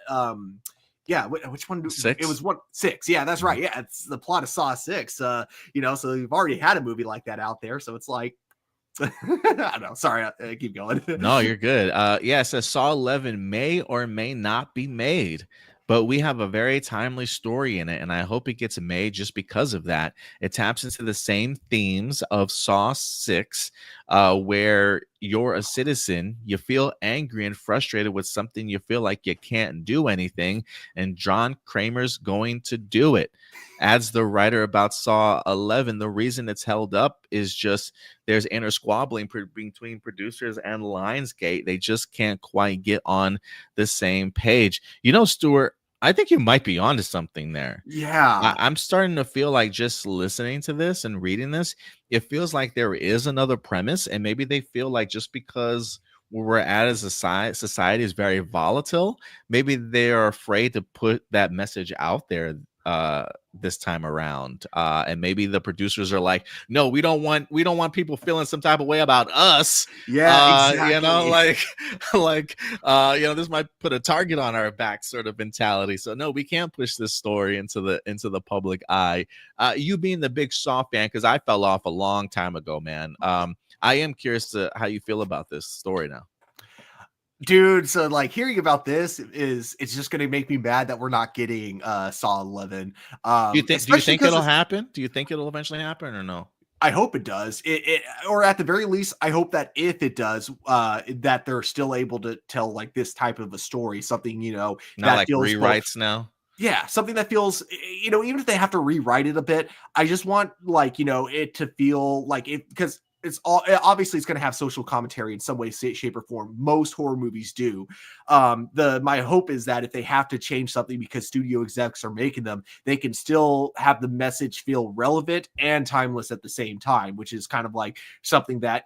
yeah, which one? 6? It was 6. Yeah, that's right. Yeah, it's the plot of Saw 6. So you've already had a movie like that out there. So it's like, I don't know. Sorry, I keep going. No, you're good. Yeah, it says Saw 11 may or may not be made, but we have a very timely story in it, and I hope it gets made just because of that. It taps into the same themes of Saw 6, where you're a citizen, you feel angry and frustrated with something, you feel like you can't do anything, and John Kramer's going to do it. Adds the writer about Saw 11, the reason it's held up is just there's inner squabbling between producers and Lionsgate. They just can't quite get on the same page. Stuart, I think you might be onto something there. Yeah. I'm starting to feel like, just listening to this and reading this, it feels like there is another premise, and maybe they feel like, just because where we're at as a society is very volatile, maybe they're afraid to put that message out there this time around. And maybe the producers are like, no, we don't want people feeling some type of way about us. Yeah, exactly. You know, this might put a target on our back, sort of mentality. So no, we can't push this story into the public eye. You being the big Saw fan, because I fell off a long time ago, man. I am curious to how you feel about this story now. Dude, so like hearing about this it's just gonna make me mad that we're not getting Saw 11. Do you think it'll happen? Do you think it'll eventually happen, or no? I hope it does. Or at the very least, I hope that if it does, that they're still able to tell like this type of a story, something, Not that like feels rewrites now. Yeah, something that feels, even if they have to rewrite it a bit, I just want it to feel like it, because it's all obviously it's going to have social commentary in some way, shape, or form. Most horror movies do. My hope is that if they have to change something because studio execs are making them, they can still have the message feel relevant and timeless at the same time, which is kind of like something that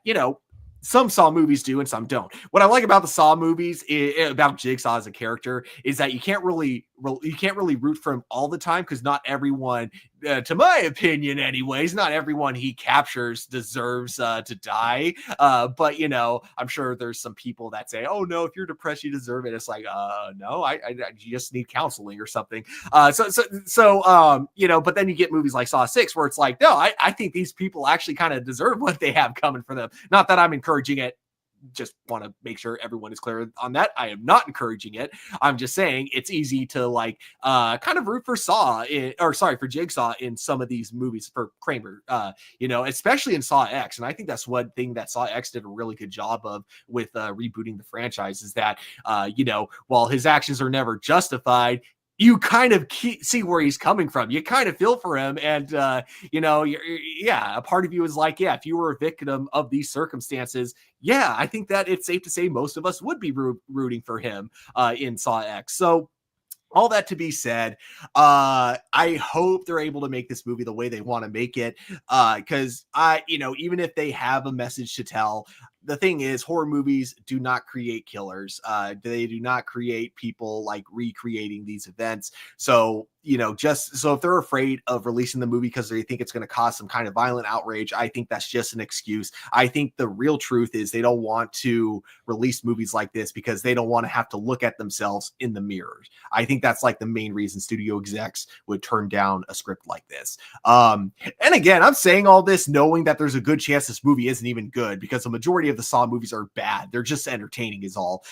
some Saw movies do and some don't. What I like about the Saw movies, about Jigsaw as a character, is that you can't really root for him all the time, because not everyone, to my opinion anyways, not everyone he captures deserves to die. But I'm sure there's some people that say, oh no, if you're depressed you deserve it. It's like, no, I just need counseling or something. But then you get movies like Saw 6 where it's like, no, I think these people actually kind of deserve what they have coming for them. Not that I'm encouraging it. Just want to make sure everyone is clear on that. I am not encouraging it. I'm just saying it's easy to kind of root for for Jigsaw in some of these movies, for Kramer, especially in Saw X. And I think that's one thing that Saw X did a really good job of with rebooting the franchise, is that, while his actions are never justified, you kind of see where he's coming from. You kind of feel for him. And, a part of you is like, yeah, if you were a victim of these circumstances, yeah, I think that it's safe to say most of us would be rooting for him in Saw X. So all that to be said, I hope they're able to make this movie the way they want to make it. Because even if they have a message to tell, the thing is, horror movies do not create killers. They do not create people like recreating these events. So, just so if they're afraid of releasing the movie because they think it's going to cause some kind of violent outrage, I think that's just an excuse. I think the real truth is they don't want to release movies like this because they don't want to have to look at themselves in the mirrors. I think that's like the main reason studio execs would turn down a script like this. And again, I'm saying all this knowing that there's a good chance this movie isn't even good, because the majority of the Saw movies are bad. They're just entertaining is all.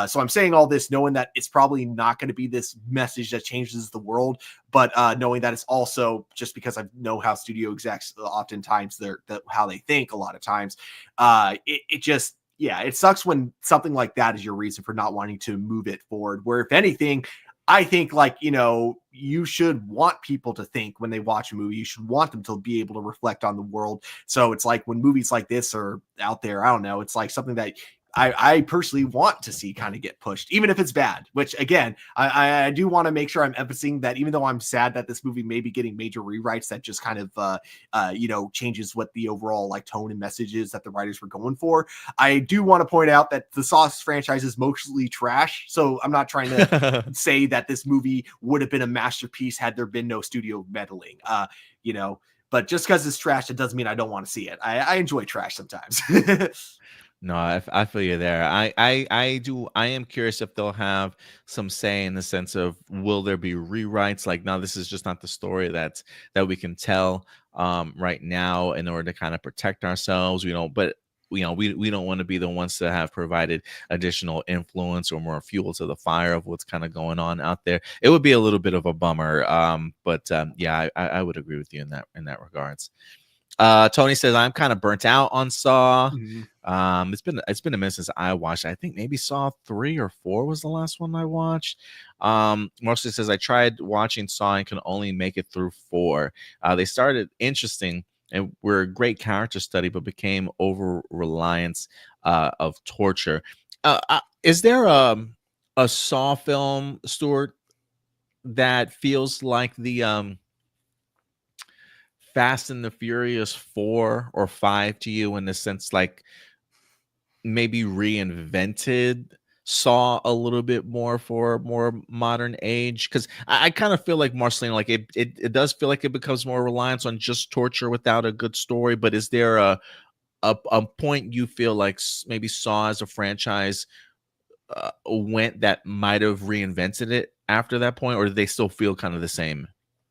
So I'm saying all this knowing that it's probably not going to be this message that changes the world, but knowing that it's also just because I know how studio execs oftentimes how they think a lot of times. It sucks when something like that is your reason for not wanting to move it forward, where if anything, I think you should want people to think when they watch a movie. You should want them to be able to reflect on the world. So it's like when movies like this are out there, I don't know, it's like something that I personally want to see kind of get pushed, even if it's bad, which again, I do want to make sure I'm emphasizing that even though I'm sad that this movie may be getting major rewrites that just kind of, changes what the overall tone and message is that the writers were going for, I do want to point out that the Saw franchise is mostly trash. So I'm not trying to say that this movie would have been a masterpiece had there been no studio meddling, but just because it's trash, it doesn't mean I don't want to see it. I enjoy trash sometimes. No, I feel you there. I am curious if they'll have some say in the sense of, will there be rewrites? Like, no, this is just not the story that we can tell right now in order to kind of protect ourselves, but we don't want to be the ones that have provided additional influence or more fuel to the fire of what's kind of going on out there. It would be a little bit of a bummer. But I would agree with you in that regards. Tony says, I'm kind of burnt out on Saw. Mm-hmm. It's been a minute since I watched. I think maybe Saw 3 or 4 was the last one I watched. Mostly says, I tried watching Saw and can only make it through 4. They started interesting and were a great character study, but became over reliance of torture. Is there a Saw film, Stuart, that feels like the Fast and the Furious 4 or 5 to you, in the sense like maybe reinvented Saw a little bit more for a more modern age? Because I kind of feel like Marceline, like it does feel like it becomes more reliance on just torture without a good story. But is there a point you feel like maybe Saw as a franchise went that might have reinvented it after that point, or do they still feel kind of the same?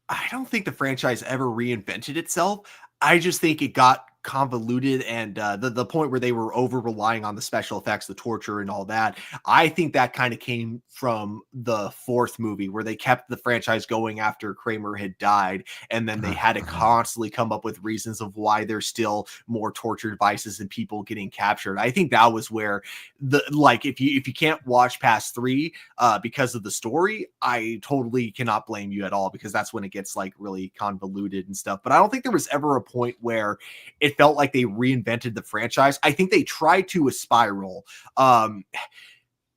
I don't think the franchise ever reinvented itself. I just think it got convoluted, and the point where they were over relying on the special effects, the torture and all that. I think that kind of came from the fourth movie, where they kept the franchise going after Kramer had died, and then they had to constantly come up with reasons of why there's still more torture devices and people getting captured. I think that was where if you can't watch past 3 because of the story, I totally cannot blame you at all, because that's when it gets like really convoluted and stuff. But I don't think there was ever a point where it felt like they reinvented the franchise. I think they tried to a spiral,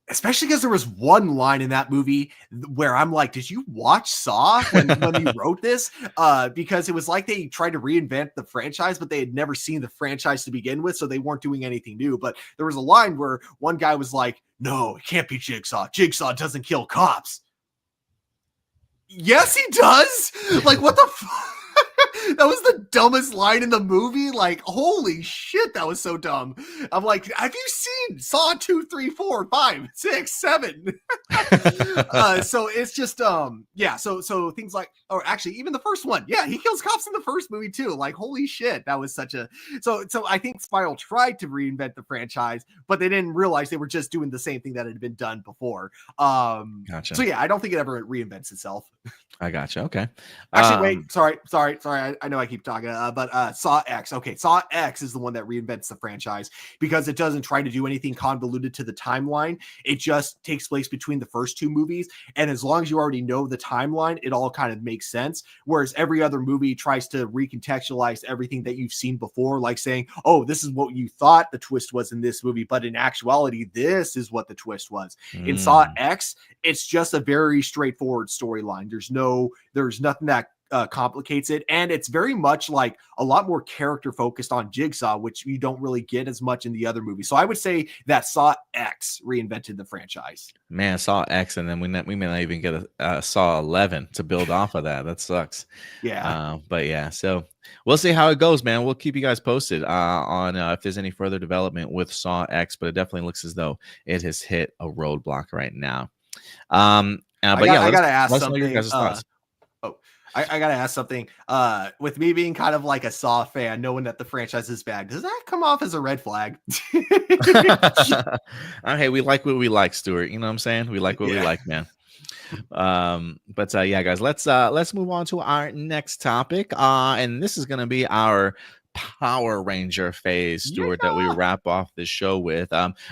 especially because there was one line in that movie where I'm like, did you watch Saw when you wrote this? Because it was like they tried to reinvent the franchise, but they had never seen the franchise to begin with, so they weren't doing anything new. But there was a line where one guy was like, no, it can't be Jigsaw. Jigsaw doesn't kill cops. Yes, he does. Like, what the fuck? That was the dumbest line in the movie. Like, holy shit, that was so dumb. I'm like, have you seen Saw 2, 3, 4, 5, 6, 7? So it's just yeah, so things like, or actually even the first one, yeah, he kills cops in the first movie too. Like, holy shit, that was such a so I think Spiral tried to reinvent the franchise, but they didn't realize they were just doing the same thing that had been done before. Gotcha. So yeah, I don't think it ever reinvents itself. I gotcha. Okay. Actually, wait. Sorry. I know I keep talking, but Saw X. Okay, Saw X is the one that reinvents the franchise, because it doesn't try to do anything convoluted to the timeline. It just takes place between the first 2 movies, and as long as you already know the timeline, it all kind of makes sense. Whereas every other movie tries to recontextualize everything that you've seen before, like saying, "Oh, this is what you thought the twist was in this movie, but in actuality, this is what the twist was." In Saw X, it's just a very straightforward storyline. There's nothing that complicates it, and it's very much like a lot more character focused on Jigsaw, which you don't really get as much in the other movies. So I would say that Saw X reinvented the franchise. Man, Saw X, and then we may not even get a Saw 11 to build off of that. That sucks. Yeah. But yeah, so we'll see how it goes, man. We'll keep you guys posted on if there's any further development with Saw X, but it definitely looks as though it has hit a roadblock right now. But I gotta ask something. I gotta ask something. With me being kind of like a Saw fan, knowing that the franchise is bad, does that come off as a red flag? Hey, we like what we like, Stuart. You know what I'm saying? We like what we like, man. But yeah, guys, let's move on to our next topic. And this is gonna be our Power Ranger phase, Stuart, that we wrap off this show with.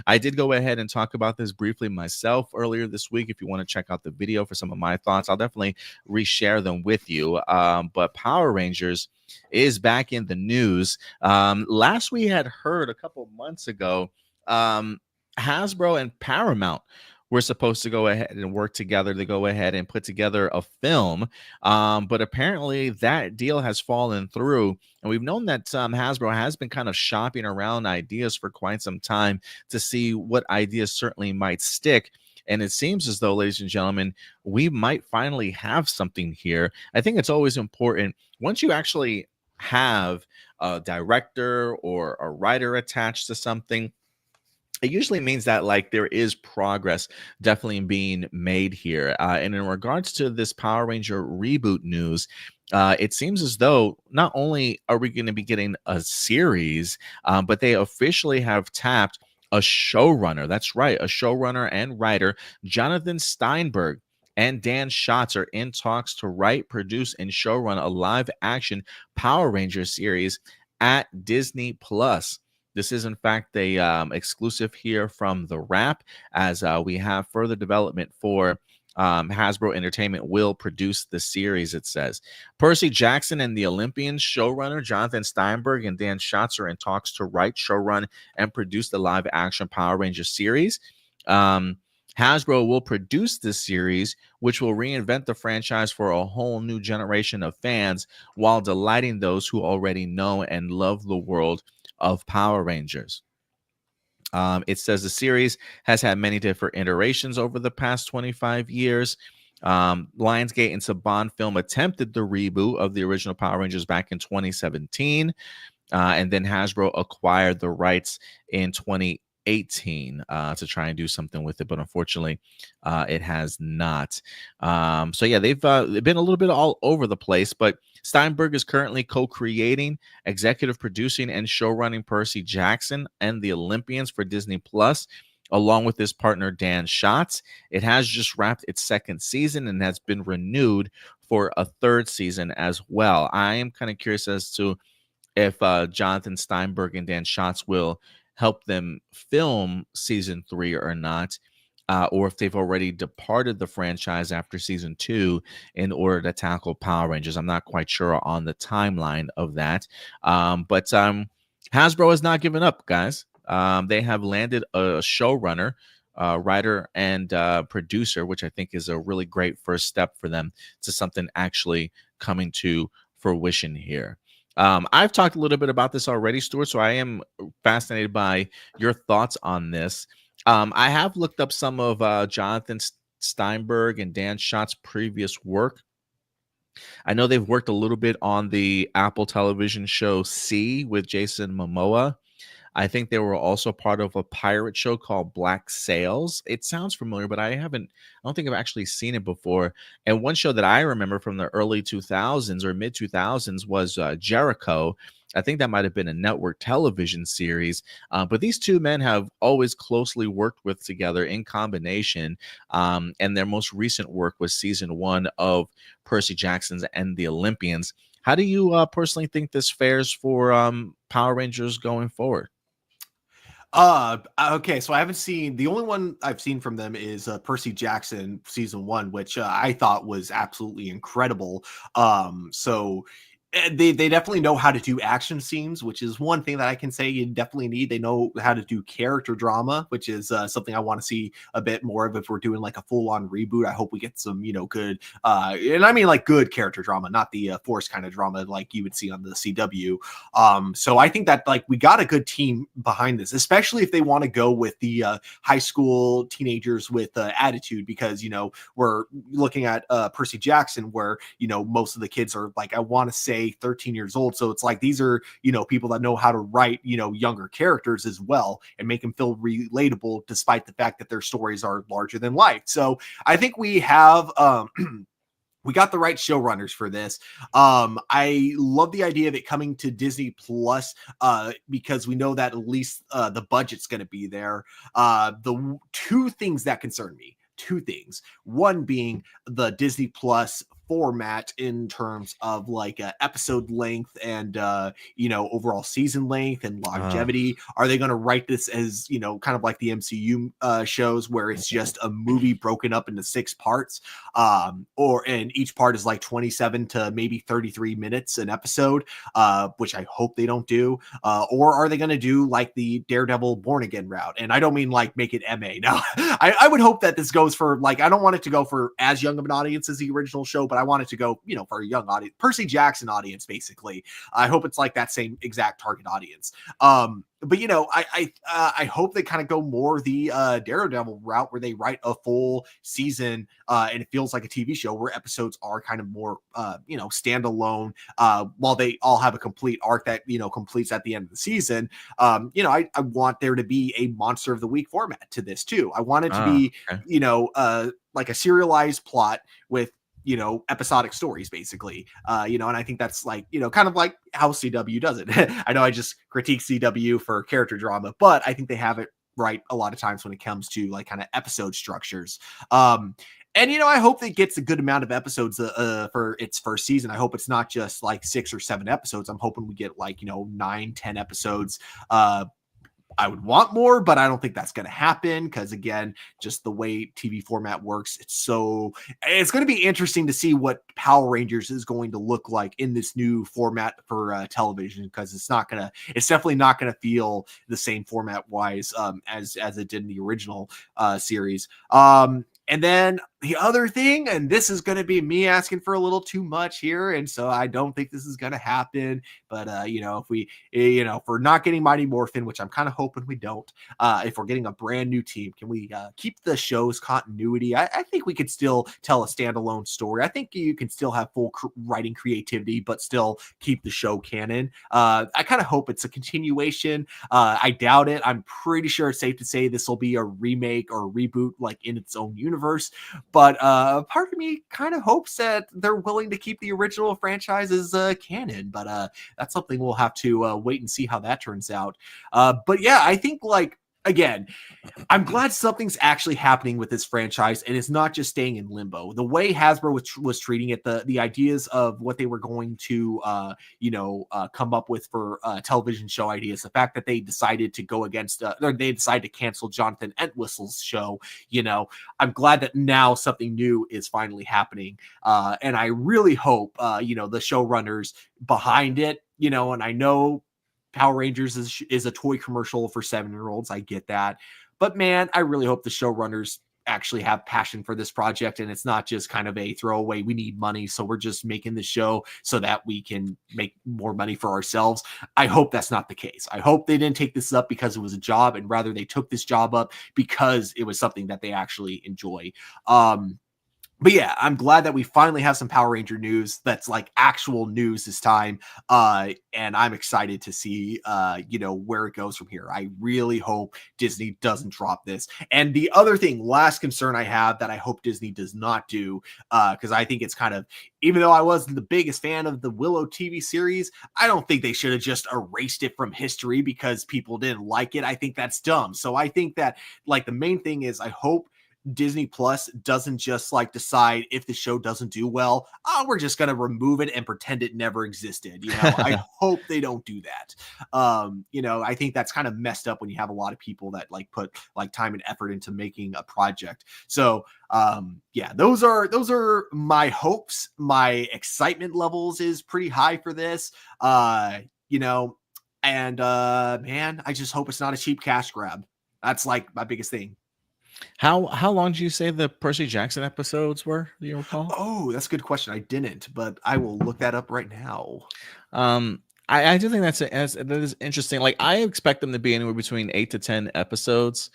I did go ahead and talk about this briefly myself earlier this week. If you want to check out the video for some of my thoughts, I'll definitely reshare them with you. But Power Rangers is back in the news. Last we had heard a couple months ago, Hasbro and Paramount were supposed to go ahead and work together to go ahead and put together a film. But apparently that deal has fallen through. And we've known that Hasbro has been kind of shopping around ideas for quite some time to see what ideas certainly might stick. And it seems as though, ladies and gentlemen, we might finally have something here. I think it's always important, once you actually have a director or a writer attached to something, it usually means that like there is progress definitely being made here. And in regards to this Power Ranger reboot news, it seems as though not only are we going to be getting a series, but they officially have tapped a showrunner. That's right, a showrunner and writer. Jonathan Steinberg and Dan Schatz are in talks to write, produce, and showrun a live-action Power Ranger series at Disney Plus. This is, in fact, a exclusive here from The Wrap, as we have further development for Hasbro Entertainment will produce the series, it says. Percy Jackson and the Olympians showrunner Jonathan Steinberg and Dan Schatz are in talks to write, showrun, and produce the live-action Power Ranger series. Hasbro will produce this series, which will reinvent the franchise for a whole new generation of fans while delighting those who already know and love the world of Power Rangers. It says the series has had many different iterations over the past 25 years. Lionsgate and Saban Film attempted the reboot of the original Power Rangers back in 2017. And then Hasbro acquired the rights in 2018 to try and do something with it, but unfortunately, it has not. So yeah, they've been a little bit all over the place, but Steinberg is currently co-creating, executive producing, and showrunning Percy Jackson and the Olympians for Disney Plus, along with his partner Dan Schatz. It has just wrapped its second season and has been renewed for a third season as well. I am kind of curious as to if Jonathan Steinberg and Dan Schatz will help them film season 3 or not, or if they've already departed the franchise after season 2 in order to tackle Power Rangers. I'm not quite sure on the timeline of that. But Hasbro has not given up, guys. They have landed a showrunner, writer, and producer, which I think is a really great first step for them to something actually coming to fruition here. I've talked a little bit about this already, Stuart, so I am fascinated by your thoughts on this. I have looked up some of Jonathan Steinberg and Dan Schatz's previous work. I know they've worked a little bit on the Apple television show C with Jason Momoa. I think they were also part of a pirate show called Black Sails. It sounds familiar, but I don't think I've actually seen it before. And one show that I remember from the early 2000s or mid 2000s was Jericho. I think that might have been a network television series. But these two men have always closely worked with together in combination. And their most recent work was season 1 of Percy Jackson's and the Olympians. How do you personally think this fares for Power Rangers going forward? Okay, so I haven't seen, the only one I've seen from them is Percy Jackson season 1, which I thought was absolutely incredible. So they definitely know how to do action scenes, which is one thing that I can say you definitely need. They know how to do character drama, which is something I want to see a bit more of if we're doing like a full-on reboot. I hope we get some, good, and I mean like good character drama, not the forced kind of drama like you would see on the CW. So I think that like we got a good team behind this, especially if they want to go with the high school teenagers with attitude, because we're looking at Percy Jackson, where most of the kids are like, I want to say 13 years old. So it's like these are people that know how to write younger characters as well and make them feel relatable, despite the fact that their stories are larger than life. So I think we have we got the right showrunners for this. I love the idea of it coming to Disney Plus because we know that at least the budget's going to be there. The two things that concern me, one being the Disney Plus format in terms of like episode length and overall season length and longevity. Are they going to write this as kind of like the MCU shows, where it's just a movie broken up into 6 parts, and each part is like 27 to maybe 33 minutes an episode, which I hope they don't do, or are they going to do like the Daredevil Born Again route? And I don't mean like make it MA. No, I would hope that this goes for like, I don't want it to go for as young of an audience as the original show, but I want it to go, for a young audience, Percy Jackson audience, basically. I hope it's like that same exact target audience. But I hope they kind of go more the Daredevil route, where they write a full season and it feels like a TV show, where episodes are kind of more standalone, while they all have a complete arc that completes at the end of the season. I want there to be a Monster of the Week format to this too. I want it to be okay. Like a serialized plot with episodic stories, basically, and I think that's like, kind of like how CW does it. I know I just critique CW for character drama, but I think they have it right a lot of times when it comes to like kind of episode structures. And I hope it gets a good amount of episodes for its first season. I hope it's not just like 6 or 7 episodes. I'm hoping we get like 9-10 episodes. I would want more, but I don't think that's going to happen because, again, just the way TV format works, it's going to be interesting to see what Power Rangers is going to look like in this new format for television, because it's definitely not going to feel the same format wise as it did in the original series. And then the other thing, and this is going to be me asking for a little too much here, and so I don't think this is going to happen. But if we're not getting Mighty Morphin, which I'm kind of hoping we don't, if we're getting a brand new team, can we keep the show's continuity? I think we could still tell a standalone story. I think you can still have full writing creativity, but still keep the show canon. I kind of hope it's a continuation. I doubt it. I'm pretty sure it's safe to say this will be a remake or a reboot, like in its own universe. But part of me kind of hopes that they're willing to keep the original franchises canon. But that's something we'll have to wait and see how that turns out. But yeah, I think, like, again, I'm glad something's actually happening with this franchise and it's not just staying in limbo. The way Hasbro was treating it, the ideas of what they were going to, come up with for television show ideas, the fact that they decided to go against, or they decided to cancel Jonathan Entwistle's show, I'm glad that now something new is finally happening. And I really hope, the showrunners behind it, and I know Power Rangers is a toy commercial for 7-year-olds. I get that. But man, I really hope the showrunners actually have passion for this project and it's not just kind of a throwaway, we need money, so we're just making the show so that we can make more money for ourselves. I hope that's not the case. I hope they didn't take this up because it was a job, and rather they took this job up because it was something that they actually enjoy. But yeah, I'm glad that we finally have some Power Ranger news that's like actual news this time. And I'm excited to see, where it goes from here. I really hope Disney doesn't drop this. And the other thing, last concern I have that I hope Disney does not do, because I think it's kind of, even though I wasn't the biggest fan of the Willow TV series, I don't think they should have just erased it from history because people didn't like it. I think that's dumb. So I think that, like, the main thing is I hope Disney Plus doesn't just like decide if the show doesn't do well, we're just going to remove it and pretend it never existed. I hope they don't do that. I think that's kind of messed up when you have a lot of people that like put like time and effort into making a project. So those are my hopes. My excitement levels is pretty high for this, and man, I just hope it's not a cheap cash grab. That's like my biggest thing. How long do you say the Percy Jackson episodes were? Do you recall? Oh, that's a good question. I didn't, but I will look that up right now. I do think that is interesting. Like, I expect them to be anywhere between 8 to 10 episodes.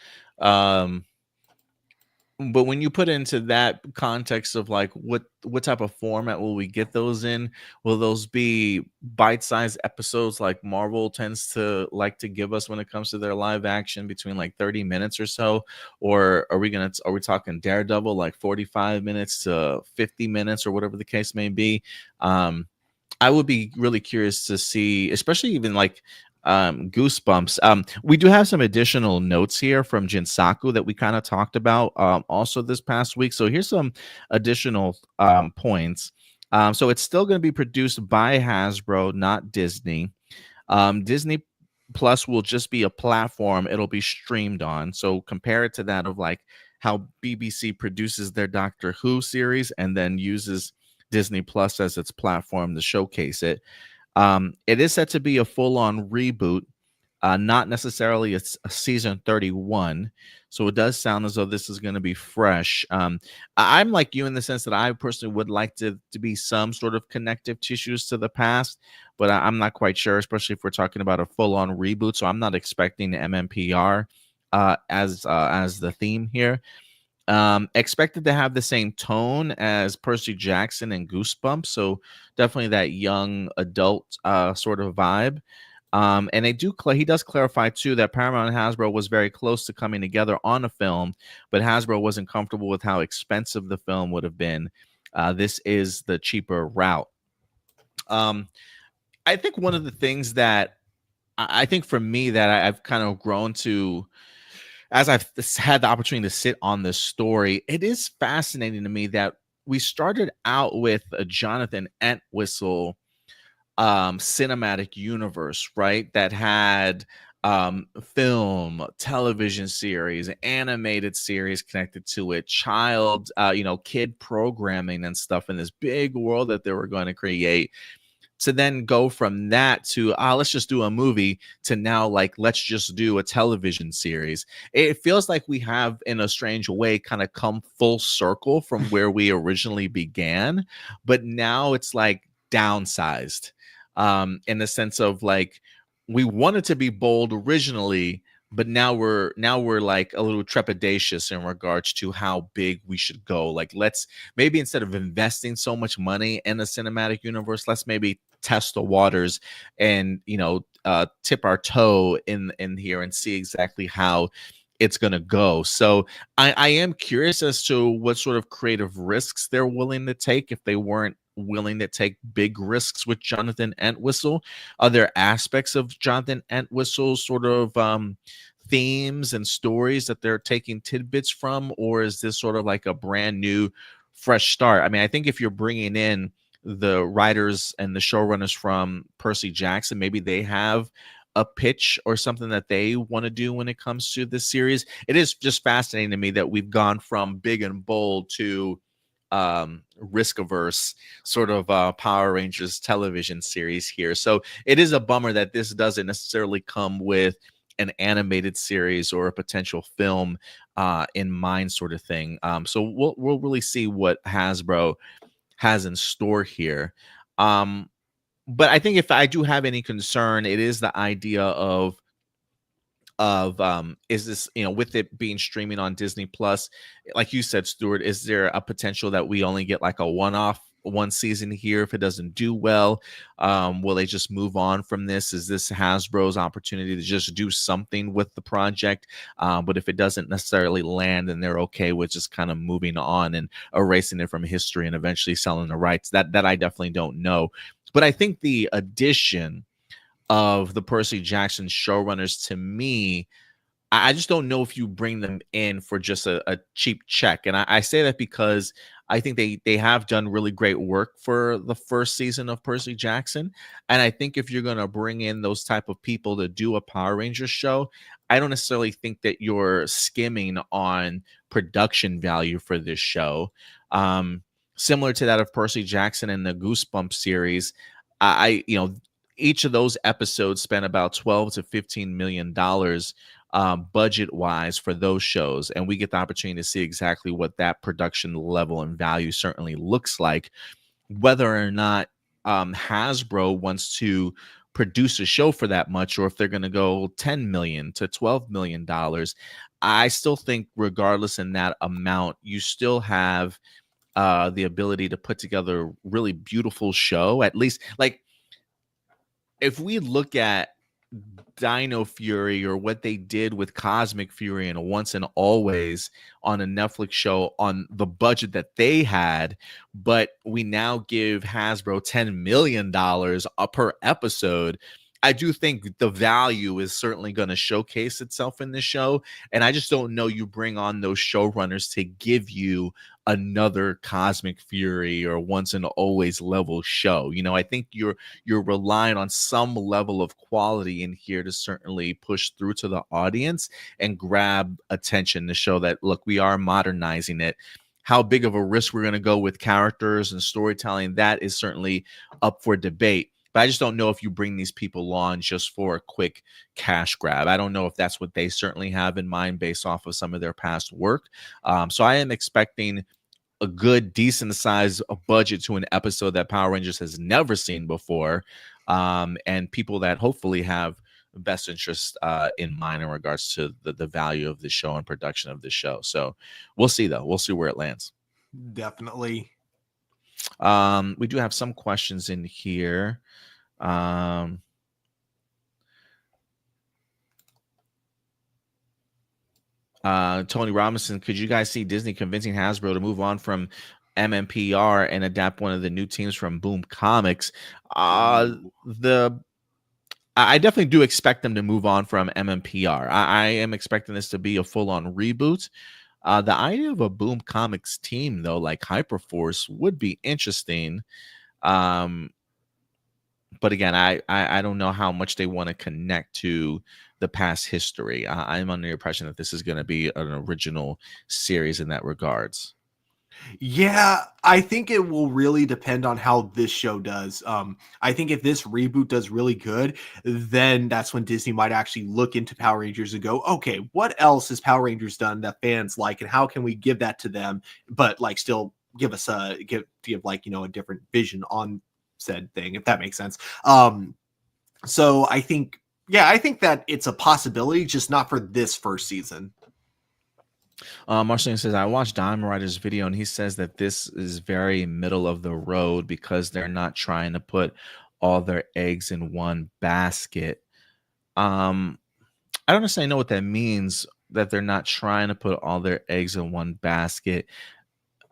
But when you put into that context of like what type of format will we get those in? Will those be bite-sized episodes like Marvel tends to like to give us when it comes to their live action, between like 30 minutes or so? Or are we talking Daredevil like 45 minutes to 50 minutes or whatever the case may be? I would be really curious to see, especially even like Goosebumps. We do have some additional notes here from Jinsaku that we kind of talked about also this past week. So here's some additional points. So it's still going to be produced by Hasbro, not Disney. Disney Plus will just be a platform it'll be streamed on. So compare it to that of like how BBC produces their Doctor Who series and then uses Disney Plus as its platform to showcase it. It is set to be a full-on reboot, not necessarily a season 31. So it does sound as though this is going to be fresh. I'm like you in the sense that I personally would like to be some sort of connective tissues to the past, but I'm not quite sure, especially if we're talking about a full-on reboot. So I'm not expecting the MMPR as the theme here. Expected to have the same tone as Percy Jackson and Goosebumps, so definitely that young adult sort of vibe. And he does clarify too that Paramount and Hasbro was very close to coming together on a film, but Hasbro wasn't comfortable with how expensive the film would have been. This is the cheaper route. I think one of the things that I think for me that I've kind of grown to, as I've had the opportunity to sit on this story, it is fascinating to me that we started out with a Jonathan Entwistle cinematic universe, right? That had film, television series, animated series connected to it, child, kid programming and stuff in this big world that they were going to create, to then go from that to let's just do a movie, to now like let's just do a television series. It feels like we have, in a strange way, kind of come full circle from where we originally began, but now it's like downsized, in the sense of like, we wanted to be bold originally, but now we're like a little trepidatious in regards to how big we should go. Like, let's maybe, instead of investing so much money in the cinematic universe, let's maybe test the waters and tip our toe in here and see exactly how it's going to go. So I am curious as to what sort of creative risks they're willing to take. If they weren't willing to take big risks with Jonathan Entwistle, are there aspects of Jonathan Entwistle's sort of themes and stories that they're taking tidbits from, or is this sort of like a brand new, fresh start? I mean, I think if you're bringing in the writers and the showrunners from Percy Jackson, maybe they have a pitch or something that they want to do when it comes to this series. It is just fascinating to me that we've gone from big and bold to risk averse sort of Power Rangers television series here. So it is a bummer that this doesn't necessarily come with an animated series or a potential film in mind, sort of thing. So we'll really see what Hasbro has in store here. But I think if I do have any concern, it is the idea of is this, with it being streaming on Disney Plus, like you said, Stuart, is there a potential that we only get like a one season here if it doesn't do well? Will they just move on from this? Is this Hasbro's opportunity to just do something with the project? But if it doesn't necessarily land, then they're okay with just kind of moving on and erasing it from history and eventually selling the rights. That I definitely don't know. But I think the addition of the Percy Jackson showrunners, to me, I just don't know if you bring them in for just a cheap check. And I say that because I think they have done really great work for the first season of Percy Jackson. And I think if you're going to bring in those type of people to do a Power Rangers show, I don't necessarily think that you're skimming on production value for this show. Similar to that of Percy Jackson and the Goosebumps series, each of those episodes spent about $12 to $15 million budget wise for those shows, and we get the opportunity to see exactly what that production level and value certainly looks like. Whether or not Hasbro wants to produce a show for that much, or if they're going to go $10 million to $12 million, I still think regardless in that amount, you still have the ability to put together a really beautiful show. At least, like, if we look at Dino Fury or what they did with Cosmic Fury and Once and Always on a Netflix show on the budget that they had, but we now give Hasbro $10 million per episode, I do think the value is certainly going to showcase itself in this show. And I just don't know you bring on those showrunners to give you another Cosmic Fury or Once and Always level show. I think you're relying on some level of quality in here to certainly push through to the audience and grab attention to show that, look, we are modernizing it. How big of a risk we're going to go with characters and storytelling, that is certainly up for debate. But I just don't know if you bring these people on just for a quick cash grab. I don't know if that's what they certainly have in mind based off of some of their past work. So I am expecting a good, decent size budget to an episode that Power Rangers has never seen before, and people that hopefully have best interest in mind in regards to the value of the show and production of the show. So we'll see, though. We'll see where it lands. Definitely. We do have some questions in here. Tony Robinson, could you guys see Disney convincing Hasbro to move on from MMPR and adapt one of the new teams from Boom Comics? I definitely do expect them to move on from MMPR. I am expecting this to be a full-on reboot. The idea of a Boom Comics team, though, like Hyperforce, would be interesting. But again, I don't know how much they want to connect to the past history. I'm under the impression that this is going to be an original series in that regards. Yeah, I think it will really depend on how this show does. I think if this reboot does really good, then that's when Disney might actually look into Power Rangers and go, okay, what else has Power Rangers done that fans like, and how can we give that to them, but like still give us give like, you know, a different vision on said thing, if that makes sense. So I think, yeah, I think that it's a possibility, just not for this first season. Marceline says, I watched Diamond Rider's video and he says that this is very middle of the road because they're not trying to put all their eggs in one basket. I don't necessarily know what that means, that they're not trying to put all their eggs in one basket.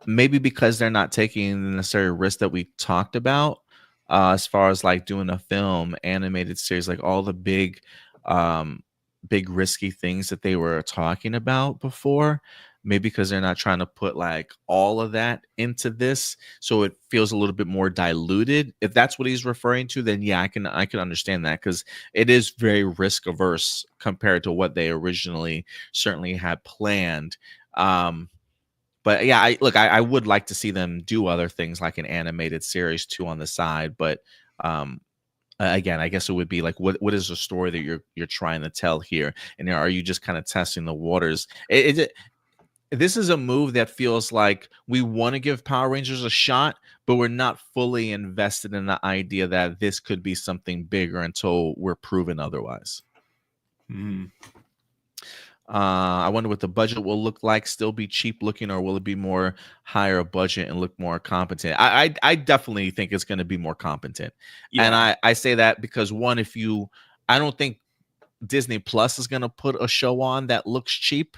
Maybe because they're not taking the necessary risk that we talked about, as far as like doing a film, animated series, like all the big risky things that they were talking about before. Maybe because they're not trying to put like all of that into this, so it feels a little bit more diluted. If that's what he's referring to, then yeah, I can understand that, because it is very risk averse compared to what they originally certainly had planned. But yeah, I would like to see them do other things like an animated series too on the side. But again, I guess it would be like, what is the story that you're trying to tell here, and are you just kind of testing the waters? This is a move that feels like we want to give Power Rangers a shot, but we're not fully invested in the idea that this could be something bigger until we're proven otherwise. I wonder what the budget will look like. Still be cheap looking, or will it be more higher budget and look more competent? I definitely think it's going to be more competent. Yeah. And I say that because one, I don't think Disney Plus is going to put a show on that looks cheap.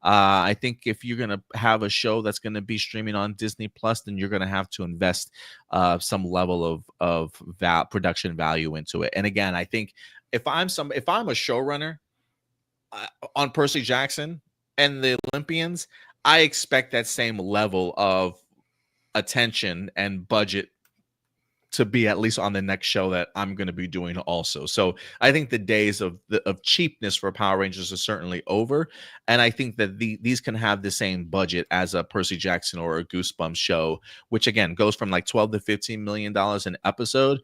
I think if you're going to have a show that's going to be streaming on Disney Plus, then you're going to have to invest some level of production value into it. And again, I think if I'm a showrunner on Percy Jackson and the Olympians, I expect that same level of attention and budget to be at least on the next show that I'm going to be doing also. So I think the days of cheapness for Power Rangers are certainly over. And I think that these can have the same budget as a Percy Jackson or a Goosebumps show, which again goes from like $12 to $15 million an episode.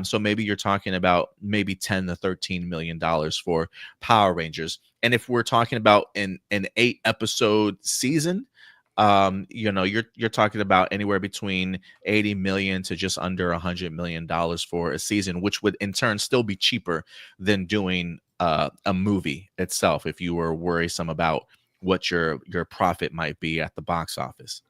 So maybe you're talking about maybe $10 to $13 million for Power Rangers. And if we're talking about an 8 episode season, you're talking about anywhere between 80 million to just under $100 million for a season, which would in turn still be cheaper than doing a movie itself, if you were worrisome about what your profit might be at the box office.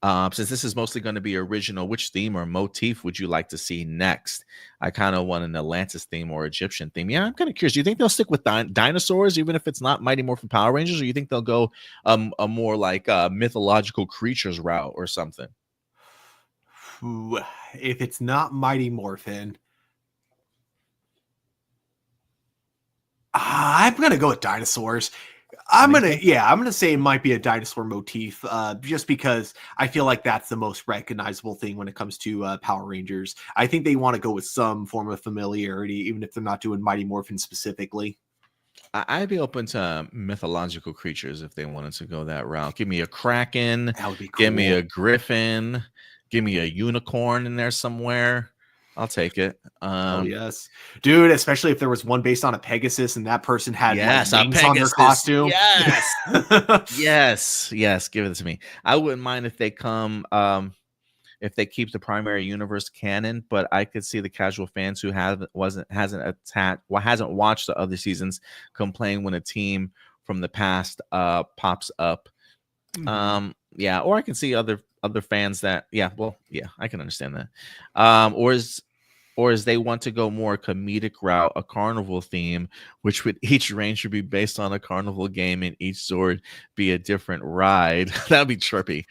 Since this is mostly going to be original, which theme or motif would you like to see next? I kind of want an Atlantis theme or Egyptian theme. Yeah, I'm kind of curious. Do you think they'll stick with dinosaurs, even if it's not Mighty Morphin Power Rangers, or you think they'll go a more like mythological creatures route or something? If it's not Mighty Morphin, I'm gonna go with dinosaurs. I'm gonna say it might be a dinosaur motif, just because I feel like that's the most recognizable thing when it comes to Power Rangers. I think they want to go with some form of familiarity, even if they're not doing Mighty Morphin specifically. I'd be open to mythological creatures if they wanted to go that route. Give me a kraken. That would be cool. Give me a griffin. Give me a unicorn in there somewhere. I'll take it. Oh yes, dude. Especially if there was one based on a Pegasus and that person had wings on their costume. Yes, yes. Give it to me. I wouldn't mind if they come, if they keep the primary universe canon. But I could see the casual fans who hasn't watched the other seasons complain when a team from the past pops up. Yeah, or I can see other fans that I can understand that. Or as they want to go more comedic route, a carnival theme, which would each ranger be based on a carnival game and each Zord be a different ride. That'd be trippy.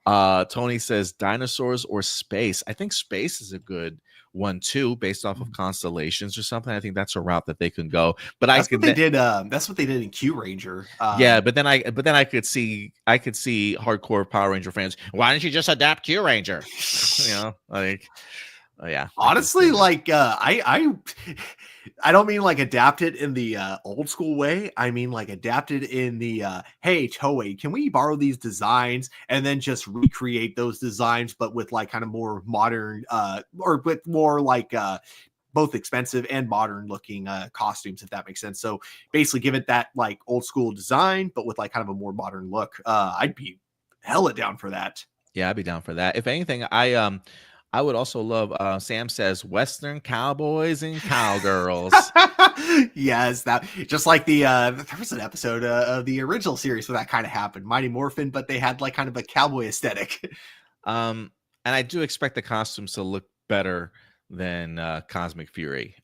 Tony says dinosaurs or space. I think space is a good one too, based off of constellations or something. I think that's a route that they can go. But that's what they did in Q Ranger. But then I could see hardcore Power Ranger fans. Why didn't you just adapt Q Ranger? Yeah. Honestly, like I don't mean like adapted in the old school way. I mean like adapted in the hey Toei, can we borrow these designs and then just recreate those designs, but with like kind of more modern or with more like both expensive and modern looking costumes, if that makes sense. So basically give it that like old school design, but with like kind of a more modern look. I'd be hella down for that. Yeah, I'd be down for that. If anything, I would also love Sam says Western cowboys and cowgirls. Yes, that just like the there was an episode of the original series where that kind of happened, Mighty Morphin, but they had like kind of a cowboy aesthetic. And I do expect the costumes to look better than Cosmic Fury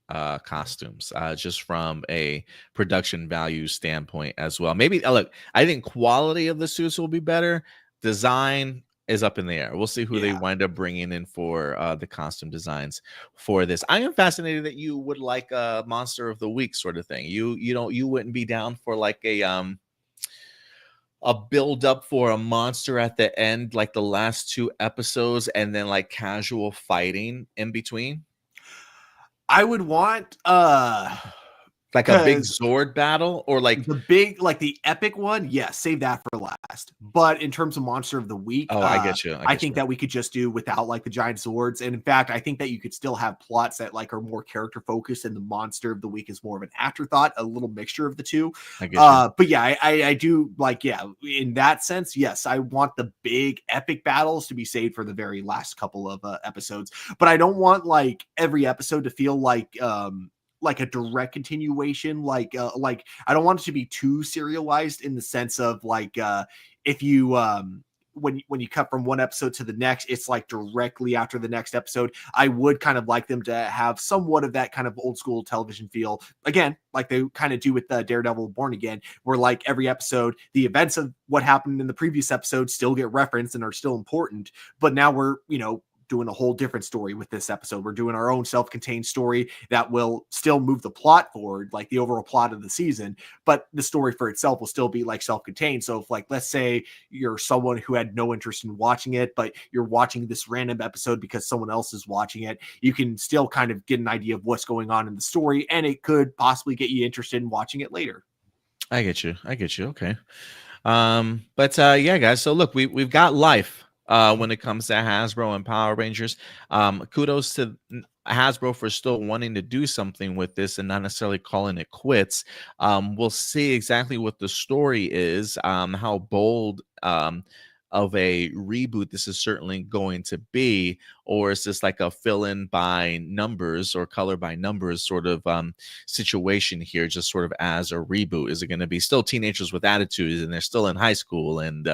costumes, just from a production value standpoint as well. Maybe look, I think quality of the suits will be better. Design is up in the air. We'll see who they wind up bringing in for the costume designs for this. I am fascinated that you would like a Monster of the Week sort of thing. You wouldn't be down for like a build up for a monster at the end, like the last 2 episodes, and then like casual fighting in between. I would want like a big Zord battle, or like the big, like the epic one. Yeah, save that for last. But in terms of Monster of the Week, I get you. I think that we could just do without like the giant Zords. And in fact, I think that you could still have plots that like are more character focused, and the Monster of the Week is more of an afterthought, a little mixture of the two. I get you. But yeah, I do like, yeah, in that sense, yes, I want the big epic battles to be saved for the very last couple of episodes. But I don't want like every episode to feel like a direct continuation, like I don't want it to be too serialized in the sense of like if you when you cut from one episode to the next, it's like directly after the next episode. I would kind of like them to have somewhat of that kind of old school television feel, again, like they kind of do with Daredevil Born Again, where like every episode, the events of what happened in the previous episode still get referenced and are still important, but now we're, doing a whole different story with this episode. We're doing our own self-contained story that will still move the plot forward, like the overall plot of the season, but the story for itself will still be like self-contained. So if like, let's say you're someone who had no interest in watching it, but you're watching this random episode because someone else is watching it, you can still kind of get an idea of what's going on in the story, and it could possibly get you interested in watching it later. I get you. Okay. But yeah, guys. So look, we've got life. When it comes to Hasbro and Power Rangers, kudos to Hasbro for still wanting to do something with this and not necessarily calling it quits. We'll see exactly what the story is, how bold of a reboot this is certainly going to be, or is this like a fill-in by numbers or color by numbers sort of situation here, just sort of as a reboot? Is it going to be still teenagers with attitudes and they're still in high school and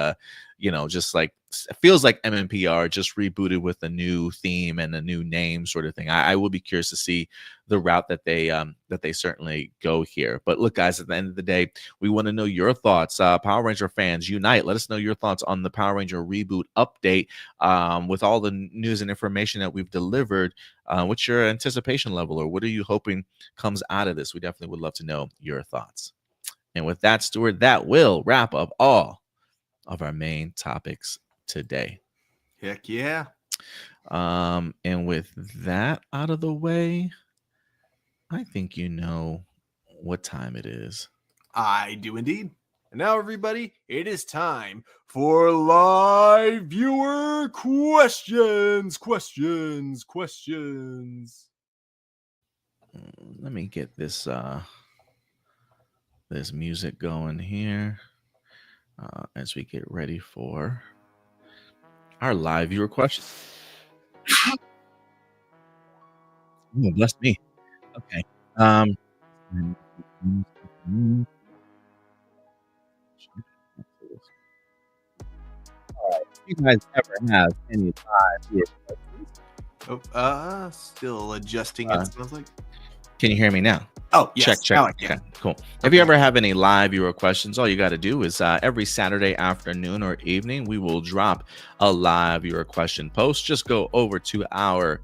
just like it feels like MMPR just rebooted with a new theme and a new name sort of thing? I will be curious to see the route that they certainly go here. But look, guys, at the end of the day, we want to know your thoughts. Power Ranger fans, unite. Let us know your thoughts on the Power Ranger reboot update. With all the news and information that we've delivered, what's your anticipation level, or what are you hoping comes out of this? We definitely would love to know your thoughts. And with that, Stuart, that will wrap up all of our main topics today. Heck yeah. And with that out of the way, I think you know what time it is. I do indeed. And now, everybody, it is time for live viewer questions. Let me get this this music going here as we get ready for our live viewer questions. Oh, bless me. Okay. You guys ever have any live viewer questions? Still adjusting. It sounds like. Can you hear me now? Oh, yes. Check. Okay, cool. If you ever have any live viewer questions, all you got to do is every Saturday afternoon or evening, we will drop a live viewer question post. Just go over to our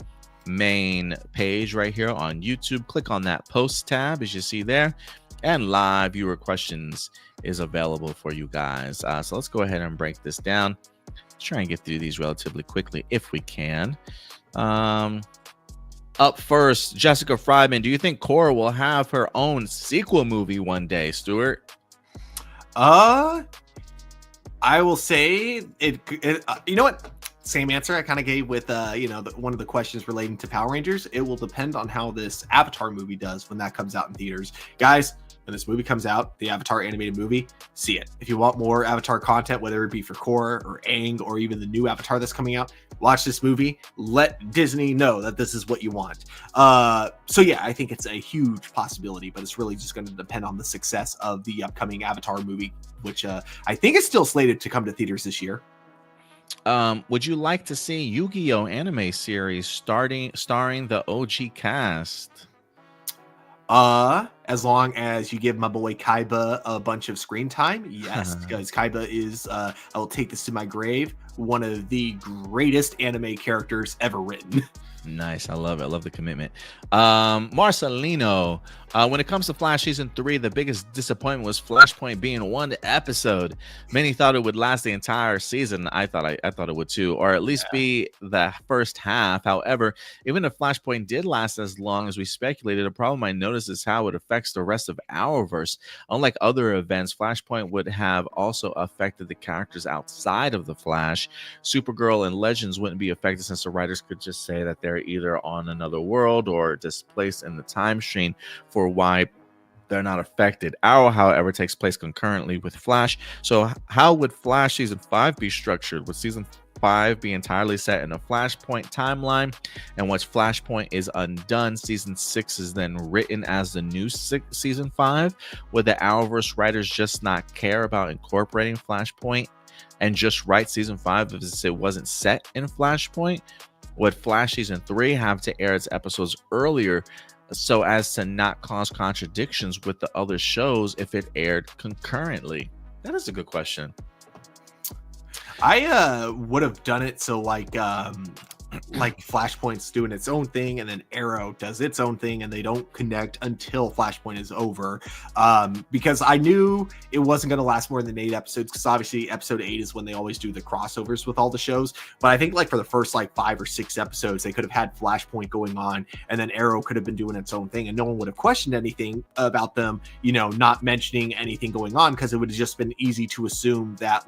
main page right here on YouTube. Click on that post tab as you see there, and live viewer questions is available for you guys. So let's go ahead and break this down. Let's try and get through these relatively quickly if we can. Up first, Jessica Friedman. Do you think Cora will have her own sequel movie one day, Stuart? I will say it you know what? Same answer I kind of gave with one of the questions relating to Power Rangers. It will depend on how this Avatar movie does when that comes out in theaters. Guys, when this movie comes out, the Avatar animated movie, see it. If you want more Avatar content, whether it be for Korra or Aang or even the new Avatar that's coming out, watch this movie. Let Disney know that this is what you want. So yeah, I think it's a huge possibility, but it's really just going to depend on the success of the upcoming Avatar movie, which I think is still slated to come to theaters this year. Would you like to see Yu-Gi-Oh anime series starring the OG cast? As long as you give my boy Kaiba a bunch of screen time, yes, because Kaiba is, I will take this to my grave, one of the greatest anime characters ever written. Nice. I love it. I love the commitment. Marcelino, when it comes to Flash season 3, the biggest disappointment was Flashpoint being one episode. Many thought it would last the entire season. I thought it would too, or at least be the first half. However, even if Flashpoint did last as long as we speculated, a problem I noticed is how it affects the rest of our verse. Unlike other events, Flashpoint would have also affected the characters outside of the Flash. Supergirl and Legends wouldn't be affected since the writers could just say that they're either on another world or displaced in the time stream for why they're not affected. Arrow, however, takes place concurrently with Flash. So how would Flash season 5 be structured? Would season 5 be entirely set in a Flashpoint timeline, and once Flashpoint is undone, season 6 is then written as the new season 5? Would the Arrowverse writers just not care about incorporating Flashpoint and just write season 5 if it wasn't set in Flashpoint? Would Flash season 3 have to air its episodes earlier so as to not cause contradictions with the other shows if it aired concurrently? That is a good question. I would have done it so like Flashpoint's doing its own thing and then Arrow does its own thing and they don't connect until Flashpoint is over, because I knew it wasn't going to last more than 8 episodes, because obviously episode 8 is when they always do the crossovers with all the shows. But I think like for the first like 5 or 6 episodes they could have had Flashpoint going on and then Arrow could have been doing its own thing and no one would have questioned anything about them, not mentioning anything going on, because it would have just been easy to assume that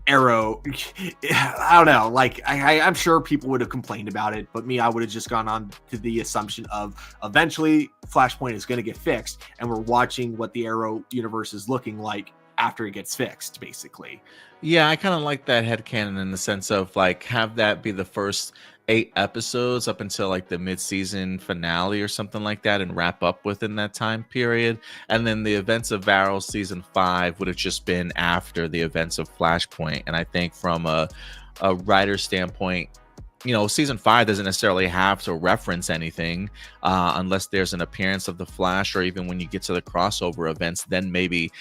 Arrow, I don't know, like I'm sure people would have complained about it, but I would have just gone on to the assumption of eventually Flashpoint is going to get fixed and we're watching what the Arrow universe is looking like after it gets fixed, basically. Yeah, I kind of like that headcanon in the sense of like have that be the first 8 episodes up until like the mid-season finale or something like that and wrap up within that time period. And then the events of Arrow season 5 would have just been after the events of Flashpoint. And I think from a writer standpoint, season 5 doesn't necessarily have to reference anything unless there's an appearance of the Flash, or even when you get to the crossover events, then maybe,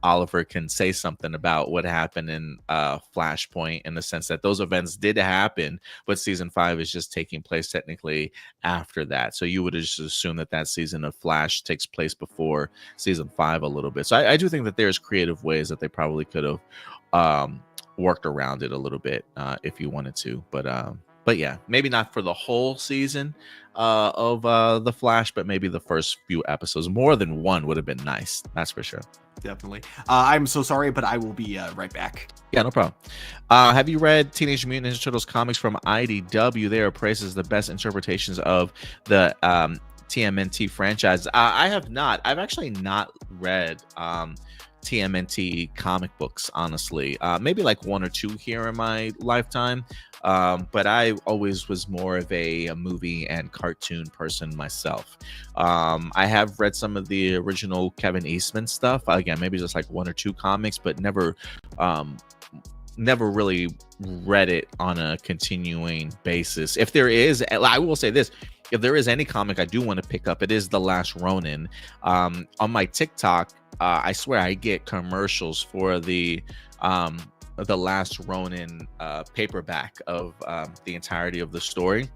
Oliver can say something about what happened in Flashpoint, in the sense that those events did happen, but season 5 is just taking place technically after that. So you would just assume that season of Flash takes place before season 5 a little bit. So I do think that there's creative ways that they probably could have worked around it a little bit if you wanted to, but yeah, maybe not for the whole season of the Flash, but maybe the first few episodes. More than one would have been nice, that's for sure. Definitely. I'm so sorry, but I will be right back. Yeah, no problem. Have you read Teenage Mutant Ninja Turtles comics from IDW? They are praised as the best interpretations of the TMNT franchise. I have not. I've actually not read TMNT comic books, honestly. Maybe like 1 or 2 here in my lifetime, but I always was more of a movie and cartoon person myself. I have read some of the original Kevin Eastman stuff, again maybe just like 1 or 2 comics, but never really read it on a continuing basis. If there is, I will say this, if there is any comic I do want to pick up, it is The Last Ronin. On my TikTok, I swear I get commercials for the Last Ronin paperback of the entirety of the story.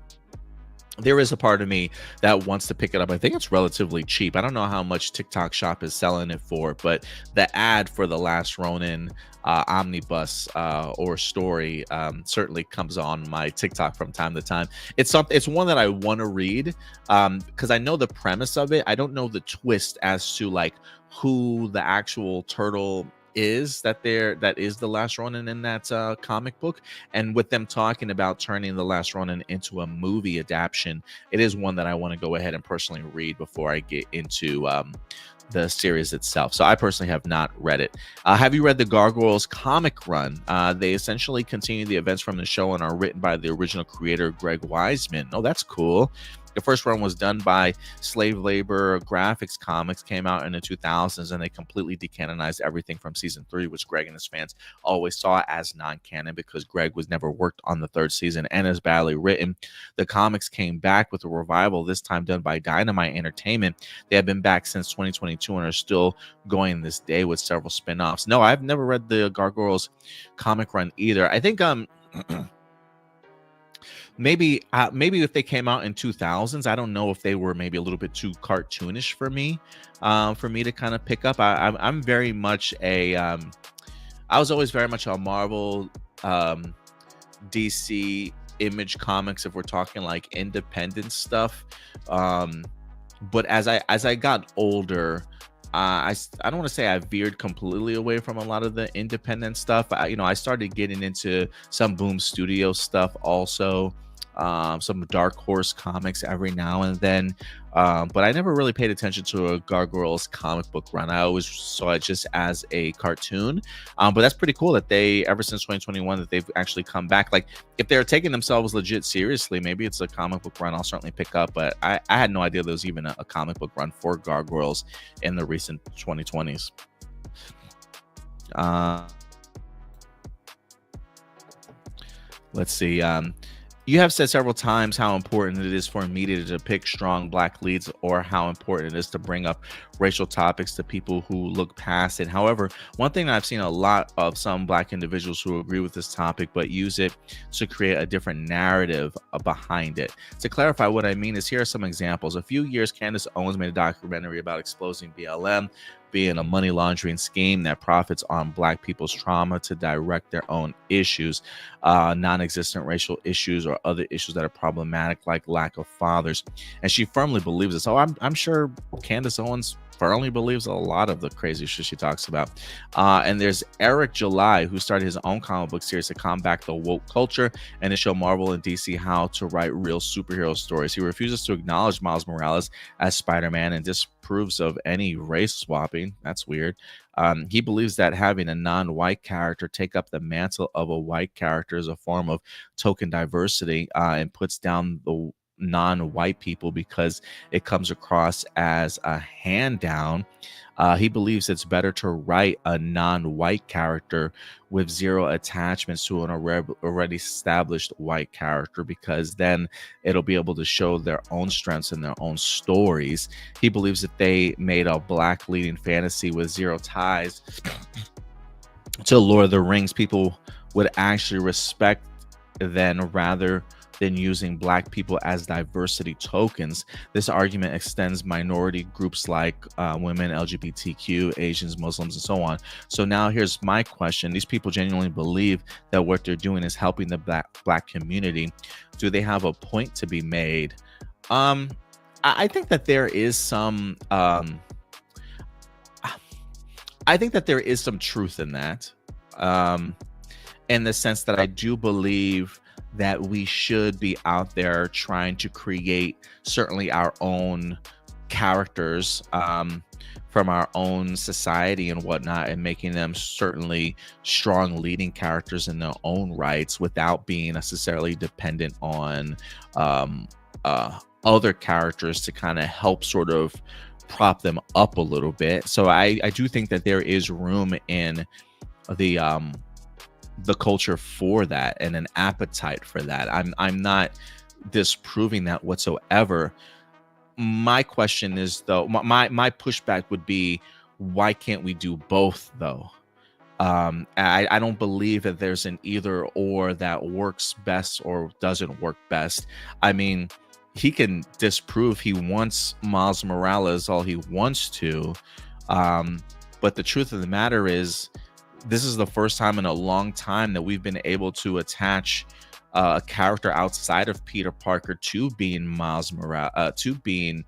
there is a part of me that wants to pick it up. I think it's relatively cheap. I don't know how much TikTok Shop is selling it for, but the ad for the Last Ronin omnibus or story certainly comes on my TikTok from time to time. It's one that I want to read because I know the premise of it. I don't know the twist as to like who the actual turtle is that is the Last Ronin in that comic book. And with them talking about turning the Last Ronin into a movie adaptation, it is one that I want to go ahead and personally read before I get into the series itself. So I personally have not read it. Have you read the Gargoyles comic run? They essentially continue the events from the show and are written by the original creator Greg Weisman. Oh, that's cool. The first run was done by Slave Labor Graphics Comics, came out in the 2000s, and they completely decanonized everything from season 3, which Greg and his fans always saw as non-canon because Greg was never worked on the 3rd season and is badly written. The comics came back with a revival, this time done by Dynamite Entertainment. They have been back since 2022 and are still going this day with several spin-offs. No, I've never read the Gargoyles comic run either. I think maybe if they came out in 2000s, I don't know if they were maybe a little bit too cartoonish for me to kind of pick up. I'm very much I was always very much a Marvel, DC, Image Comics if we're talking like independent stuff. But as I got older, I don't want to say I veered completely away from a lot of the independent stuff. I started getting into some Boom Studio stuff also. Some Dark Horse comics every now and then, but I never really paid attention to a Gargoyles comic book run. I always saw it just as a cartoon, but that's pretty cool that they, ever since 2021, that they've actually come back. Like, if they're taking themselves legit seriously, maybe it's a comic book run I'll certainly pick up, but I had no idea there was even a comic book run for Gargoyles in the recent 2020s. Let's see. You have said several times how important it is for media to depict strong Black leads, or how important it is to bring up racial topics to people who look past it. However, one thing that I've seen a lot of some Black individuals who agree with this topic but use it to create a different narrative behind it. To clarify what I mean is, here are some examples. A few years, Candace Owens made a documentary about exposing BLM being a money laundering scheme that profits on Black people's trauma to direct their own issues, non-existent racial issues, or other issues that are problematic, like lack of fathers. And she firmly believes this. Oh, I'm sure Candace Owens firmly believes a lot of the crazy shit she talks about. And there's Eric July, who started his own comic book series to combat the woke culture and to show Marvel and DC how to write real superhero stories. He refuses to acknowledge Miles Morales as Spider-Man and disapproves of any race swapping. That's weird. He believes that having a non-white character take up the mantle of a white character is a form of token diversity, and puts down the non-white people because it comes across as a hand down. He believes it's better to write a non-white character with zero attachments to an already established white character, because then it'll be able to show their own strengths and their own stories. He believes that they made a Black leading fantasy with zero ties to Lord of the Rings, people would actually respect then, rather than using Black people as diversity tokens. This argument extends minority groups like women, LGBTQ, Asians, Muslims, and so on. So now here's my question. These people genuinely believe that what they're doing is helping the black community. Do they have a point to be made? I think that there is some I think that there is some truth in that, in the sense that I do believe that we should be out there trying to create certainly our own characters from our own society and whatnot, and making them certainly strong leading characters in their own rights without being necessarily dependent on other characters to kind of help sort of prop them up a little bit. So I do think that there is room in the culture for that, and an appetite for that. I'm not disproving that whatsoever. My question is, though, my pushback would be, why can't we do both, though? I don't believe that there's an either or that works best or doesn't work best. I mean, he can disprove he wants Miles Morales all he wants to, but the truth of the matter is, this is the first time in a long time that we've been able to attach a character outside of Peter Parker to being Miles Morales, to being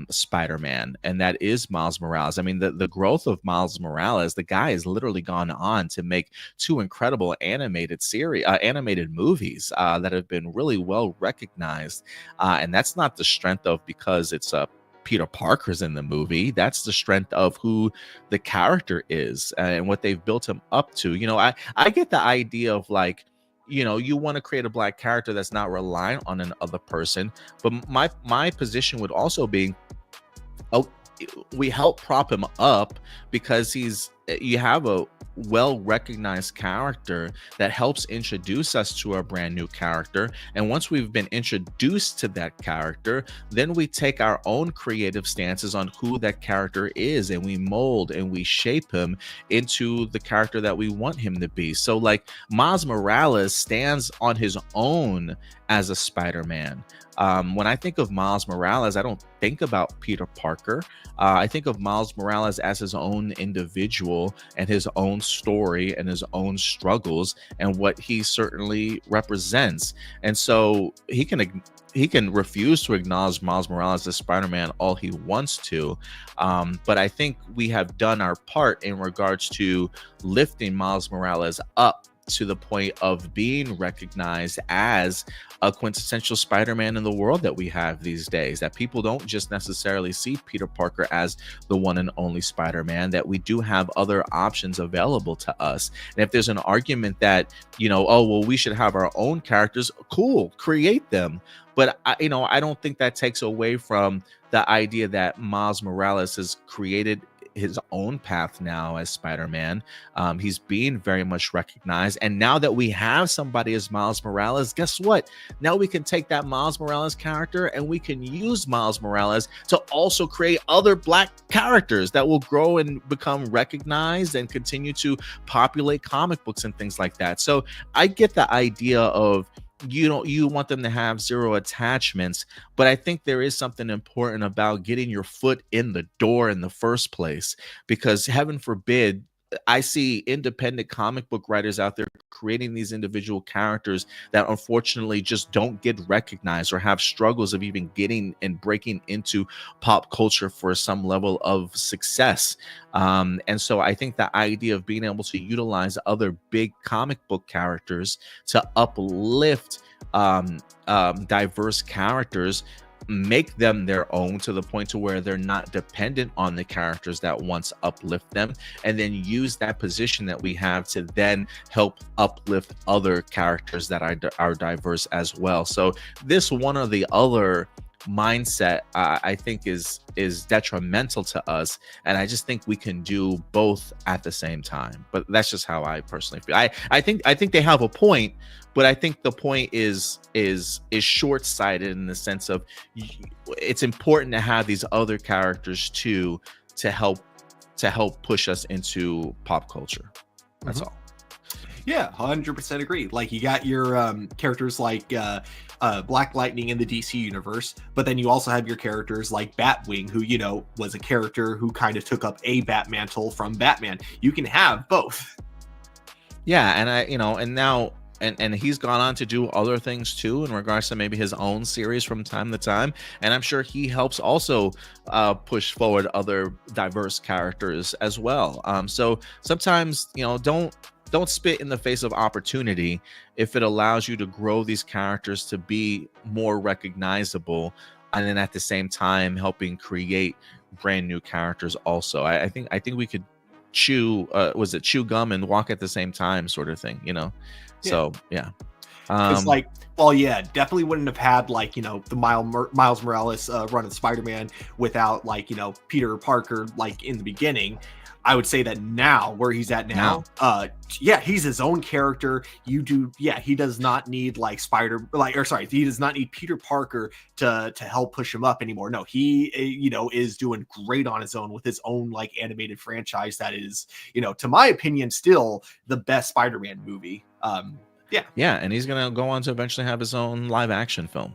Spider-Man, and that is Miles Morales. I mean, the growth of Miles Morales, the guy has literally gone on to make 2 incredible animated movies that have been really well recognized, and that's not the strength of because it's a Peter Parker's in the movie. That's the strength of who the character is and what they've built him up to. You know, I get the idea of like, you know, you want to create a black character that's not reliant on another person, but my position would also be, oh, we help prop him up because you have a well-recognized character that helps introduce us to a brand new character, and once we've been introduced to that character, then we take our own creative stances on who that character is, and we mold and we shape him into the character that we want him to be. So like Miles Morales stands on his own as a Spider-Man. When I think of Miles Morales, I don't think about Peter Parker. I think of Miles Morales as his own individual and his own story and his own struggles and what he certainly represents. And so he can refuse to acknowledge Miles Morales as Spider-Man all he wants to. But I think we have done our part in regards to lifting Miles Morales up to the point of being recognized as a quintessential Spider-Man in the world that we have these days, that people don't just necessarily see Peter Parker as the one and only Spider-Man, that we do have other options available to us. And if there's an argument that, you know, oh, well, we should have our own characters, cool, create them. But I don't think that takes away from the idea that Miles Morales has created his own path now as Spider-Man. He's being very much recognized, and now that we have somebody as Miles Morales, guess what? Now we can take that Miles Morales character and we can use Miles Morales to also create other black characters that will grow and become recognized and continue to populate comic books and things like that. So I get the idea of, you want them to have zero attachments, but I think there is something important about getting your foot in the door in the first place, because heaven forbid, I see independent comic book writers out there creating these individual characters that unfortunately just don't get recognized or have struggles of even getting and breaking into pop culture for some level of success. And so I think the idea of being able to utilize other big comic book characters to uplift diverse characters, make them their own to the point to where they're not dependent on the characters that once uplift them, and then use that position that we have to then help uplift other characters that are diverse as well. So this one or the other mindset, I think is detrimental to us, and I just think we can do both at the same time. But that's just how I personally feel. I think they have a point, but I think the point is short-sighted in the sense of it's important to have these other characters too to help push us into pop culture. That's all. Yeah, 100% agree. Like, you got your characters like Black Lightning in the DC universe, but then you also have your characters like Batwing, who, you know, was a character who kind of took up a Batmantle from Batman. You can have both. Yeah, and now he's gone on to do other things too in regards to maybe his own series from time to time, and I'm sure he helps also push forward other diverse characters as well. So sometimes, don't spit in the face of opportunity if it allows you to grow these characters to be more recognizable, and then at the same time helping create brand new characters also. I think we could chew gum and walk at the same time, sort of thing, Yeah. So yeah, it's like, well, yeah, definitely wouldn't have had the Miles Morales run of Spider-Man without Peter Parker in the beginning. I would say that now, where he's at now, he's his own character. He does not need he does not need Peter Parker to help push him up anymore. No, he is doing great on his own with his own animated franchise that is, to my opinion, still the best Spider-Man movie. Yeah, and he's gonna go on to eventually have his own live action film.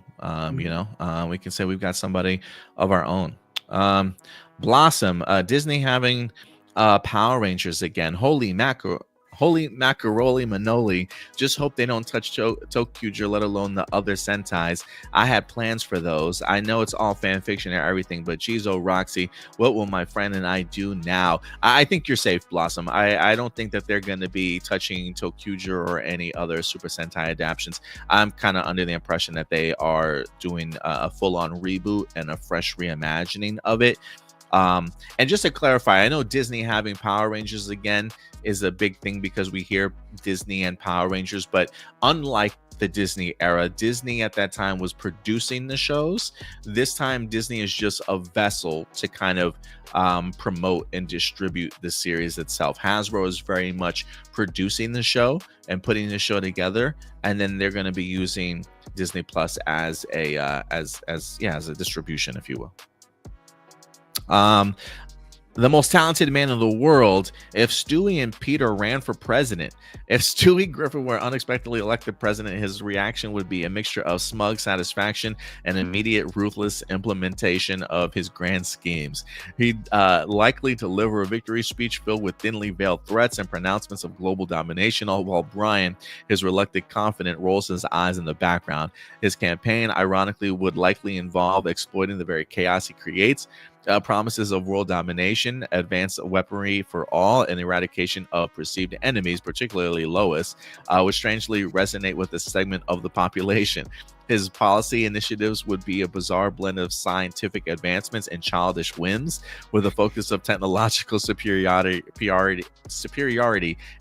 You know, we can say we've got somebody of our own. Blossom, Disney having Power Rangers again. Holy mackerel. Holy macaroli manoli. Just hope they don't touch Tokuger, let alone the other Sentais. I had plans for those. I know it's all fan fiction and everything, but geez, oh Roxy, what will my friend and I do now? I think you're safe, Blossom. I don't think that they're going to be touching Tokuger or any other Super Sentai adaptations. I'm kind of under the impression that they are doing a full-on reboot and a fresh reimagining of it. And just to clarify, I know Disney having Power Rangers again is a big thing because we hear Disney and Power Rangers, but unlike the Disney era, Disney at that time was producing the shows. This time Disney is just a vessel to kind of promote and distribute the series itself. Hasbro is very much producing the show and putting the show together, and then they're going to be using Disney Plus as a distribution, if you will. The most talented man in the world. If Stewie and Peter ran for president, if Stewie Griffin were unexpectedly elected president, his reaction would be a mixture of smug satisfaction and immediate ruthless implementation of his grand schemes. He'd likely deliver a victory speech filled with thinly veiled threats and pronouncements of global domination, all while Brian, his reluctant confident, rolls his eyes in the background. His campaign, ironically, would likely involve exploiting the very chaos he creates. Promises of world domination, advanced weaponry for all, and eradication of perceived enemies, particularly Lois, would strangely resonate with a segment of the population. His policy initiatives would be a bizarre blend of scientific advancements and childish whims, with a focus of technological superiority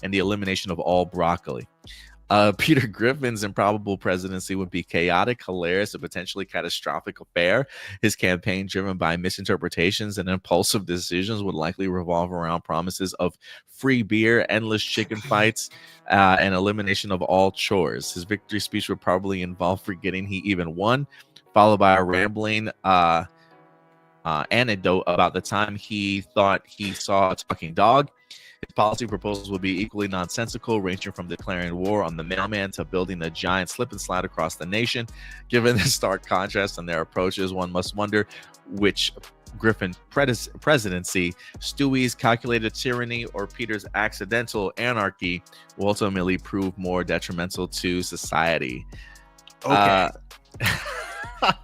and the elimination of all broccoli. Peter Griffin's improbable presidency would be chaotic, hilarious, and potentially catastrophic affair. His campaign, driven by misinterpretations and impulsive decisions, would likely revolve around promises of free beer, endless chicken fights, and elimination of all chores. His victory speech would probably involve forgetting he even won, followed by a rambling anecdote about the time he thought he saw a talking dog. His policy proposals would be equally nonsensical, ranging from declaring war on the mailman to building a giant slip and slide across the nation. Given the stark contrast in their approaches, one must wonder which Griffin presidency, Stewie's calculated tyranny or Peter's accidental anarchy, will ultimately prove more detrimental to society. Okay.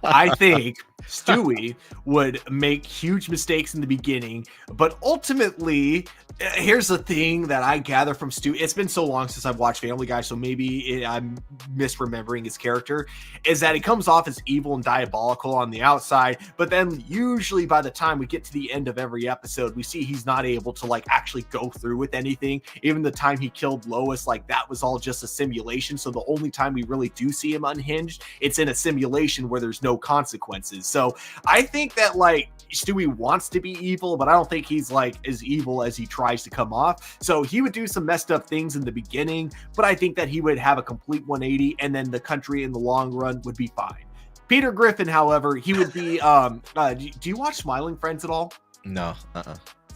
I think Stewie would make huge mistakes in the beginning, but ultimately, here's the thing that I gather from Stewie. It's been so long since I've watched Family Guy, so maybe I'm misremembering his character, is that he comes off as evil and diabolical on the outside, but then usually by the time we get to the end of every episode, we see he's not able to like actually go through with anything. Even the time he killed Lois, like that was all just a simulation. So the only time we really do see him unhinged, it's in a simulation where there's no consequences. So I think that like Stewie wants to be evil, but I don't think he's like as evil as he tries to come off. So he would do some messed up things in the beginning, but I think that he would have a complete 180, and then the country in the long run would be fine. Peter Griffin, however, he would be do you watch Smiling Friends at all? No.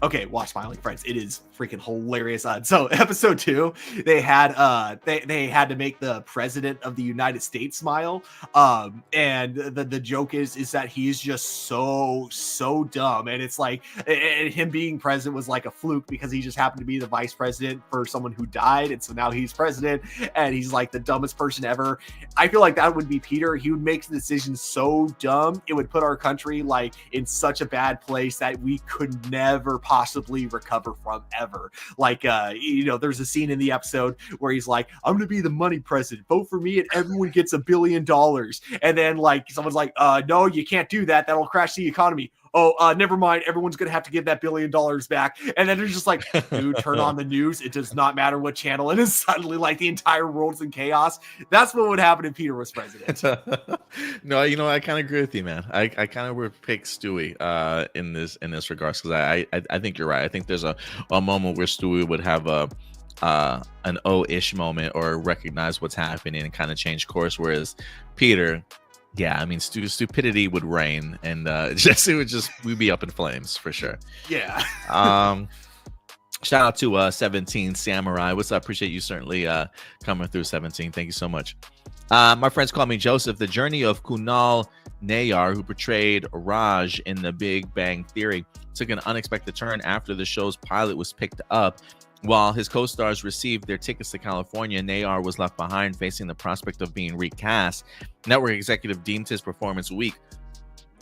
Okay, watch Smiling Friends. It is freaking hilarious. So episode 2, they had they had to make the president of the United States smile. And the joke is that he's just so dumb. And it's like, and him being president was like a fluke because he just happened to be the vice president for someone who died. And so now he's president and he's like the dumbest person ever. I feel like that would be Peter. He would make the decision so dumb. It would put our country like in such a bad place that we could never possibly recover from ever. Like there's a scene in the episode where he's like, I'm gonna be the money president, vote for me and everyone gets $1 billion. And then like someone's like, no, you can't do that, that'll crash the economy. Oh, never mind, everyone's gonna have to give that $1 billion back. And then they're just like, dude, turn on the news, it does not matter what channel it is. Suddenly like the entire world's in chaos. That's what would happen if Peter was president. No, I kind of agree with you, man. I kind of would pick Stewie in this regards, because I think you're right. I think there's a moment where Stewie would have an oh-ish moment or recognize what's happening and kind of change course, whereas Peter, yeah, I mean, stupidity would reign, and we'd be up in flames for sure. Yeah. Shout out to 17 Samurai. What's up? Appreciate you certainly coming through, 17. Thank you so much. My friends call me Joseph. The journey of Kunal Nayar, who portrayed Raj in The Big Bang Theory, took an unexpected turn after the show's pilot was picked up. While his co-stars received their tickets to California, Nayar was left behind, facing the prospect of being recast. Network executive deemed his performance weak,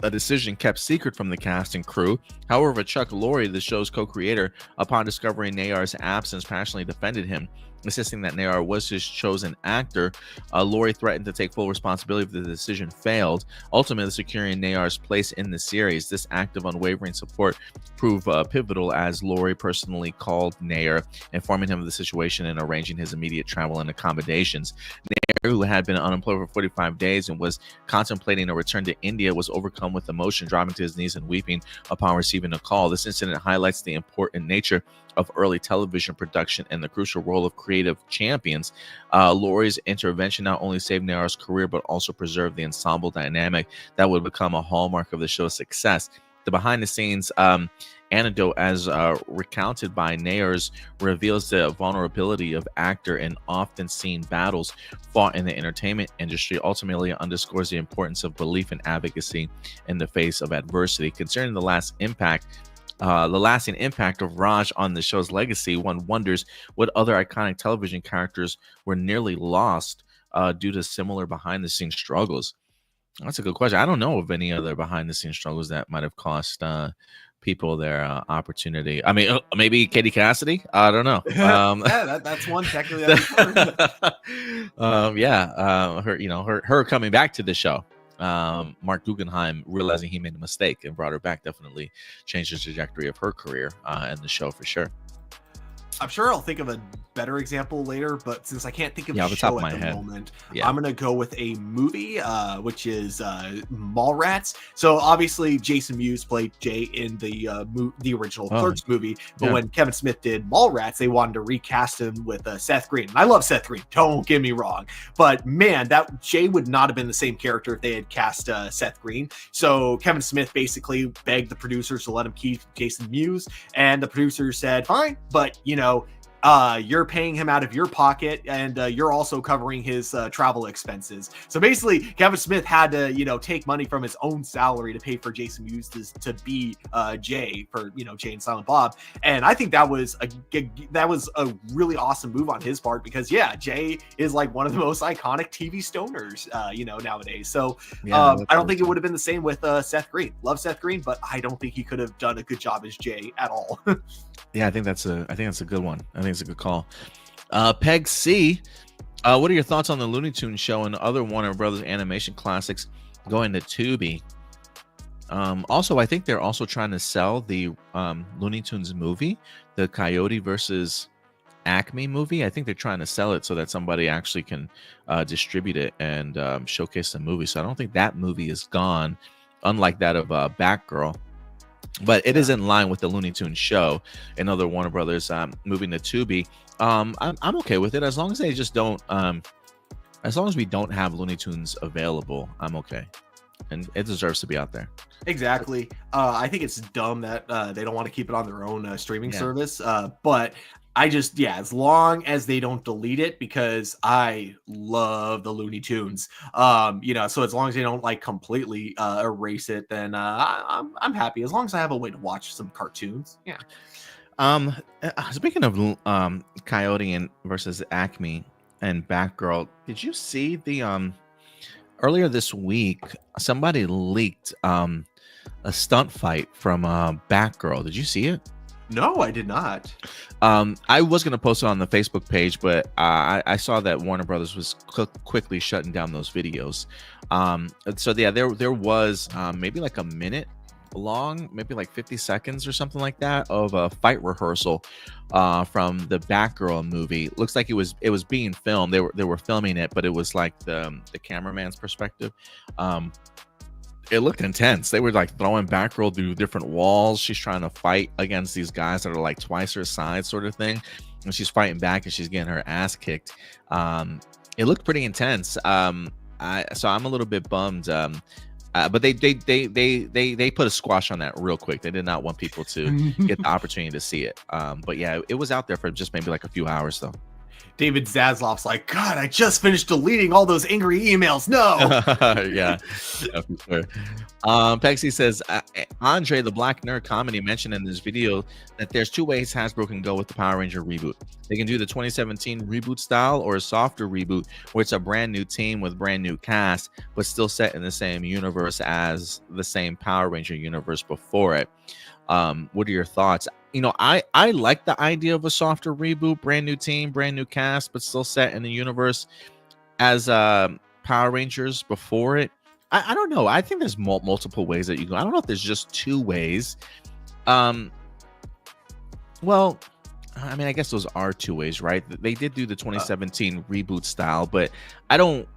a decision kept secret from the cast and crew. However, Chuck Lorre, the show's co-creator, upon discovering Nayar's absence, passionately defended him, insisting that Nayar was his chosen actor. Lorre threatened to take full responsibility if the decision failed, ultimately securing Nayar's place in the series. This act of unwavering support proved pivotal, as Lorre personally called Nayar, informing him of the situation and arranging his immediate travel and accommodations. Nayar, who had been unemployed for 45 days and was contemplating a return to India, was overcome with emotion, dropping to his knees and weeping upon receiving a call. This incident highlights the important nature of early television production and the crucial role of creative champions. Lorre's intervention not only saved Nayar's career, but also preserved the ensemble dynamic that would become a hallmark of the show's success. The behind-the-scenes anecdote, as recounted by Nayars, reveals the vulnerability of actor in often seen battles fought in the entertainment industry, ultimately underscores the importance of belief and advocacy in the face of adversity. Concerning the lasting impact of Raj on the show's legacy, one wonders what other iconic television characters were nearly lost due to similar behind-the-scenes struggles. That's a good question. I don't know of any other behind-the-scenes struggles that might have cost people their opportunity. I mean, maybe Katie Cassidy. I don't know. Yeah, that's one technically. Her coming back to the show. Mark Guggenheim realizing he made a mistake and brought her back definitely changed the trajectory of her career in the show for sure. I'm sure I'll think of a better example later, but since I can't think of a show at the moment, I'm going to go with a movie, which is Mallrats. So obviously Jason Mewes played Jay in the original Clerks movie, but when Kevin Smith did Mallrats, they wanted to recast him with Seth Green. And I love Seth Green, don't get me wrong, but man, that Jay would not have been the same character if they had cast Seth Green. So Kevin Smith basically begged the producers to let him keep Jason Mewes, and the producers said, fine, but you're paying him out of your pocket, and you're also covering his travel expenses. So basically, Kevin Smith had to, take money from his own salary to pay for Jason Mewes to be Jay for, Jay and Silent Bob. And I think that was a really awesome move on his part, because Jay is like one of the most iconic TV stoners, nowadays. So I don't think it would have been the same with Seth Green. Love Seth Green, but I don't think he could have done a good job as Jay at all. Yeah, I think that's a good one. I think it's a good call. Peg C, what are your thoughts on the Looney Tunes show and other Warner Brothers animation classics going to Tubi? Also, I think they're also trying to sell the Looney Tunes movie, the Coyote versus Acme movie. I think they're trying to sell it so that somebody actually can distribute it and showcase the movie. So I don't think that movie is gone, unlike that of Batgirl. But it is in line with the Looney Tunes show and other Warner Brothers moving to Tubi. I'm okay with it as long as they just don't. As long as we don't have Looney Tunes available, I'm okay, and it deserves to be out there. Exactly. I think it's dumb that they don't want to keep it on their own streaming service. But I just, as long as they don't delete it, because I love the Looney Tunes, so as long as they don't like completely erase it, then I'm happy, as long as I have a way to watch some cartoons. Yeah. Speaking of Coyote and versus Acme and Batgirl, did you see the earlier this week somebody leaked a stunt fight from Batgirl? Did you see it? No, I did not. I was going to post it on the Facebook page, but I saw that Warner Brothers was quickly shutting down those videos. So there was maybe like a minute long, maybe like 50 seconds or something like that of a fight rehearsal from the Batgirl movie. Looks like it was being filmed. They were filming it, but it was like the cameraman's perspective. It looked intense. They were like throwing Batgirl through different walls. She's trying to fight against these guys that are like twice her size, sort of thing. And she's fighting back and she's getting her ass kicked. It looked pretty intense. So I'm a little bit bummed. But they put a squash on that real quick. They did not want people to get the opportunity to see it. But yeah, it was out there for just maybe like a few hours though. David Zaslav's like, God, I just finished deleting all those angry emails. No. Yeah, for sure. Pexy says, Andre, the Black Nerd Comedy, mentioned in this video that there's two ways Hasbro can go with the Power Ranger reboot. They can do the 2017 reboot style or a softer reboot, where it's a brand new team with brand new cast, but still set in the same universe as the same Power Ranger universe before it. What are your thoughts? You know, I like the idea of a softer reboot, brand new team, brand new cast, but still set in the universe as Power Rangers before it. I don't know. I think there's multiple ways that you go. I don't know if there's just two ways. Well, I mean, I guess those are two ways, right? They did do the 2017 reboot style, but I don't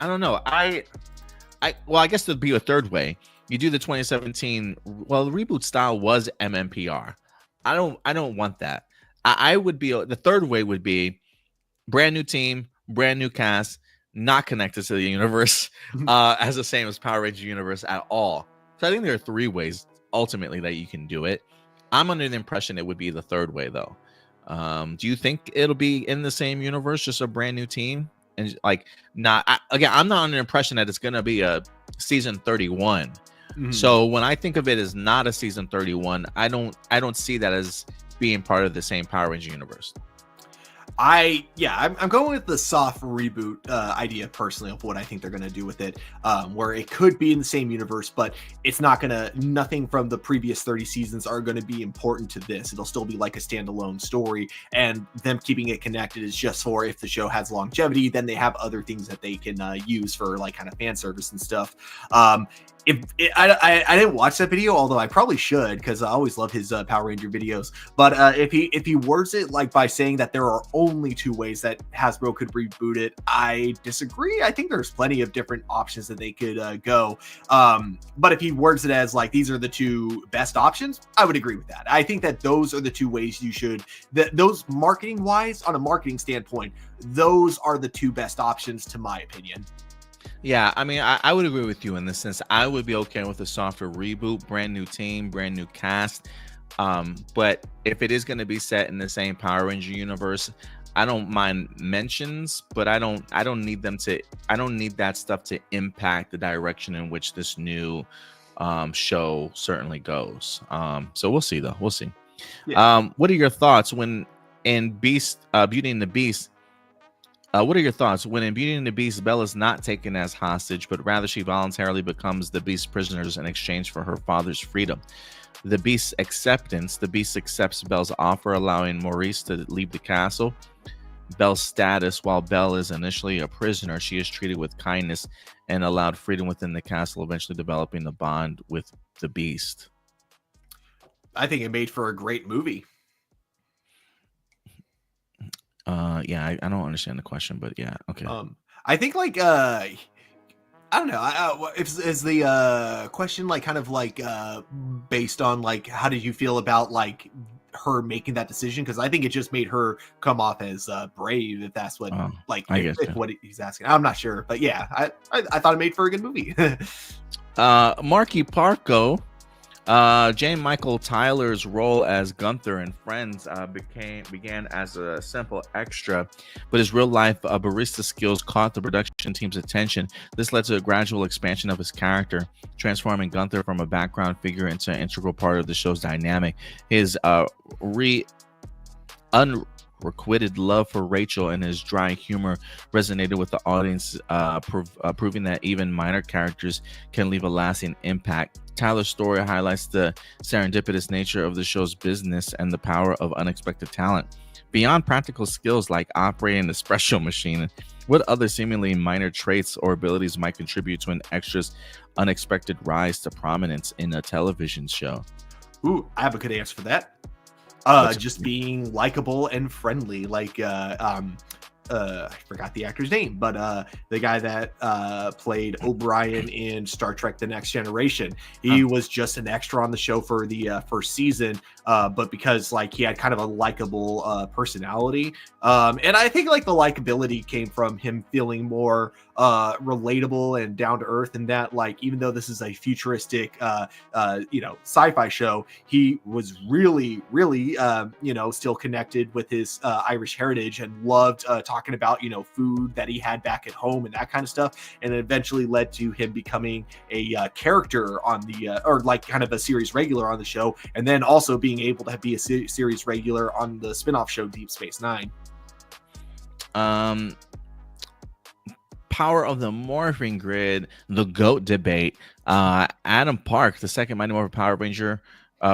know. Well, I guess there'd be a third way. You do the 2017. Well, the reboot style was MMPR. I don't want that. I would be the third way would be brand new team, brand new cast, not connected to the universe, as the same as Power Ranger universe at all. So I think there are three ways ultimately that you can do it. I'm under the impression it would be the third way though. Do you think it'll be in the same universe, just a brand new team? And like, I'm not under the impression that it's gonna be a season 31. So when I think of it as not a season 31, I don't see that as being part of the same Power Ranger universe. I'm going with the soft reboot idea personally of what I think they're going to do with it, where it could be in the same universe, but it's nothing from the previous 30 seasons are going to be important to this. It'll still be like a standalone story, and them keeping it connected is just for if the show has longevity, then they have other things that they can use for like kind of fan service and stuff. I didn't watch that video, although I probably should, because I always love his Power Ranger videos. But if he words it like by saying that there are only two ways that Hasbro could reboot it, I disagree. I think there's plenty of different options that they could go. But if he words it as like these are the two best options, I would agree with that. I think that those are the two ways you should. Those marketing wise, on a marketing standpoint, those are the two best options to my opinion. Yeah, I mean, I would agree with you in this sense. I would be okay with a softer reboot, brand new team, brand new cast. But if it is going to be set in the same Power Ranger universe, I don't mind mentions, but I don't need that stuff to impact the direction in which this new show certainly goes. So we'll see though. We'll see. Yeah. What are your thoughts when in Beauty and the Beast? What are your thoughts when in Beauty and the Beast, Belle is not taken as hostage, but rather she voluntarily becomes the Beast's prisoners in exchange for her father's freedom? The Beast accepts Belle's offer, allowing Maurice to leave the castle. Belle's status: while Belle is initially a prisoner, she is treated with kindness and allowed freedom within the castle, eventually developing the bond with the Beast. I think it made for a great movie. Yeah, I don't understand the question, but yeah, okay. I think like I don't know. Is the question like kind of like based on like how did you feel about like her making that decision? Because I think it just made her come off as brave, if that's what what he's asking. I'm not sure, but yeah, I thought it made for a good movie. Marky Parko. Jane Michael Tyler's role as Gunther in Friends began as a simple extra, but his real-life barista skills caught the production team's attention. This led to a gradual expansion of his character, transforming Gunther from a background figure into an integral part of the show's dynamic. His unrequited love for Rachel and his dry humor resonated with the audience, proving that even minor characters can leave a lasting impact. Tyler's story highlights the serendipitous nature of the show's business and the power of unexpected talent. Beyond practical skills like operating the espresso machine, what other seemingly minor traits or abilities might contribute to an extra's unexpected rise to prominence in a television show? Ooh, I have a good answer for that. Just being likable and friendly, like I forgot the actor's name, but the guy that played O'Brien in Star Trek The Next Generation, he was just an extra on the show for the first season, but because like he had kind of a likable personality, and I think like the likability came from him feeling more relatable and down to earth, and that like even though this is a futuristic sci-fi show, he was really still connected with his Irish heritage and loved talking about food that he had back at home and that kind of stuff, and it eventually led to him becoming a character on the or like kind of a series regular on the show, and then also being able to be a series regular on the spin-off show Deep Space Nine. Power of the Morphing Grid, the GOAT debate. Adam Park, the second Mighty Morphin Power Ranger,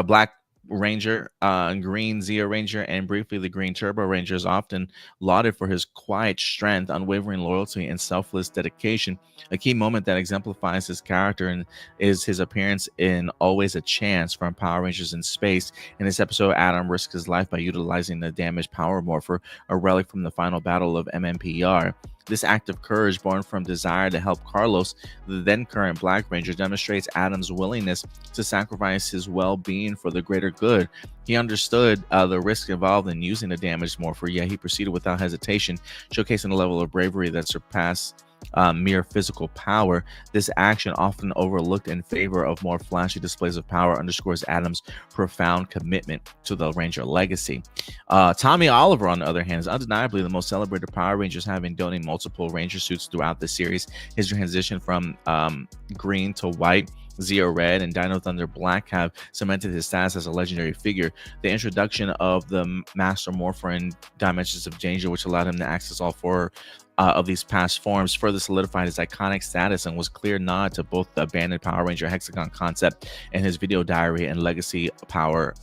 Black Ranger, Green Zeo Ranger, and briefly the Green Turbo Ranger, is often lauded for his quiet strength, unwavering loyalty, and selfless dedication. A key moment that exemplifies his character and is his appearance in Always a Chance from Power Rangers in Space. In this episode, Adam risks his life by utilizing the damaged Power Morpher, a relic from the final battle of MMPR. This act of courage, born from desire to help Carlos, the then current Black Ranger, demonstrates Adam's willingness to sacrifice his well-being for the greater good. He understood the risk involved in using the damaged morpher, yet he proceeded without hesitation, showcasing a level of bravery that surpassed mere physical power. This action, often overlooked in favor of more flashy displays of power, underscores Adam's profound commitment to the Ranger legacy. Tommy Oliver, on the other hand, is undeniably the most celebrated Power Rangers, having donated multiple Ranger suits throughout the series. His transition from green to white, Zeo Red, and Dino Thunder Black have cemented his status as a legendary figure. The introduction of the Master Morpher in Dimensions of Danger, which allowed him to access all four of these past forms, further solidified his iconic status and was clear nod to both the abandoned Power Ranger Hexagon concept and his video diary and Legacy of Power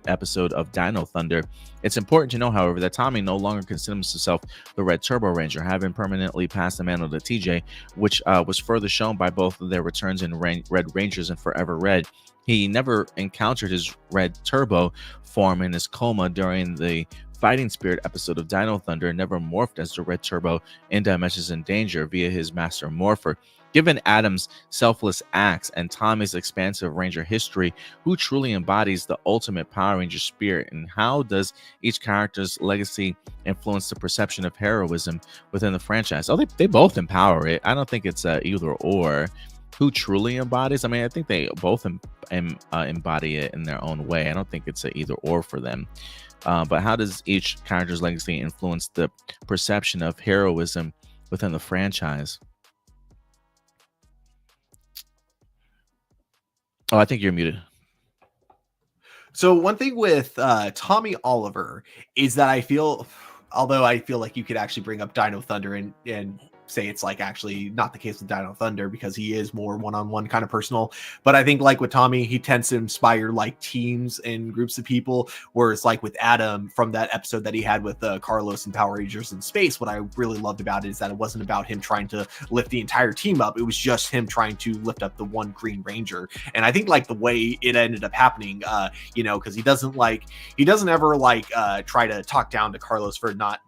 episode of Dino Thunder. It's important to know, however, that Tommy no longer considers himself the Red Turbo Ranger, having permanently passed the mantle to TJ, which was further shown by both of their returns in Red Rangers and Forever Red. He never encountered his Red Turbo form in his coma during the Fighting Spirit episode of Dino Thunder, and never morphed as the Red Turbo in Dimensions in Danger via his Master Morpher. Given Adam's selfless acts and Tommy's expansive Ranger history, who truly embodies the ultimate Power Ranger spirit, and how does each character's legacy influence the perception of heroism within the franchise? Oh, they both empower it. I don't think it's either or. Who truly embodies? I mean, I think they both embody it in their own way. I don't think it's either or for them. But how does each character's legacy influence the perception of heroism within the franchise? Oh, I think you're muted. So one thing with Tommy Oliver is that I feel like you could actually bring up Dino Thunder and say it's like actually not the case with Dino Thunder, because he is more one-on-one kind of personal. But I think like with Tommy, he tends to inspire like teams and groups of people, whereas like with Adam, from that episode that he had with Carlos and Power Rangers in Space, what I really loved about it is that it wasn't about him trying to lift the entire team up. It was just him trying to lift up the one Green Ranger. And I think like the way it ended up happening, because he doesn't ever try to talk down to Carlos for not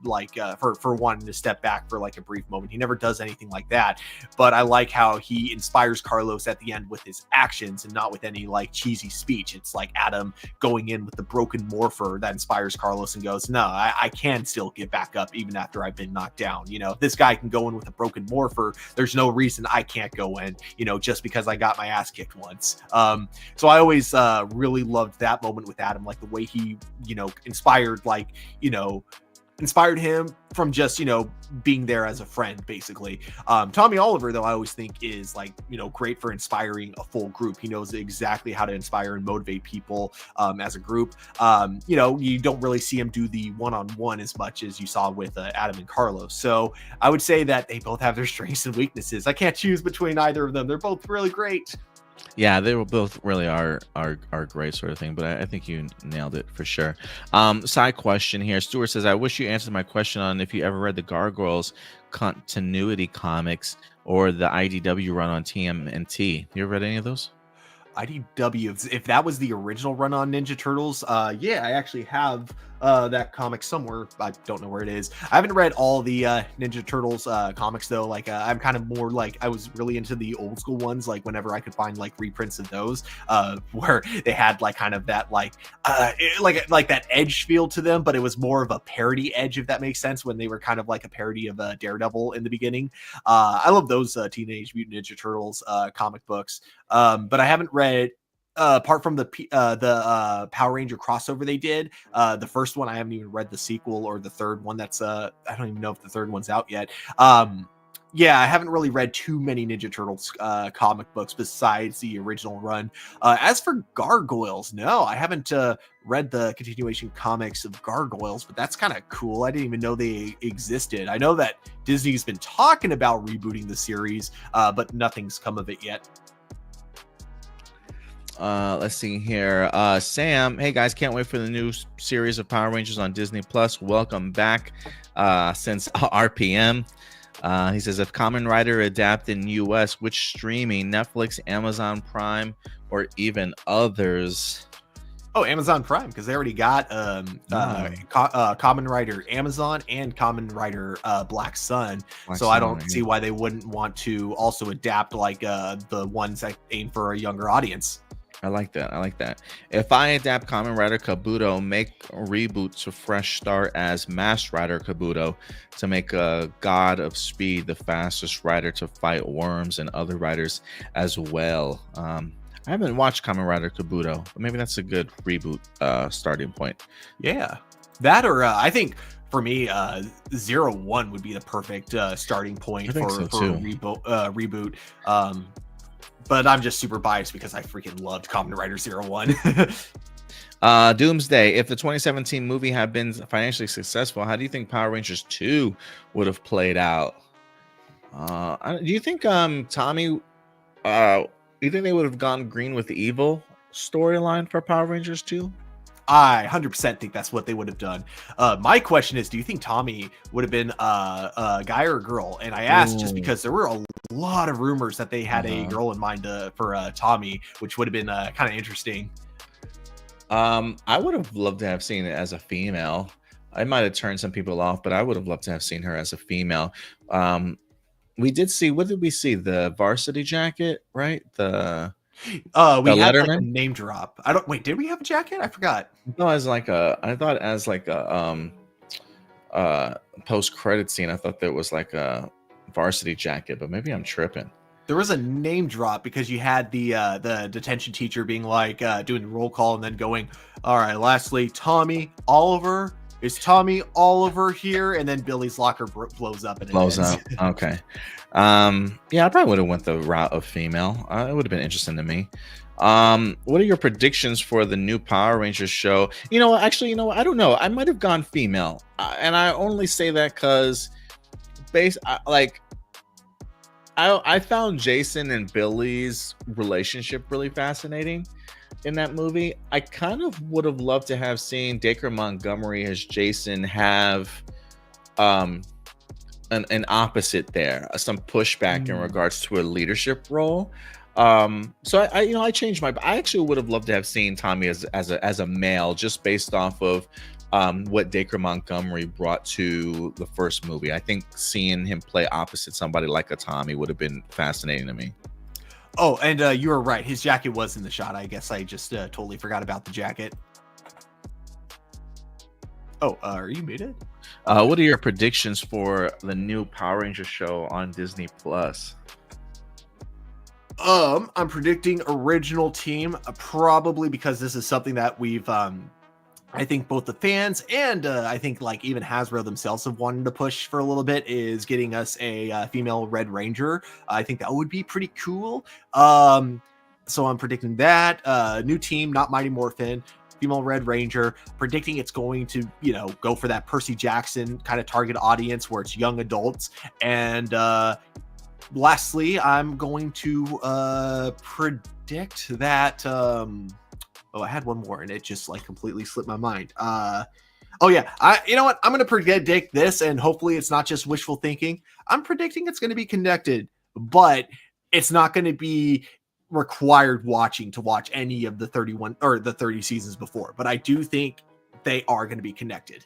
for wanting to step back for like a brief moment. He never does anything like that, but I like how he inspires Carlos at the end with his actions and not with any like cheesy speech. It's like Adam going in with the broken morpher that inspires Carlos and goes, no, I can still get back up even after I've been knocked down. If this guy can go in with a broken morpher, there's no reason I can't go in, just because I got my ass kicked once. So I always really loved that moment with Adam, like the way he inspired him from just being there as a friend, basically. Tommy Oliver, though, I always think is great for inspiring a full group. He knows exactly how to inspire and motivate people as a group. You don't really see him do the one-on-one as much as you saw with Adam and Carlos. So I would say that they both have their strengths and weaknesses. I can't choose between either of them. They're both really great. Yeah, they were both really are great sort of thing, but I think you nailed it for sure. Side question here. Stuart says, I wish you answered my question on if you ever read the Gargoyles continuity comics or the IDW run on TMNT. You ever read any of those? IDW, if that was the original run on Ninja Turtles, yeah, I actually have that comic somewhere. I don't know where it is. I haven't read all the Ninja Turtles comics though. Like I'm kind of more like I was really into the old school ones. Like whenever I could find like reprints of those, where they had like kind of that like that edge feel to them, but it was more of a parody edge, if that makes sense. When they were kind of like a parody of Daredevil in the beginning. I love those Teenage Mutant Ninja Turtles comic books, but I haven't read. Apart from the Power Ranger crossover they did, the first one I haven't even read the sequel or the third one. That's I don't even know if the third one's out yet. Yeah, I haven't really read too many Ninja Turtles comic books besides the original run. As for Gargoyles, no, I haven't read the continuation comics of Gargoyles, but that's kind of cool. I didn't even know they existed. I know that Disney's been talking about rebooting the series, but nothing's come of it yet. Let's see here. Sam, hey guys, can't wait for the new series of Power Rangers on Disney Plus. Welcome back since RPM. He says, if Kamen Rider adapt in US, which streaming, Netflix, Amazon Prime, or even others? Oh, Amazon Prime, because they already got Kamen Rider Amazon and Kamen Rider Black Sun. I don't see why they wouldn't want to also adapt like the ones that aim for a younger audience. I like that. If I adapt Kamen Rider Kabuto, make Reboot to fresh start as Masked Rider Kabuto to make a god of speed the fastest rider to fight worms and other riders as well. I haven't watched Kamen Rider Kabuto, but maybe that's a good reboot starting point. Yeah, that or I think for me, 01 would be the perfect starting point for a reboot. But I'm just super biased because I freaking loved Kamen Rider 01. Doomsday, if the 2017 movie had been financially successful, how do you think Power Rangers 2 would have played out? Do you think Tommy, you think they would have gone green with evil storyline for Power Rangers 2? I 100% think that's what they would have done. My question is, do you think Tommy would have been a guy or a girl? And I asked just because there were a lot of rumors that they had a girl in mind for Tommy, which would have been kind of interesting. I would have loved to have seen it as a female. I might have turned some people off, but I would have loved to have seen her as a female. We did see, what did we see? The varsity jacket, right? We had like Letterman? a name drop. Did we have a jacket? I forgot. No, I thought as like a post-credit scene, I thought there was like a varsity jacket, but maybe I'm tripping. There was a name drop because you had the detention teacher being like doing the roll call and then going, all right, lastly, Tommy Oliver. Is Tommy Oliver here? And then Billy's locker blows up. Okay. Yeah, I probably would have went the route of female. It would have been interesting to me. What are your predictions for the new Power Rangers show? I don't know. I might have gone female. And I only say that because I found Jason and Billy's relationship really fascinating in that movie. I kind of would have loved to have seen Dacre Montgomery as Jason have an opposite there, some pushback in regards to a leadership role. So I changed I actually would have loved to have seen Tommy as a male, just based off of what Dacre Montgomery brought to the first movie. I think seeing him play opposite somebody like a Tommy would have been fascinating to me. Oh, and you were right. His jacket was in the shot. I guess I just totally forgot about the jacket. Oh, are you muted? What are your predictions for the new Power Rangers show on Disney Plus? I'm predicting original team, probably because this is something that we've I think both the fans and I think like even Hasbro themselves have wanted to push for a little bit, is getting us a female Red Ranger. I think that would be pretty cool. So I'm predicting that new team, not Mighty Morphin, female Red Ranger. Predicting it's going to, go for that Percy Jackson kind of target audience where it's young adults. And lastly, I'm going to predict that I had one more and it just like completely slipped my mind. You know what? I'm going to predict this, and hopefully it's not just wishful thinking. I'm predicting it's going to be connected, but it's not going to be required watching to watch any of the 31 or the 30 seasons before. But I do think they are going to be connected.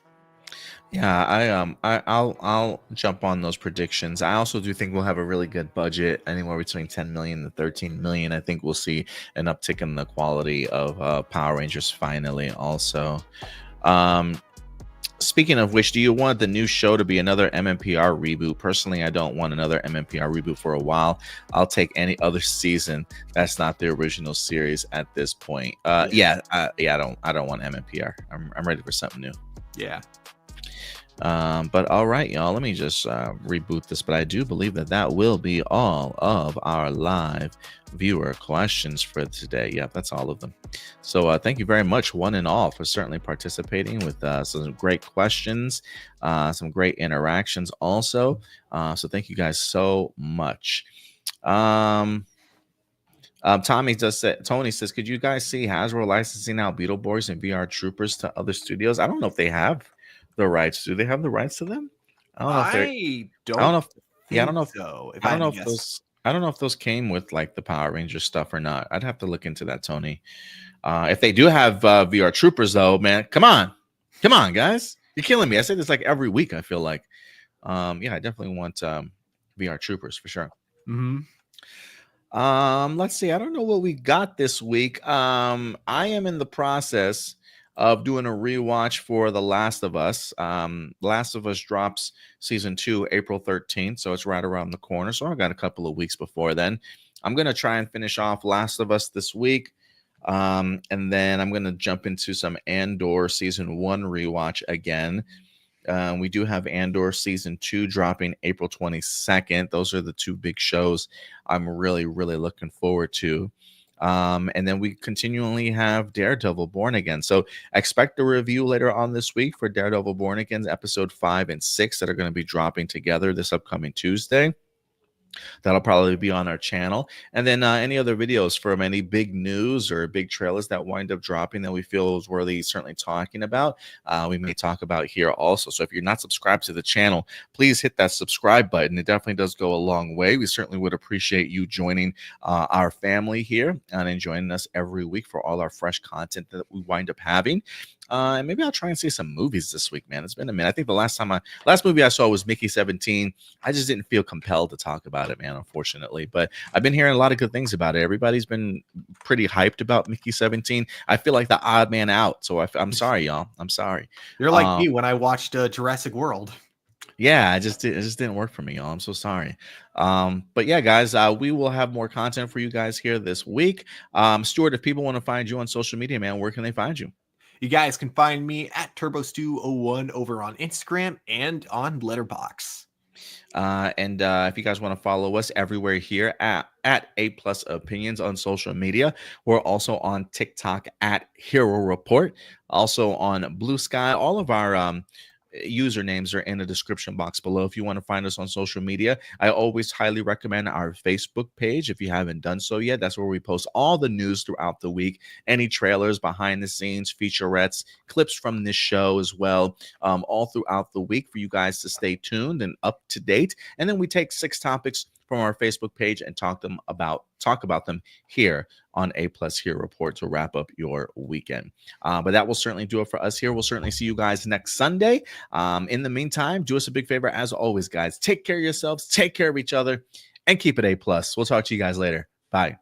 Yeah, I'll jump on those predictions. I also do think we'll have a really good budget, anywhere between 10 million to 13 million. I think we'll see an uptick in the quality of Power Rangers finally. Also, speaking of which, do you want the new show to be another MMPR reboot? Personally, I don't want another MMPR reboot for a while. I'll take any other season that's not the original series at this point. I don't want MMPR. I'm ready for something new. Yeah. But all right, y'all, let me just reboot this. But I do believe that will be all of our live viewer questions for today. Yep, that's all of them. So thank you very much, one and all, for certainly participating with some great questions, some great interactions also. So thank you guys so much. Tony says, could you guys see Hasbro licensing out Beetleborgs and VR Troopers to other studios? I don't know if they have the rights. Do they have the rights to them? I don't know if those came with like the Power Ranger stuff or not. I'd have to look into that, Tony. If they do have VR Troopers, though, man, come on, guys, you're killing me. I say this like every week. I feel like, I definitely want VR Troopers for sure. Mm-hmm. Let's see. I don't know what we got this week. I am in the process of doing a rewatch for The Last of Us. Last of Us drops season 2 April 13th, so it's right around the corner. So I've got a couple of weeks before then. I'm gonna try and finish off Last of Us this week, and then I'm gonna jump into some Andor season 1 rewatch again. We do have Andor season 2 dropping April 22nd. Those are the two big shows I'm really looking forward to. And then we continually have Daredevil Born Again. So expect a review later on this week for Daredevil Born Again, episode 5 and 6 that are going to be dropping together this upcoming Tuesday. That'll probably be on our channel. And then any other videos from any big news or big trailers that wind up dropping that we feel is worthy certainly talking about, we may talk about here also. So if you're not subscribed to the channel, please hit that subscribe button. It definitely does go a long way. We certainly would appreciate you joining our family here and joining us every week for all our fresh content that we wind up having. And maybe I'll try and see some movies this week, man. It's been a minute. I think the last movie I saw was Mickey 17. I just didn't feel compelled to talk about it, man, unfortunately. But I've been hearing a lot of good things about it. Everybody's been pretty hyped about Mickey 17. I feel like the odd man out. So I'm sorry, y'all. I'm sorry. You're like me when I watched Jurassic World. Yeah, it just didn't work for me, y'all. I'm so sorry. But yeah, guys, we will have more content for you guys here this week. Stuart, if people want to find you on social media, man, where can they find you? You guys can find me at TurboStew01 over on Instagram and on Letterboxd. And if you guys want to follow us everywhere here at APlus Opinions on social media, we're also on TikTok at Hero Report, also on BlueSky. All of our usernames are in the description box below if you want to find us on social media. I always highly recommend our Facebook page if you haven't done so yet. That's where we post all the news throughout the week, any trailers, behind the scenes, featurettes, clips from this show as well, all throughout the week for you guys to stay tuned and up to date. And then we take 6 topics from our Facebook page and talk about them here on APlus Hero Report to wrap up your weekend. But that will certainly do it for us here. We'll certainly see you guys next Sunday. In the meantime, do us a big favor as always, guys. Take care of yourselves, take care of each other, and keep it APlus. We'll talk to you guys later. Bye.